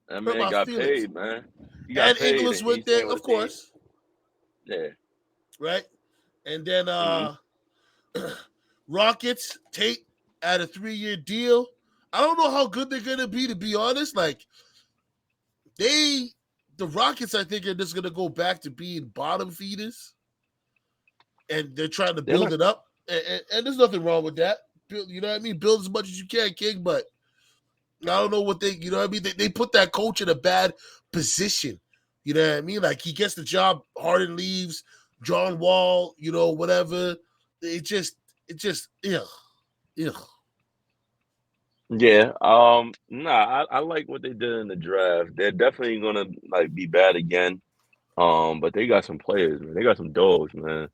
That man got paid, man. He got
And
paid,
Ingles
and
went
he's staying
there,
with
of
the team.
course.
Yeah.
Right? And then Rockets, Tate at a 3-year deal. I don't know how good they're gonna be, to be honest. Like the Rockets, I think, are just gonna go back to being bottom feeders. And they're trying to build it up. And there's nothing wrong with that. You know what I mean? Build as much as you can, King, but I don't know what you know what I mean? They put that coach in a bad position. You know what I mean? Like he gets the job, Harden leaves, John Wall, whatever. It just, ugh.
Yeah. I like what they did in the draft. They're definitely gonna like be bad again. But they got some players, man. They got some dogs, man.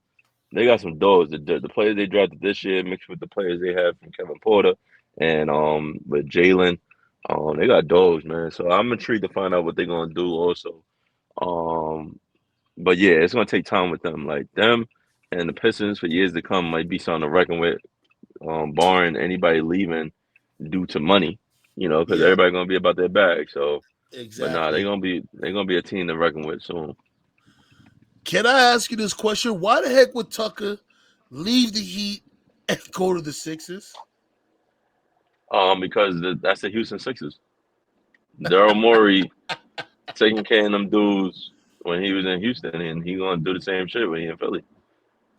They got some dogs. The players they drafted this year mixed with the players they have from Kevin Porter and with Jalen. They got dogs, man. So I'm intrigued to find out what they're gonna do also. But yeah, it's gonna take time with them. Like them and the Pistons for years to come might be something to reckon with, barring anybody leaving due to money, because
Yeah,
everybody gonna be about their bag. So, but nah,
exactly.
they're gonna be a team to reckon with soon.
Can I ask you this question? Why the heck would Tucker leave the Heat and go to the Sixers?
Because that's the Houston Sixers. Daryl Morey taking care of them dudes when he was in Houston, and he gonna do the same shit when he in Philly.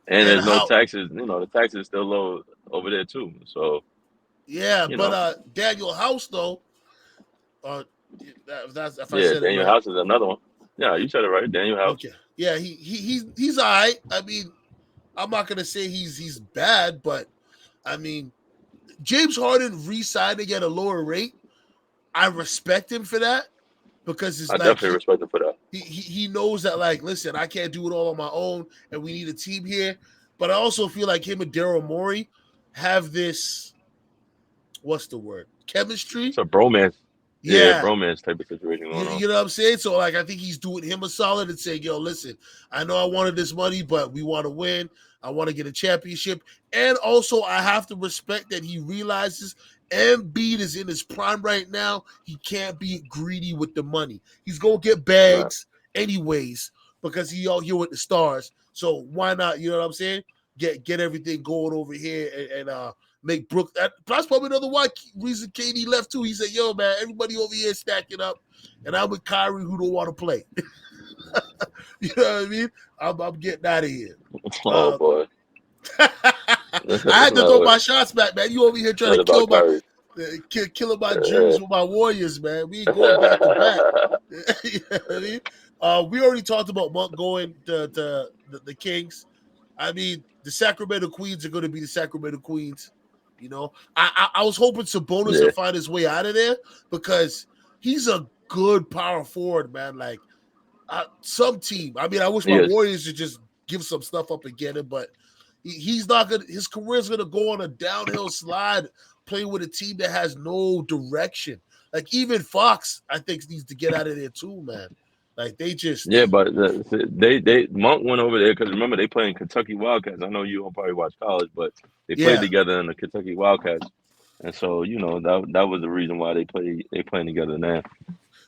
And
And
there's no
how
taxes. The taxes still low over there too. So
Yeah,
you know,
but Daniel House though, uh, that's if I
yeah,
said it
Daniel
right.
House is another one. Yeah, you said it right, Daniel House.
Okay, yeah, he's all right. I mean, I'm not gonna say he's bad, but I mean, James Harden re-signing at a lower rate. I respect him for that because it's
I
like
definitely respect him for that.
he knows that, like, listen, I can't do it all on my own, and we need a team here. But I also feel like him and Daryl Morey have this, what's the word,
It's
chemistry.
a bromance, yeah,
Yeah,
bromance type of situation going on.
you know what I'm saying? So, like, I think he's doing him a solid and saying, yo, listen, I know I wanted this money, but we want to win. I want to get a championship. And also, I have to respect that he realizes Embiid is in his prime right now. He can't be greedy with the money. He's going to get
Right.
bags anyways because he out here with the stars. So why not, you know what I'm saying? Get everything going over here and make Brook. That's probably another reason KD left too. He said, "Yo, man, everybody over here stacking up, and I'm with Kyrie who don't want to play." You know what I mean? I'm getting out of here.
Oh
Uh,
boy,
I had to throw
no,
my shots back, man. You over here trying
not
to
about Kyrie.
killing my dreams with my Warriors, man. We ain't going back to back. You know what I mean? We already talked about Monk going to the Kings. I mean, the Sacramento Queens are going to be the Sacramento Queens. You know, I was hoping Sabonis
Yeah,
would find his way out of there because he's a good power forward, man. Like some team. I mean, I wish
he
my
is.
Warriors would just give some stuff up and get him, but he's not gonna. His career's gonna go on a downhill slide playing with a team that has no direction. Like even Fox, I think needs to get out of there too, man. Like they
Yeah,
just,
but they Monk went over there because remember they play in Kentucky Wildcats. I know you don't probably watch college, but they played
yeah,
together in the Kentucky Wildcats, and so you know that was the reason why they playing together now.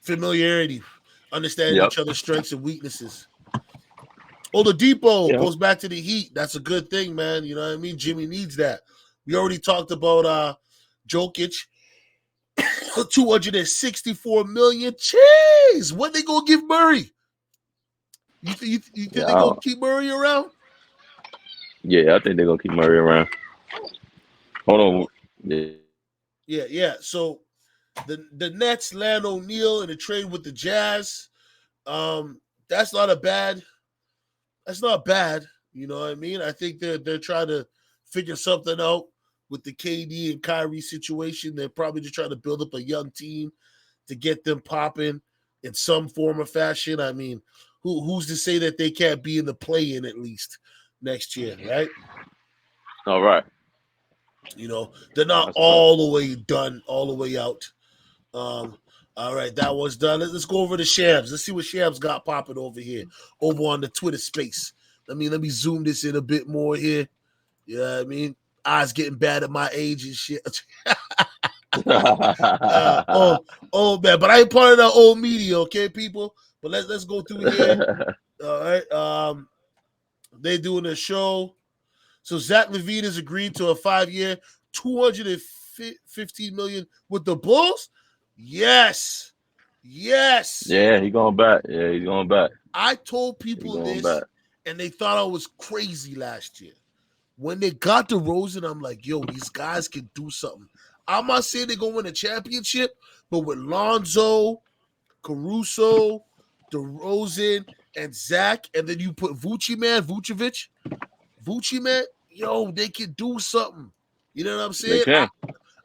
familiarity, understanding
Yep.
each other's strengths and weaknesses. Oladipo
Yep.
goes back to the Heat. That's a good thing, man. You know what I mean? Jimmy needs that. We already talked about Jokic, 264 million. Jeez, what they gonna give Murray? You think
Yeah.
they gonna keep Murray around?
Yeah. I think they're gonna keep Murray around. Hold on. Yeah.
Yeah. So the Nets land O'Neal in a trade with the Jazz. Um, that's not a bad. That's not bad. You know what I mean? I think they're trying to figure something out with the KD and Kyrie situation. They're probably just trying to build up a young team to get them popping in some form or fashion. I mean, who's to say that they can't be in the play-in at least next year, right?
All right.
You know, they're not
That's a fact.
all the way done, all the way out. Um, all right, that was done. Let's go over to Shams. Let's see what Shams got popping over here, over on the Twitter space. Let me zoom this in a bit more here. You know what I mean? Eyes getting bad at my age and shit. Oh man, but I ain't part of that old media, okay, people. But let's go through here. All right. They doing a show. So Zach LaVine has agreed to a 5-year, 215 million with the Bulls. Yes. Yes.
Yeah, he going back. Yeah, he's going back.
I told
He
people
going
this
back.
and they thought I was crazy last year. When they got DeRozan, I'm like, yo, these guys can do something. I'm not saying they're going to win a championship, but with Lonzo, Caruso, DeRozan, and Zach, and then you put Vucevic, man, yo, they can do something. You know what I'm
They
saying?
can.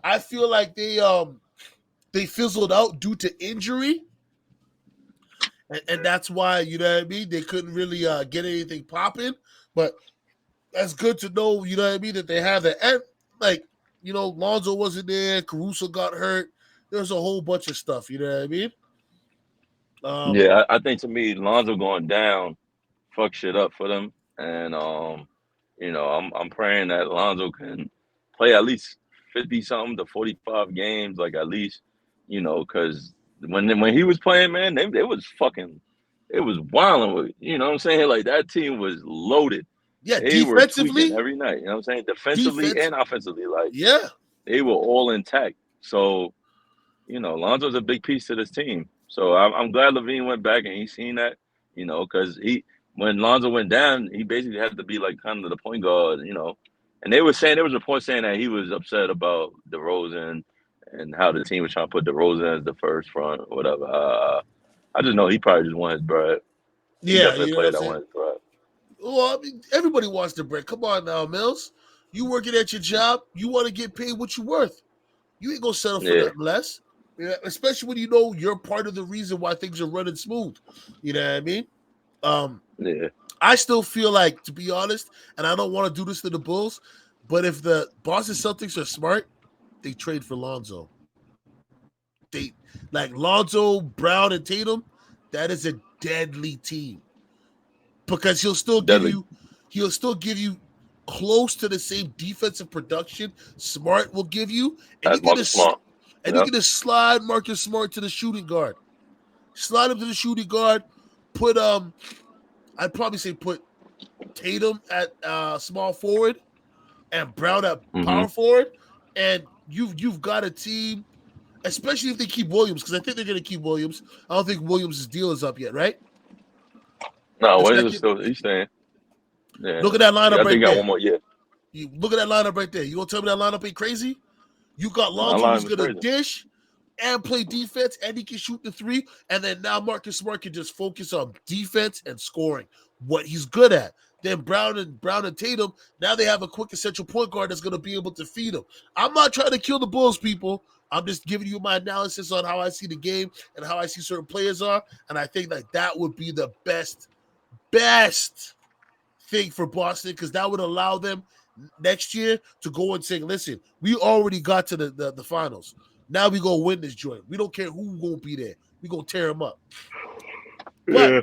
I feel like they fizzled out due to injury. And that's why, you know what I mean, they couldn't really get anything popping. But that's good to know, you know what I mean, that they have that. And like, you know, Lonzo wasn't there, Caruso got hurt. There's a whole bunch of stuff, you know what I mean?
Yeah, I think to me, Lonzo going down fuck shit up for them, and you know, I'm praying that Lonzo can play at least 50 something to 45 games, like at least, you know, because when he was playing, man, they was fucking, it was wilding with, you know what I'm saying? Like that team was loaded.
Yeah,
They were tweaking
defensively,
every night, you know what I'm saying? Defensively
defense,
and offensively, like
yeah.
they were all intact. So you know, Lonzo's a big piece to this team. So I'm glad Levine went back and he's seen that, because when Lonzo went down, he basically had to be like kind of the point guard, And they were saying there was reports saying that he was upset about DeRozan and how the team was trying to put DeRozan as the first front or whatever. I just know he probably just wanted his bread. He
Yeah,
definitely a
you know what
player
I'm
that
saying?
wanted his bread.
Well, I mean, everybody wants the bread. Come on now, Mills. You working at your job, you want to get paid what you worth. You ain't gonna settle for
Yeah,
nothing less. Yeah, especially when you know you're part of the reason why things are running smooth. You know what I mean?
yeah.
I still feel like, to be honest, and I don't want to do this to the Bulls, but if the Boston Celtics are smart, they trade for Lonzo. They like Lonzo, Brown, and Tatum. That is a deadly team because
Deadly.
he'll still give you close to the same defensive production Smart will give you, and
That's Marcus Smart.
you
Yeah.
can just slide Marcus Smart to the shooting guard. Slide him to the shooting guard. Put I'd probably say put Tatum at small forward and Brown at
Mm-hmm.
power forward, and you've got a team. Especially if they keep Williams, because I think they're going to keep Williams. I don't think Williams' deal is up yet, right?
No,
The
Williams is
second,
still he's staying.
look
Yeah.
at that
Yeah,
lineup
I think
right
he got
there.
one more year.
You look at that lineup right there. You gonna tell me that lineup ain't crazy? You got
That
Lonzo
line
who's
was
gonna
crazy.
dish and play defense, and he can shoot the three. And then now Marcus Smart can just focus on defense and scoring, what he's good at. Then Brown and Tatum, now they have a quick essential point guard that's gonna be able to feed them. I'm not trying to kill the Bulls, people. I'm just giving you my analysis on how I see the game and how I see certain players are. And I think that would be the best thing for Boston because that would allow them next year to go and say, listen, we already got to the finals. Now we go win this joint. We don't care who won't be there. We gonna tear them up. But
Yeah.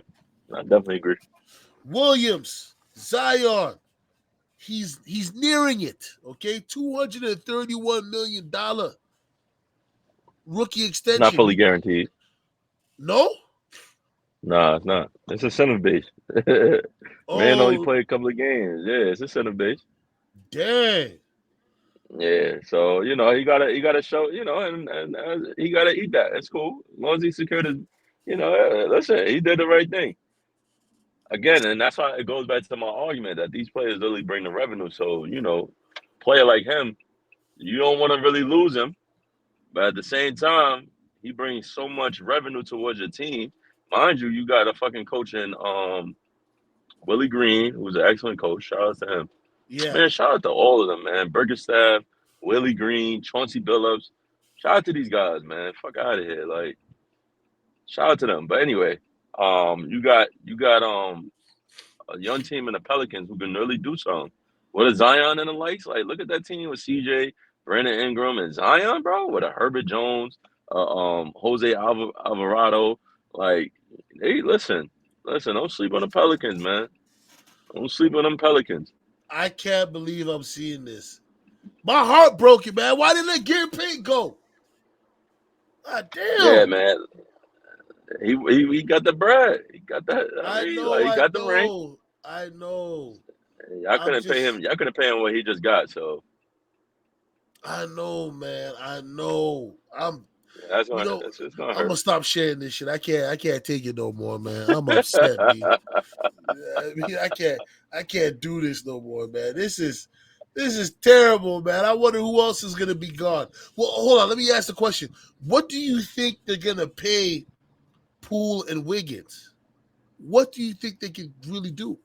I definitely agree.
Williams, Zion, he's nearing it. Okay, $231 million rookie
It's not
extension.
fully guaranteed.
No?
Nah, it's not. It's a center base. Man only
Oh,
played a couple of games. Yeah, it's a center base.
dang.
Yeah, so he gotta show and he gotta eat that. It's cool as long as he secured his. Listen, he did the right thing again, and that's why it goes back to my argument that these players really bring the revenue. So player like him, you don't want to really lose him, but at the same time, he brings so much revenue towards your team. Mind you, you got a fucking coach in Willie Green, who's an excellent coach. Shout out to him.
Yeah.
Man, shout out to all of them, man. Burgerstaff, Willie Green, Chauncey Billups. Shout out to these guys, man. Fuck out of here. Like, shout out to them. But anyway, you got a young team in the Pelicans who can really do something. What is Zion and the likes? Like, look at that team with CJ, Brandon Ingram, and Zion, bro. With a Herbert Jones, Jose Alvarado. Like, hey, listen, don't sleep on the Pelicans, man. Don't sleep on them Pelicans.
I can't believe I'm seeing this. My heart broken, man. Why didn't let Gary Payton go? God
Yeah,
damn.
man. He got the bread. He got that. I
I
mean,
know,
like he
I
got the ring.
know, I know.
Y'all
I'm
couldn't pay him.
just,
Y'all couldn't pay him what he just got. So
I know, man. I know.
yeah, that's
You
gonna.
know,
It's gonna
I'm
hurt.
gonna stop sharing this shit. I can't take it no more, man. I'm upset, B. I mean, I can't do this no more, man. This is terrible, man. I wonder who else is gonna be gone. Well, hold on. Let me ask the question. What do you think they're gonna pay Poole and Wiggins? What do you think they can really do?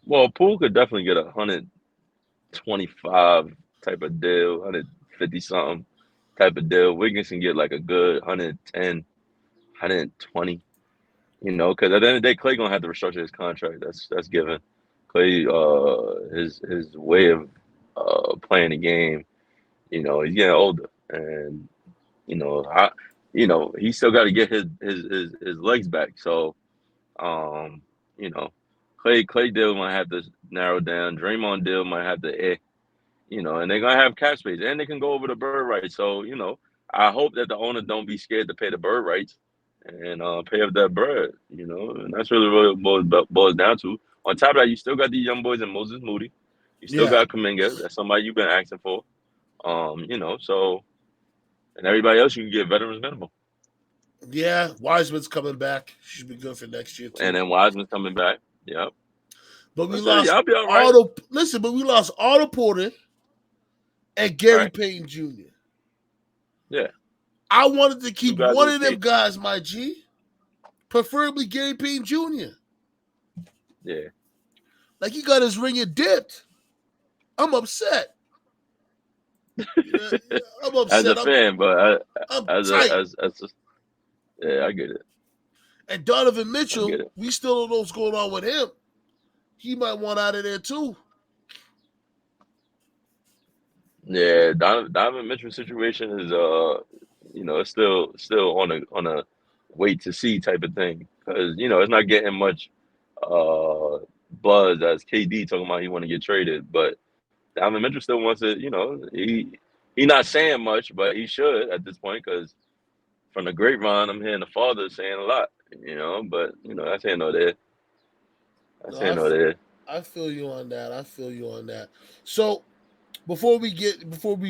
Well, Poole could definitely get 125 type of deal, 150 something type of deal. Wiggins can get like a good 110, 120. Because at the end of the day, Clay gonna have to restructure his contract. That's given. Clay, his way of playing the game, he's getting older, and I, he still got to get his legs back. So, um, you know, Clay deal might have to narrow down. Draymond deal might have to, and they're gonna have cap space, and they can go over the bird rights. So, I hope that the owner don't be scared to pay the bird rights and pay up that bird. And that's really what it boils down to. On top of that, you still got these young boys in Moses Moody. You still
Yeah,
got Kaminga. That's somebody you've been asking for. So and everybody else you can get veterans minimum.
yeah. Wiseman's coming back. Should be good for next year
And
too.
then Wiseman's coming back. Yep.
But we
Listen,
lost
y'all be all right.
But we lost Otto Porter and Gary
Right.
Payton Jr.
Yeah.
I wanted to
2
keep
guys
one
in
of
the
them
case.
guys, my G. Preferably Gary Payton Jr.
Yeah.
Like he got his ring and dipped. I'm upset. I'm
As a
upset.
fan, but
I'm
as
tight.
yeah, I get it.
And Donovan
I
Mitchell,
get it.
we still don't know what's going on with him. He might want out of there too.
Yeah, Donovan Mitchell situation is it's still on a wait to see type of thing because it's not getting much uh buzz as KD talking about he want to get traded, but Donovan Mitchell still wants it. He not saying much, but he should at this point because from the grapevine I'm hearing the father saying a lot. But that's here nor there. That's here
No,
nor there.
I feel you on that. I feel you on that. So before we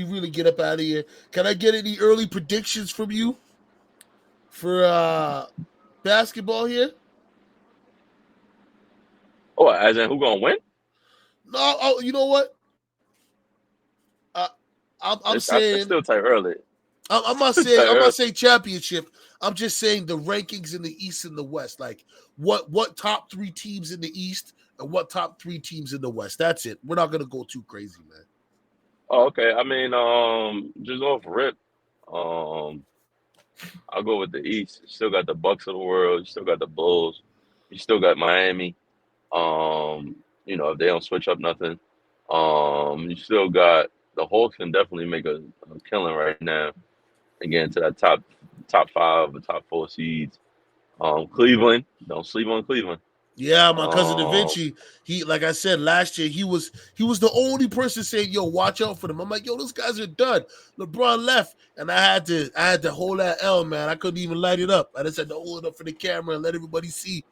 really get up out of here, can I get any early predictions from you for basketball here?
Oh, as in who gonna win?
No, oh, you know what? I'm
It's
saying
still tight early.
I'm not
Still
saying
tight
I'm
early.
not saying championship. I'm just saying the rankings in the East and the West. Like what top 3 teams in the East and what top 3 teams in the West. That's it. We're not gonna go too crazy, man.
Oh, okay. I mean, just off rip, um, I'll go with the East. You still got the Bucks of the world. You still got the Bulls. You still got Miami. If they don't switch up nothing, you still got the Hawks can definitely make a killing right now. Again, to that top 5 or top 4 seeds. Cleveland, don't sleep on Cleveland.
Yeah, my cousin Da
Um,
Vinci, he like I said last year, he was the only person saying, "Yo, watch out for them." I'm like, "Yo, those guys are done." LeBron left, and I had to hold that L, man. I couldn't even light it up. I just had to hold it up for the camera and let everybody see.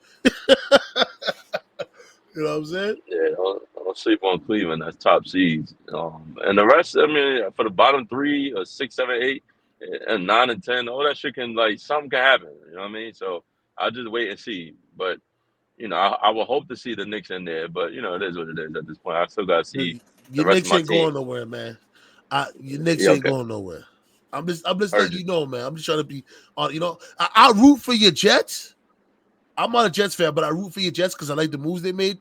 You know what I'm saying?
Yeah, don't sleep on Cleveland. That's top seeds. And the rest, I mean, for the bottom 3 or 6, 7, 8, and 9 and 10, all that shit can something can happen. You know what I mean? So I'll just wait and see. But I will hope to see the Knicks in there. But it is what it is at this point. I still gotta see the
Your
rest of
Knicks
my
ain't going
team.
nowhere, man. Your Knicks
Yeah,
ain't
okay.
going nowhere. I'm just
Heard
letting
you.
you know, man. I'm just trying to be on. I root for your Jets. I'm not a Jets fan, but I root for your Jets because I like the moves they made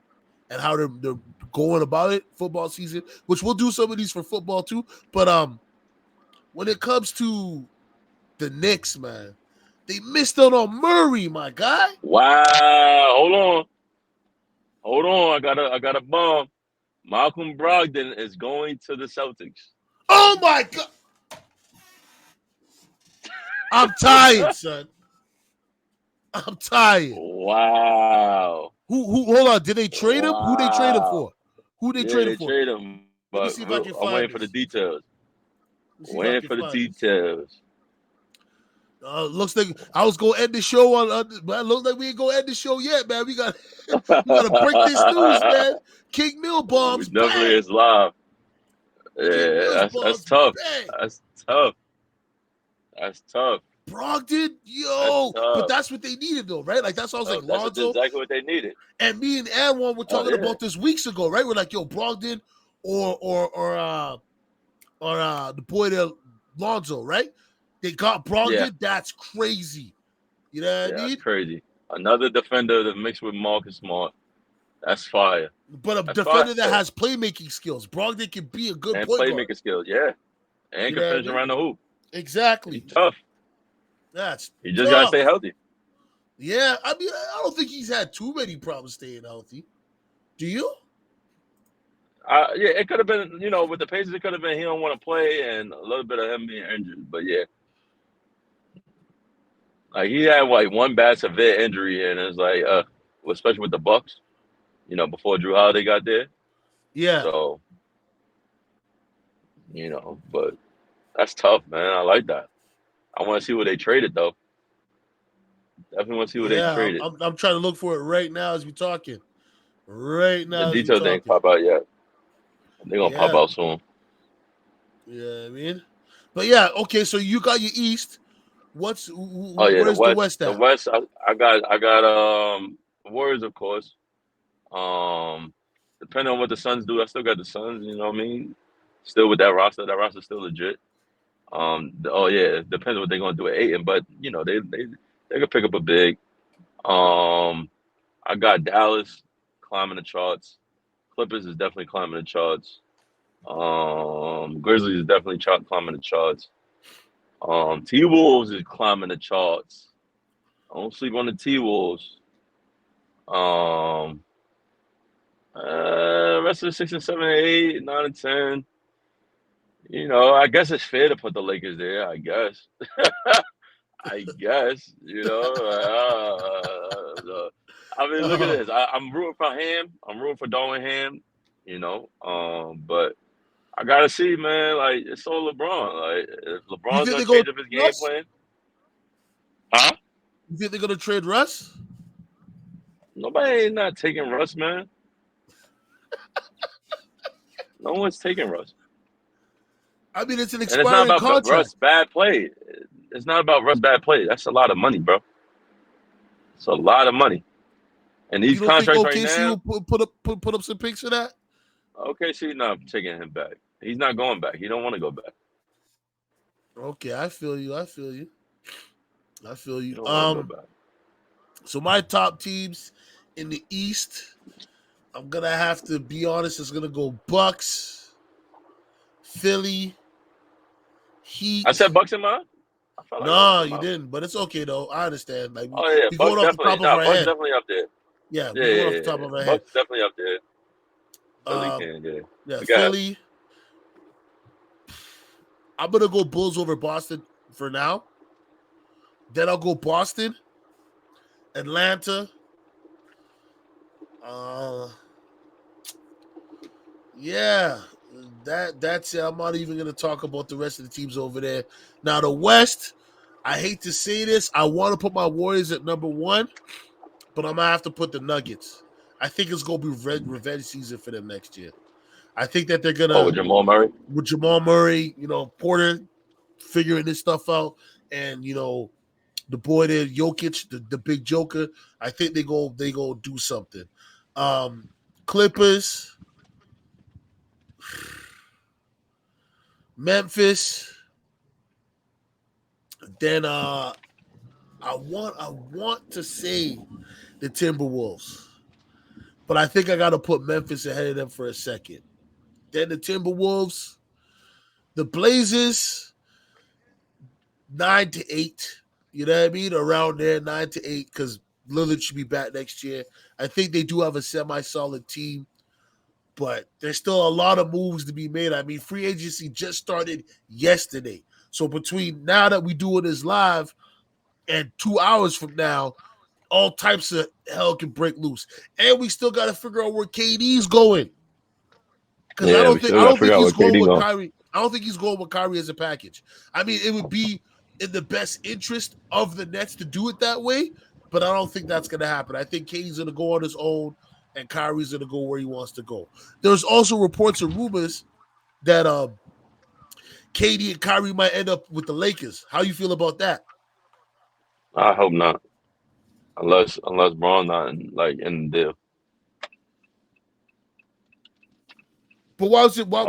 and how they're going about it. Football season, which we'll do some of these for football too. But when it comes to the Knicks, man, they missed out on Murray, my guy.
Wow. Hold on. I got a bomb. Malcolm Brogdon is going to the Celtics.
Oh my god, I'm tired, son. I'm tired.
Wow.
Who? Hold on. Did they trade him? Who they trade him
Wow.
for? Who they
Yeah,
trade him
they
for?
trade him,
Let me
but
see if I can
I'm
find
waiting for the
this.
details.
Let me see if I
Waiting
can
for the
find this.
details.
Looks like I was gonna end the show but it looks like we ain't gonna end the show yet, man. We got to break this news, man. King Mill
We
bombs,
definitely
bang.
is live.
King
Yeah,
Mill's
that's
bombs,
tough.
bang.
That's tough. That's tough.
Brogdon,
That's
yo, but
tough.
that's what they needed though, right? Like that's what I was like,
That's
Lonzo
exactly what they needed.
and me and Anwan were
Oh
talking
yeah,
about this weeks ago, right? We're like, yo, Brogdon or the boy there, Lonzo, right? They got
yeah,
Brogdon. That's crazy. You know what I
yeah. That's
mean?
crazy. Another defender that mixed with Marcus Smart. That's fire.
But a
That's fire.
defender that has playmaking skills. Brogdon can be a good
And
point guard.
playmaking skills. Yeah, and
You
can
know what I
finish
mean?
around the hoop.
Exactly.
He's tough.
That's
He just gotta
tough.
stay healthy.
Yeah, I mean, I don't think he's had too many problems staying healthy. Do you?
Yeah, it could have been, with the Pacers, it could have been he don't want to play and a little bit of him being injured. But yeah, like he had like one bad severe injury, and it's like, especially with the Bucks, before Drew Holiday got there.
Yeah.
So, but that's tough, man. I like that. I want to see what they traded though. Definitely want to see what they
Yeah,
traded.
I'm trying to look for it right now as we talking. Right
The
now as we
details ain't
talking.
pop out yet. They're gonna pop
Yeah.
out soon.
Yeah, I mean. But yeah, okay, so you got your East.
Oh yeah, the
Where's the
West.
West
The
at?
West. I got Warriors, of course. depending on what the Suns do, I still got the Suns. You know what I mean? Still with that roster. That roster's still legit. Oh yeah, it depends on what they're gonna do at Ayton, but you know they could pick up a big. I got Dallas climbing the charts. Clippers is definitely climbing the charts. Grizzlies is definitely climbing the charts. T Wolves is climbing the charts. Don't sleep on the T Wolves. Rest of the 6 and 7 and 8, 9 and 10. You know, I guess it's fair to put the Lakers there. I guess. I guess. You know. I mean, look at this. I'm rooting for Ham. I'm rooting for Darwin Ham. You know. But I gotta see, man. Like it's all LeBron. Like if LeBron's gonna change up his game plan. Huh?
You think they're gonna trade Russ?
Nobody ain't not taking Russ, man. No one's taking Russ.
I mean, it's an
And it's not
expiring
about
contract.
Russ bad play. It's not about Russ bad play. That's a lot of money, bro. It's a lot of money. And these
You don't think
contracts
OKC
right now,
will put up some picks for that?
OKC not taking him back. He's not going back. He don't want to go back.
Okay, I feel you. He don't
want to go back.
So my top teams in the East, I'm gonna have to be honest. It's gonna go Bucks, Philly, Heat.
I said Bucks in mine.
No, you didn't. But it's okay though. I understand. Like,
oh yeah,
we
Bucks
going off the top of our
Bucks
head.
definitely up there.
Yeah, we're going off the top of our head.
Bucks definitely up there. Philly
yeah, Philly. I'm gonna go Bulls over Boston for now. Then I'll go Boston, Atlanta. Yeah, that's it. I'm not even gonna talk about the rest of the teams over there. Now the West, I hate to say this, I want to put my Warriors at number 1, but I'm gonna have to put the Nuggets. I think it's gonna be revenge season for them next year. I think that they're gonna
with Jamal Murray.
With Jamal Murray, you know, Porter figuring this stuff out, and you know, the boy there, Jokic, the big joker. I think they go do something. Clippers, Memphis. Then I want to say the Timberwolves, but I think I got to put Memphis ahead of them for a second. Then the Timberwolves, the Blazers, 9 to 8. You know what I mean? Around there, 9 to 8, because Lillard should be back next year. I think they do have a semi-solid team, but there's still a lot of moves to be made. I mean, free agency just started yesterday. So between now that we doing this live and 2 hours from now, all types of hell can break loose. And we still got to figure out where KD's going. Because I don't think he's going with Kyrie. I don't think he's going with Kyrie as a package. I mean, it would be in the best interest of the Nets to do it that way, but I don't think that's going to happen. I think KD's going to go on his own, and Kyrie's going to go where he wants to go. There's also reports and rumors that KD and Kyrie might end up with the Lakers. How you feel about that?
I hope not, unless Braun not in the deal.
But why was it? I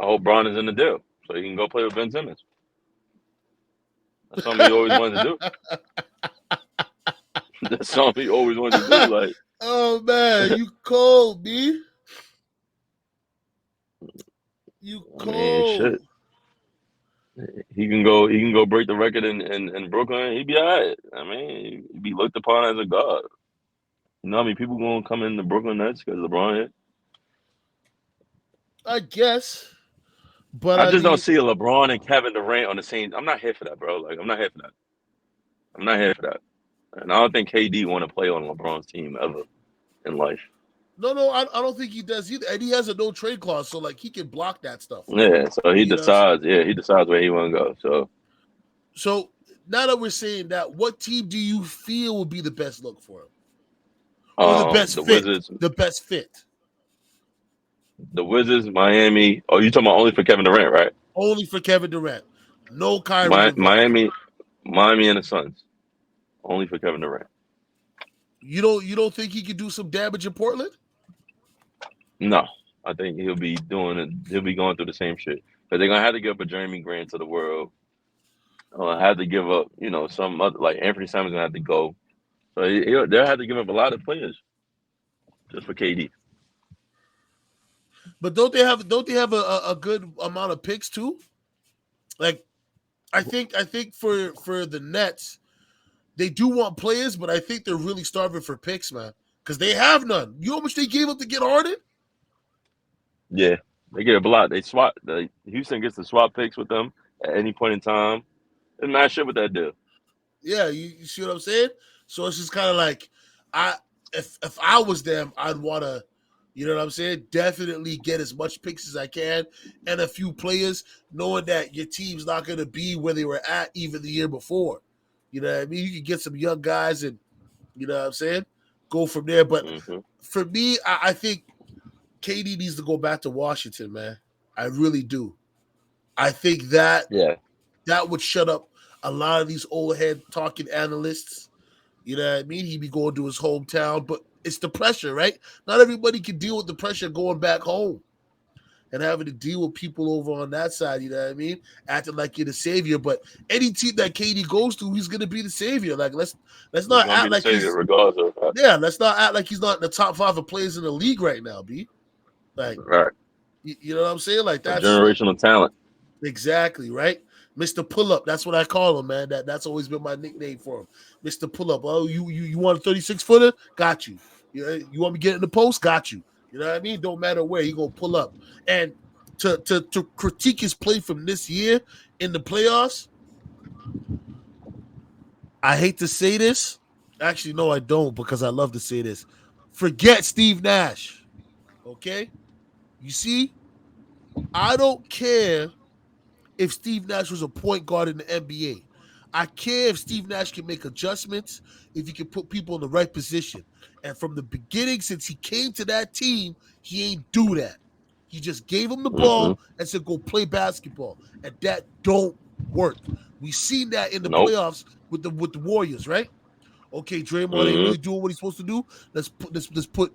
hope Braun is in the deal so he can go play with Ben Simmons. That's something he always wanted to do. That's something he always wanted to do. Like,
oh man, you cold, B. You cold.
I mean, shit. He can go break the record in Brooklyn. He'd be all right. I mean, he'd be looked upon as a god. You know how many people gonna come in the Brooklyn Nets because LeBron here?
I guess. But
I just don't see LeBron and Kevin Durant on the same. I'm not here for that, bro. Like, I'm not here for that. And I don't think KD want to play on LeBron's team ever in life.
No, I don't think he does either. And he has a no trade clause, so like he can block that stuff.
Yeah, so he decides. Yeah, he decides where he want to go.
So now that we're saying that, what team do you feel would be the best look for him? Or the best fit?
Wizards.
The best fit.
The Wizards, Miami. Oh, you talking about only for Kevin Durant, right?
Only for Kevin Durant. No Kyrie.
Miami and the Suns. Only for Kevin Durant.
You don't think he could do some damage in Portland?
No, I think he'll be doing it. He'll be going through the same shit. But they're gonna have to give up a Jeremy Grant to the world. Have to give up, some other like Anthony Simon's gonna have to go. So they'll have to give up a lot of players just for KD.
But don't they have a good amount of picks too? Like I think for the Nets, they do want players, but I think they're really starving for picks, man. Because they have none. You know how much they gave up to get Harden?
Yeah, they give up a lot. They swap. Houston gets to swap picks with them at any point in time. And match up with that deal.
Yeah, you see what I'm saying? So it's just kind of like I if I was them, I'd want to, you know what I'm saying? Definitely get as much picks as I can and a few players, knowing that your team's not going to be where they were at even the year before. You know what I mean? You can get some young guys and you know what I'm saying? Go from there. But
Hmm.
for me, I think KD needs to go back to Washington, man. I really do. I think
Yeah.
that would shut up a lot of these old head talking analysts. You know what I mean? He'd be going to his hometown, but it's the pressure, right? Not everybody can deal with the pressure going back home and having to deal with people over on that side. You know what I mean? Acting like you're the savior, but any team that KD goes to, he's gonna be the savior. Like let's
He's
not
gonna be
act
the
like
savior
he's
regardless of that.
yeah. Let's not act like he's not in the top five of players in the league right now. B like
Right.
you know what I'm saying? Like
A
that's
generational talent.
exactly right. Mr. Pull Up, that's what I call him, man. That's always been my nickname for him. Mr. Pull Up. Oh, you want a 36 footer? Got you. You want me to get in the post? Got you. You know what I mean? Don't matter where he gonna pull up. And to critique his play from this year in the playoffs, I hate to say this. Actually, no, I don't because I love to say this. Forget Steve Nash. Okay? You see, I don't care if Steve Nash was a point guard in the NBA. I care if Steve Nash can make adjustments, if he can put people in the right position. And from the beginning, since he came to that team, he ain't do that. He just gave him the
Hmm.
ball and said, go play basketball. And that don't work. We seen that in the
Nope.
playoffs with the Warriors, right? Okay, Draymond ain't
Hmm.
really doing what he's supposed to do. Let's put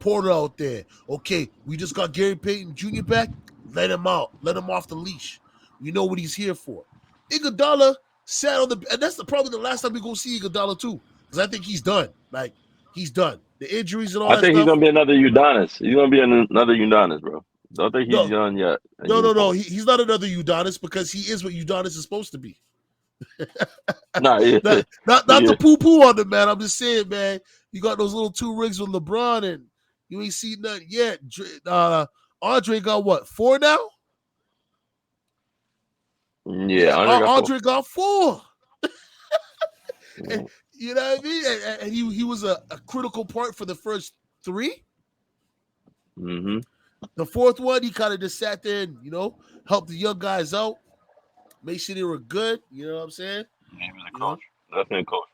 Porter out there. Okay, we just got Gary Payton Jr. back. Let him out. Let him off the leash. We know what he's here for. Iguodala sat on the, and that's probably the last time we gonna see Iguodala too, because I think he's done. Like he's done. The injuries and all
I
that
think he's
stuff.
gonna be another Udonis. He's gonna be another Udonis, bro. Don't think he's
No,
done yet in
no.
uniform.
He's not another Udonis because he is what Udonis is supposed to be.
Nah, yeah,
Not
yeah.
the poo poo on the man. I'm just saying, man. You got those little 2 rings with LeBron, and you ain't seen nothing yet. Andre got what 4 now?
Yeah,
Yeah,
Andre got four.
Andre got 4. And,
Mm-hmm.
you know what I mean? And he was a critical part for the first 3.
Mm-hmm.
The fourth one, he kind of just sat there and helped the young guys out, make sure they were good. You know what I'm saying?
Yeah, he was a
You
coach.
know,
Definitely a coach.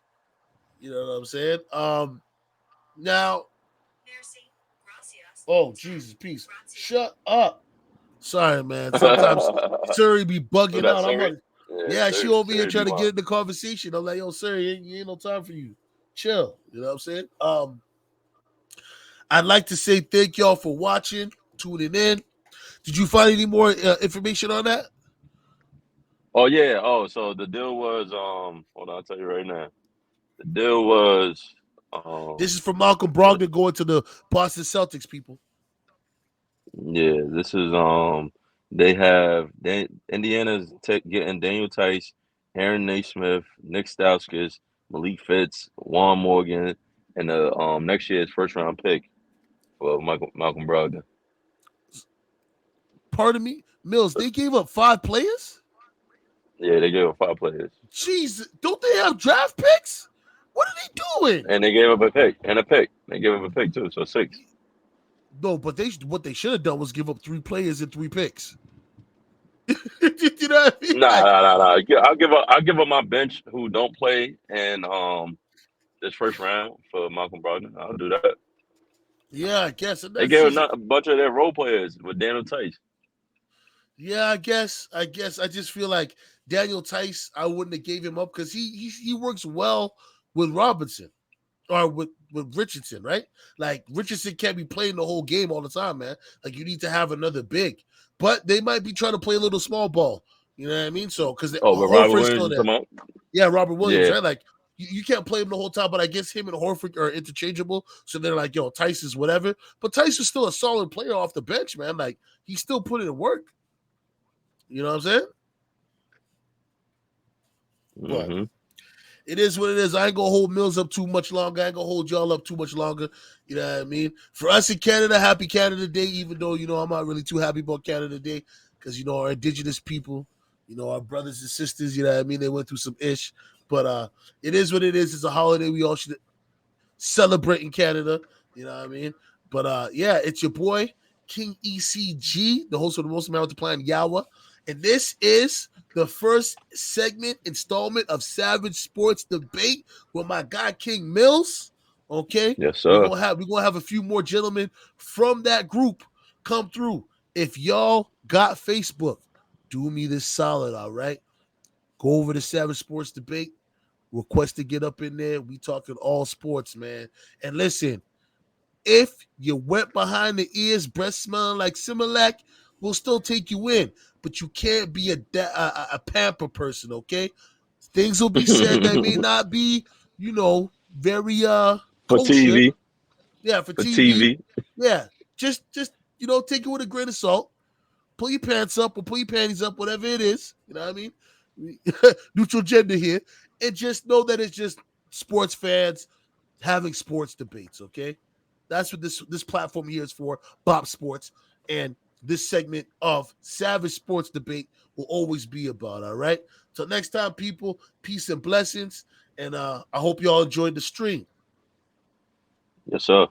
you know what I'm saying. Now, oh Jesus, peace. Shut up. Sorry, man. Sometimes Siri be
Was
bugging
that
out. I'm
Surrey?
on.
Yeah,
Yeah, she over here
Surrey be
trying to get
wild.
in the conversation. I'm like, yo, Siri, ain't no time for you. Chill. You know what I'm saying? I'd like to say thank y'all for watching, tuning in. Did you find any more information on that?
Oh yeah. Oh, so the deal was hold on, I'll tell you right now. The deal was
This
um
is from Malcolm Brogdon going to the Boston Celtics, people.
yeah, this is they have Indiana's getting Daniel Tice, Aaron Naismith, Nick Stauskas, Malik Fitz, Juan Morgan, and the next year's first round pick for Malcolm Brogdon.
Pardon me, Mills. They gave up 5 players.
Yeah, they gave up 5 players.
Jeez, don't they have draft picks? What are they doing?
And they gave up a pick and a pick. They gave up a pick too, so 6.
No, but what they should have done was give up 3 players and 3 picks. You know what I mean?
Nah,
Like,
nah, nah, nah. I'll give up my bench who don't play and this first round for Malcolm Brogdon. I'll do that.
yeah, I guess, and
They
that's
gave
just
a bunch of their role players with Daniel Tice.
yeah, I guess. I just feel like Daniel Tice, I wouldn't have gave him up because he works well with Robinson. or with Richardson, right? Like Richardson can't be playing the whole game all the time, man. Like you need to have another big, but they might be trying to play a little small ball. You know what I mean? So because
Oh, but Robert
Horford's
Williams,
still
you
there.
talking about?
Yeah, Robert Williams,
Yeah.
right? Like you can't play him the whole time, but I guess him and Horford are interchangeable. So they're like, yo, Tyson's whatever. But Tyson's still a solid player off the bench, man. Like he's still putting in work. You know what I'm saying? But
Mm-hmm.
it is what it is. I ain't gonna hold Mills up too much longer. I ain't gonna hold y'all up too much longer. You know what I mean? For us in Canada, happy Canada Day, even though, I'm not really too happy about Canada Day because, our indigenous people, our brothers and sisters, you know what I mean? They went through some ish. But it is what it is. It's a holiday we all should celebrate in Canada. You know what I mean? But yeah, it's your boy, King ECG, the host of the Most Amount to Plan Yawa. And this is the first installment of Savage Sports Debate with my guy King Mills. Okay.
Yes,
We're
sir.
gonna have a few more gentlemen from that group come through. If y'all got Facebook, do me this solid, all right? Go over to Savage Sports Debate. Request to get up in there. We talking all sports, man. And listen, if you wet behind the ears, breath smelling like Similac, we'll still take you in. But you can't be a pamper person, okay? Things will be said that may not be, very
For
kosher.
TV.
Yeah, for
For
TV.
TV.
Yeah. Just take it with a grain of salt. Pull your pants up or pull your panties up, whatever it is. You know what I mean? Neutral gender here. And just know that it's just sports fans having sports debates, okay? That's what this platform here is for, b.o.p.s Sports. And this segment of Savage Sports Debate will always be about, all right? Till next time, people, peace and blessings. And I hope you all enjoyed the stream.
Yes, sir.